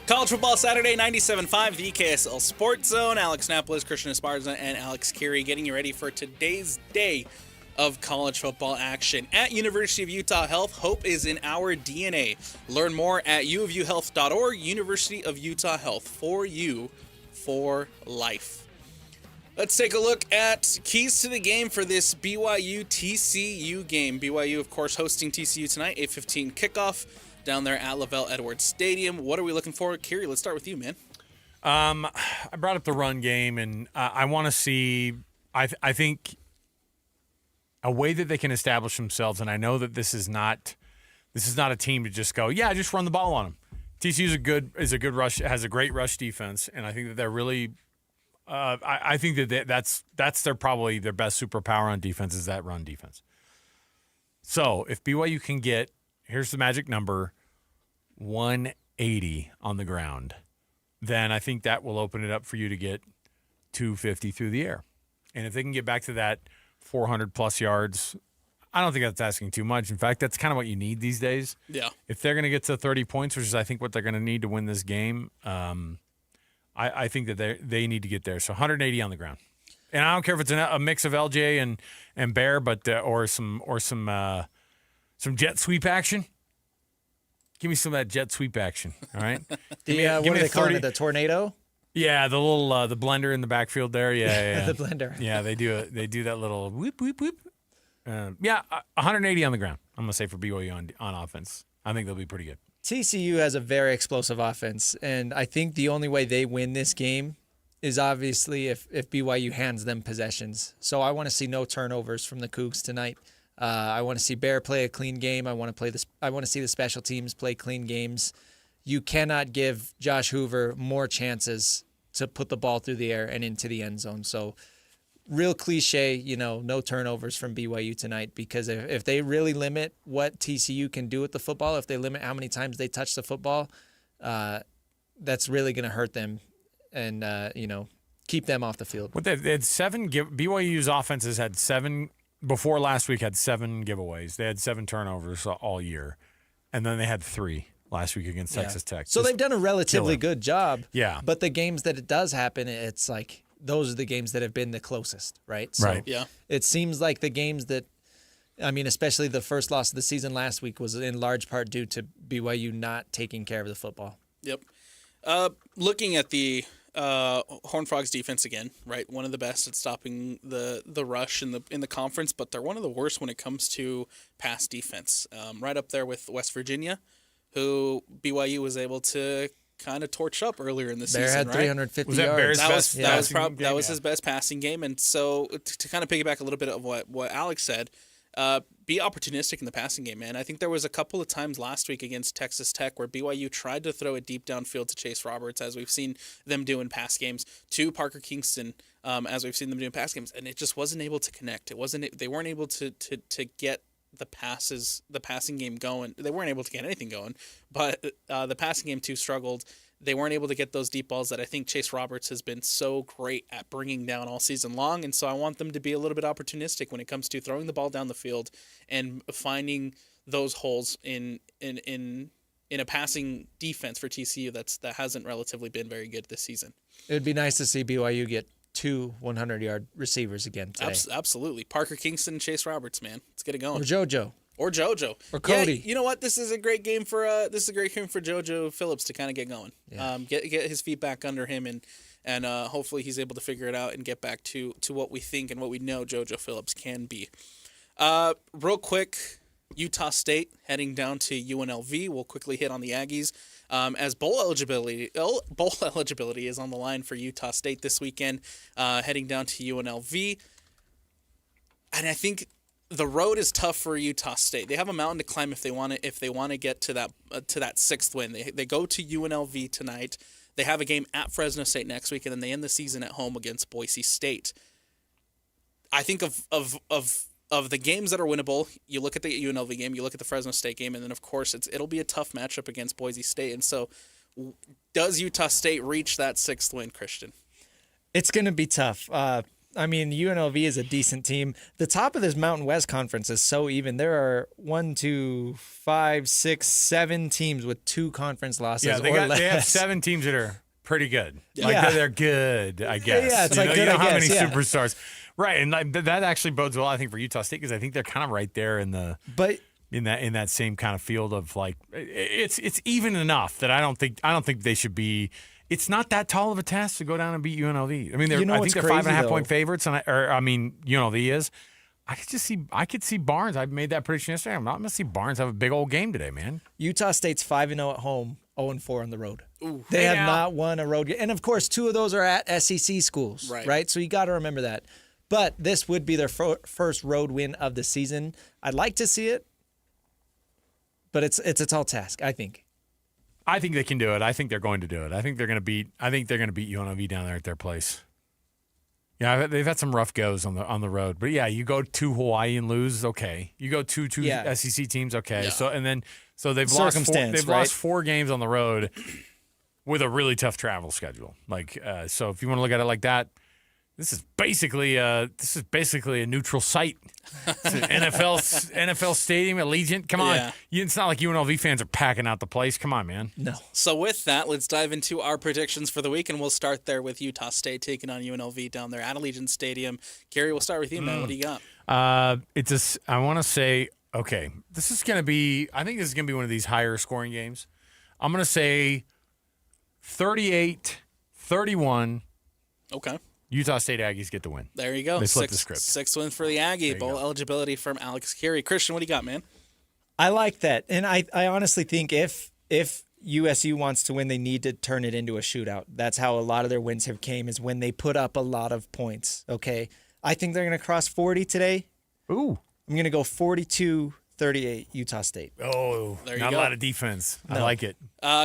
College Football Saturday, 97.5, the KSL Sports Zone. Alex Napoles, Christian Esparza, and Alex Kirry getting you ready for today's day of college football action. At University of Utah Health, hope is in our DNA. Learn more at uofuhealth.org. University of Utah Health, for you, for life. Let's take a look at keys to the game for this BYU-TCU game. BYU, of course, hosting TCU tonight, 8:15 kickoff down there at Lavelle Edwards Stadium. What are we looking for? Kirry, let's start with you, man. I brought up the run game, and I want to see I think a way that they can establish themselves, and I know that this is not a team to just go, yeah, just run the ball on them. TCU is a good rush, has a great rush defense, and I think that they're really I think that that's probably their best superpower on defense is that run defense. So if BYU can get, here's the magic number, 180 on the ground, then I think that will open it up for you to get 250 through the air. And if they can get back to that 400-plus yards, I don't think that's asking too much. In fact, that's kind of what you need these days. Yeah. If they're going to get to 30 points, which is I think what they're going to need to win this game, I think that they need to get there. So 180 on the ground. And I don't care if it's a mix of LJ and Bear, but or some jet sweep action. Give me some of that jet sweep action, all right? What do they call it? The tornado? Yeah, the little the blender in the backfield there. Yeah. The blender. Yeah, they do that little whoop whoop whoop. 180 on the ground. I'm gonna say for BYU on offense. I think they'll be pretty good. TCU has a very explosive offense, and I think the only way they win this game is obviously if BYU hands them possessions. So I want to see no turnovers from the Cougs tonight. I want to see Bear play a clean game. I want to see the special teams play clean games. You cannot give Josh Hoover more chances to put the ball through the air and into the end zone. So real cliche, no turnovers from BYU tonight, because if they really limit what TCU can do with the football, if they limit how many times they touch the football, that's really going to hurt them and, keep them off the field. But they had BYU's offenses had seven, before last week had 7 giveaways. They had 7 turnovers all year, and then they had 3 last week against Texas Tech. So they've done a relatively good job. Yeah. But the games that it does happen, it's like those are the games that have been the closest, right? So right. Yeah. It seems like the games that, especially the first loss of the season last week was in large part due to BYU not taking care of the football. Yep. Looking at the Horned Frogs defense again, right? One of the best at stopping the rush in the conference, but they're one of the worst when it comes to pass defense. Right up there with West Virginia, who BYU was able to kind of torch up earlier in the season. Bear had right? 350 yards. That was his best passing game. And so to kind of piggyback a little bit of what Alex said, be opportunistic in the passing game, man. I think there was a couple of times last week against Texas Tech where BYU tried to throw it deep downfield to Chase Roberts, as we've seen them do in pass games, to Parker Kingston, as we've seen them do in pass games, and it just wasn't able to connect. They weren't able to get the passing game going. They weren't able to get anything going, but the passing game too struggled. They weren't able to get those deep balls that I think Chase Roberts has been so great at bringing down all season long. And so I want them to be a little bit opportunistic when it comes to throwing the ball down the field and finding those holes in a passing defense for TCU that hasn't relatively been very good this season. It would be nice to see BYU get 2 100-yard receivers again today. Absolutely. Parker Kingston and Chase Roberts, man. Let's get it going. Or JoJo. Or Cody. Yeah, you know what? This is a great game for JoJo Phillips to kind of get going. Yeah. Get his feet back under him, and hopefully he's able to figure it out and get back to what we think and what we know JoJo Phillips can be. Real quick, Utah State heading down to UNLV. We'll quickly hit on the Aggies as bowl eligibility is on the line for Utah State this weekend, heading down to UNLV. And I think the road is tough for Utah State. They have a mountain to climb if they want to get to that sixth win. They go to UNLV tonight. They have a game at Fresno State next week, and then they end the season at home against Boise State. I think of the games that are winnable, you look at the UNLV game, you look at the Fresno State game, and then of course it'll be a tough matchup against Boise State. And so, does Utah State reach that sixth win, Christian? It's going to be tough. I mean, UNLV is a decent team. The top of this Mountain West Conference is so even. There are 1, 2, 5, 6, 7 teams with 2 conference losses. Yeah, they have 7 teams that are pretty good. They're good, I guess. Yeah, it's you don't have many yeah. superstars, right? And that actually bodes well, I think, for Utah State because I think they're kind of right there in the in that same kind of field of like it's even enough that I don't think they should be. It's not that tall of a task to go down and beat UNLV. I mean, I think they're 5.5 point favorites, UNLV is. I could see Barnes. I made that prediction yesterday. I'm not going to see Barnes have a big old game today, man. Utah State's 5-0 at home, 0-4 on the road. Ooh. They have not won a road game. And, of course, 2 of those are at SEC schools, right? So you got to remember that. But this would be their first road win of the season. I'd like to see it, but it's a tall task, I think. I think they can do it. I think they're going to do it. I think they're going to beat UNLV down there at their place. Yeah, they've had some rough goes on the road, but yeah, you go to Hawaii and lose, okay. You go to SEC teams, okay. Yeah. So they've lost 4 games on the road with a really tough travel schedule. So if you want to look at it like that, this is basically a neutral site. It's an NFL stadium, Allegiant. Come on. Yeah. It's not like UNLV fans are packing out the place. Come on, man. No. So with that, let's dive into our predictions for the week, and we'll start there with Utah State taking on UNLV down there at Allegiant Stadium. Kerry, we'll start with you, man. What do you got? I want to say, okay, I think this is going to be one of these higher scoring games. I'm going to say 38-31. Okay. Utah State Aggies get the win. There you go. They flipped the script. 6th win for the Aggie. Bowl eligibility from Alex Kirry. Christian, what do you got, man? I like that. And I honestly think if USU wants to win, they need to turn it into a shootout. That's how a lot of their wins have came, is when they put up a lot of points. Okay. I think they're going to cross 40 today. Ooh. I'm going to go 42-38 Utah State. Oh, not a lot of defense. No. I like it.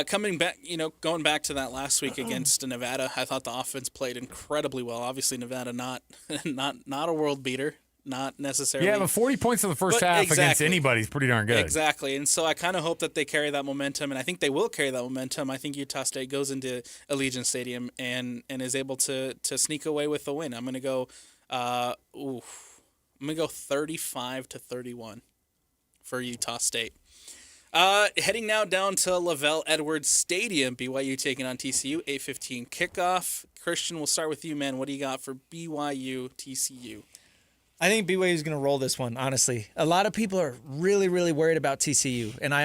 Coming back, going back to that last week against Nevada, I thought the offense played incredibly well. Obviously, Nevada not a world beater, not necessarily. Yeah, but 40 points in the first half against anybody is pretty darn good. Exactly, and so I kind of hope that they carry that momentum, and I think they will carry that momentum. I think Utah State goes into Allegiant Stadium and is able to sneak away with the win. I'm going to go 35-31 for Utah State. Heading now down to Lavelle Edwards Stadium, BYU taking on TCU, 8:15 kickoff. Christian, we'll start with you, man. What do you got for BYU TCU? I think BYU is going to roll this one, honestly. A lot of people are really, really worried about TCU, and I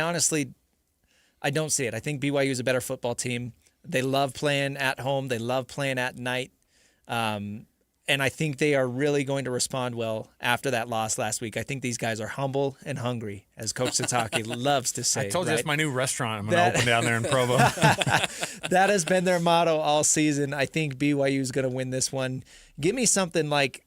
don't see it. I think BYU is a better football team. They love playing at home. They love playing at night. And I think they are really going to respond well after that loss last week. I think these guys are humble and hungry, as Coach Satake loves to say. I told you it's my new restaurant I'm going to open down there in Provo. That has been their motto all season. I think BYU is going to win this one. Give me something like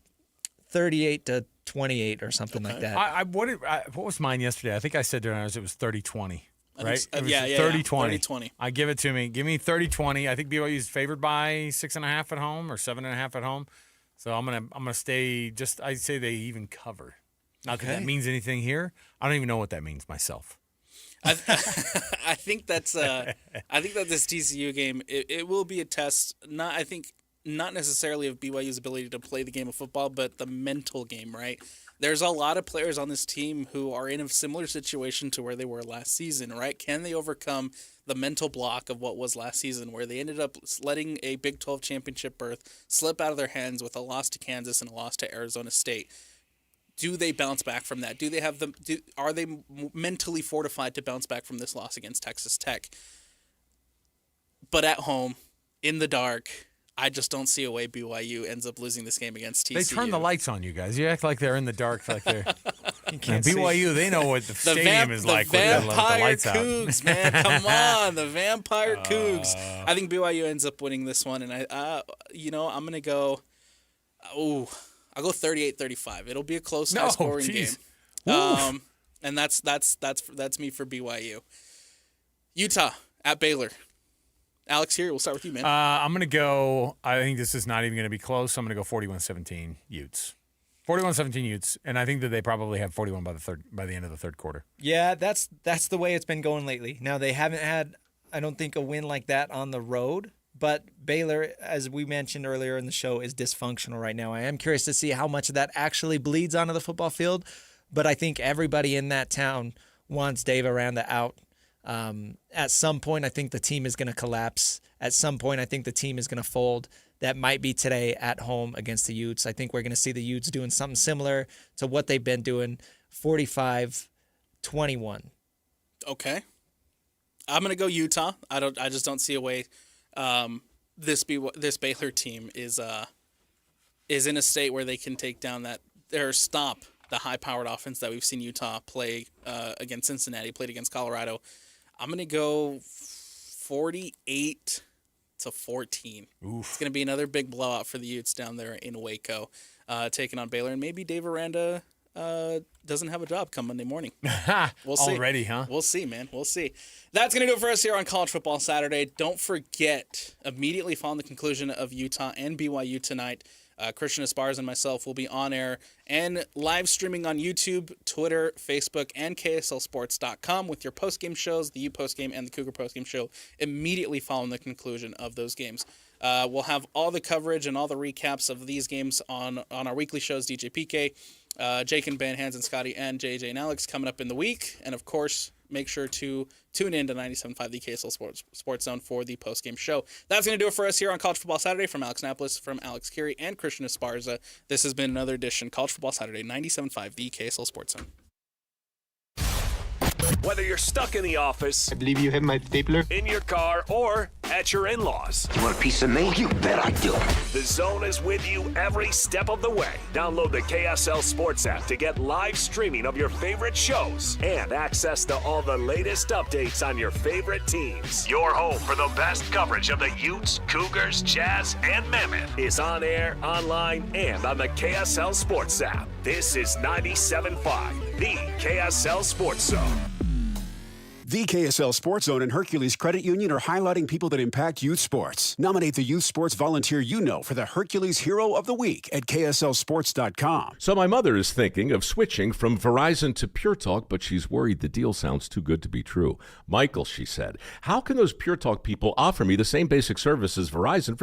38-28 or something like that. What was mine yesterday? I think I said during ours it was 30-20. Right? Yeah. 30-20. 30-20. I give it to me. Give me 30-20. I think BYU is favored by 6.5 at home or 7.5 at home. So I'm gonna stay. I'd say they even cover. Not that means anything here. I don't even know what that means myself. I think that this TCU game it will be a test. Not necessarily of BYU's ability to play the game of football, but the mental game. Right. There's a lot of players on this team who are in a similar situation to where they were last season, right? Can they overcome the mental block of what was last season, where they ended up letting a Big 12 championship berth slip out of their hands with a loss to Kansas and a loss to Arizona State? Do they bounce back from that? Are they mentally fortified to bounce back from this loss against Texas Tech? But at home, in the dark, I just don't see a way BYU ends up losing this game against TCU. They turn the lights on, you guys. You act like they're in the dark, like they're. BYU, they know what the stadium is like when the lights out. Cougs, man, come on, the Vampire Cougs. I think BYU ends up winning this one, and I'm gonna go. I'll go 38-35. It'll be a close, high-scoring game. And that's me for BYU. Utah at Baylor. Alex, here, we'll start with you, man. I'm going to go, I think this is not even going to be close. I'm going to go 41-17 Utes. 41-17 Utes, and I think that they probably have 41 by the end of the third quarter. Yeah, that's the way it's been going lately. Now, they haven't had, I don't think, a win like that on the road, but Baylor, as we mentioned earlier in the show, is dysfunctional right now. I am curious to see how much of that actually bleeds onto the football field, but I think everybody in that town wants Dave Aranda out. At some point, I think the team is going to collapse. At some point, I think the team is going to fold. That might be today at home against the Utes. I think we're going to see the Utes doing something similar to what they've been doing, 45-21. Okay. I'm going to go Utah. I just don't see a way this Baylor team is in a state where they can take down stop the high-powered offense that we've seen Utah play against Cincinnati, played against Colorado. I'm going to go 48-14. Oof. It's going to be another big blowout for the Utes down there in Waco, taking on Baylor. And maybe Dave Aranda doesn't have a job come Monday morning. We'll see. Already, huh? We'll see, man. We'll see. That's going to do it for us here on College Football Saturday. Don't forget, immediately following the conclusion of Utah and BYU tonight, Christian Esparza and myself will be on air and live streaming on YouTube, Twitter, Facebook, and KSLSports.com with your postgame shows, the U postgame and the Cougar postgame show, immediately following the conclusion of those games. We'll have all the coverage and all the recaps of these games on our weekly shows, DJ PK, Jake and Ben, Hans and Scotty, and JJ and Alex coming up in the week. And, of course, make sure to tune in to 97.5, the KSL Sports Zone for the postgame show. That's going to do it for us here on College Football Saturday. From Alex Napoles, from Alex Kirry, and Christian Esparza, this has been another edition, College Football Saturday, 97.5, the KSL Sports Zone. Whether you're stuck in the office, I believe you have my stapler, in your car, or at your in-laws. You want a piece of me? You bet I do. The Zone is with you every step of the way. Download the KSL Sports app to get live streaming of your favorite shows and access to all the latest updates on your favorite teams. Your home for the best coverage of the Utes, Cougars, Jazz, and Mammoth is on air, online, and on the KSL Sports app. This is 97.5, the KSL Sports Zone. The KSL Sports Zone and Hercules Credit Union are highlighting people that impact youth sports. Nominate the youth sports volunteer you know for the Hercules Hero of the Week at KSLSports.com. So my mother is thinking of switching from Verizon to Pure Talk, but she's worried the deal sounds too good to be true. Michael, she said, how can those Pure Talk people offer me the same basic service as Verizon for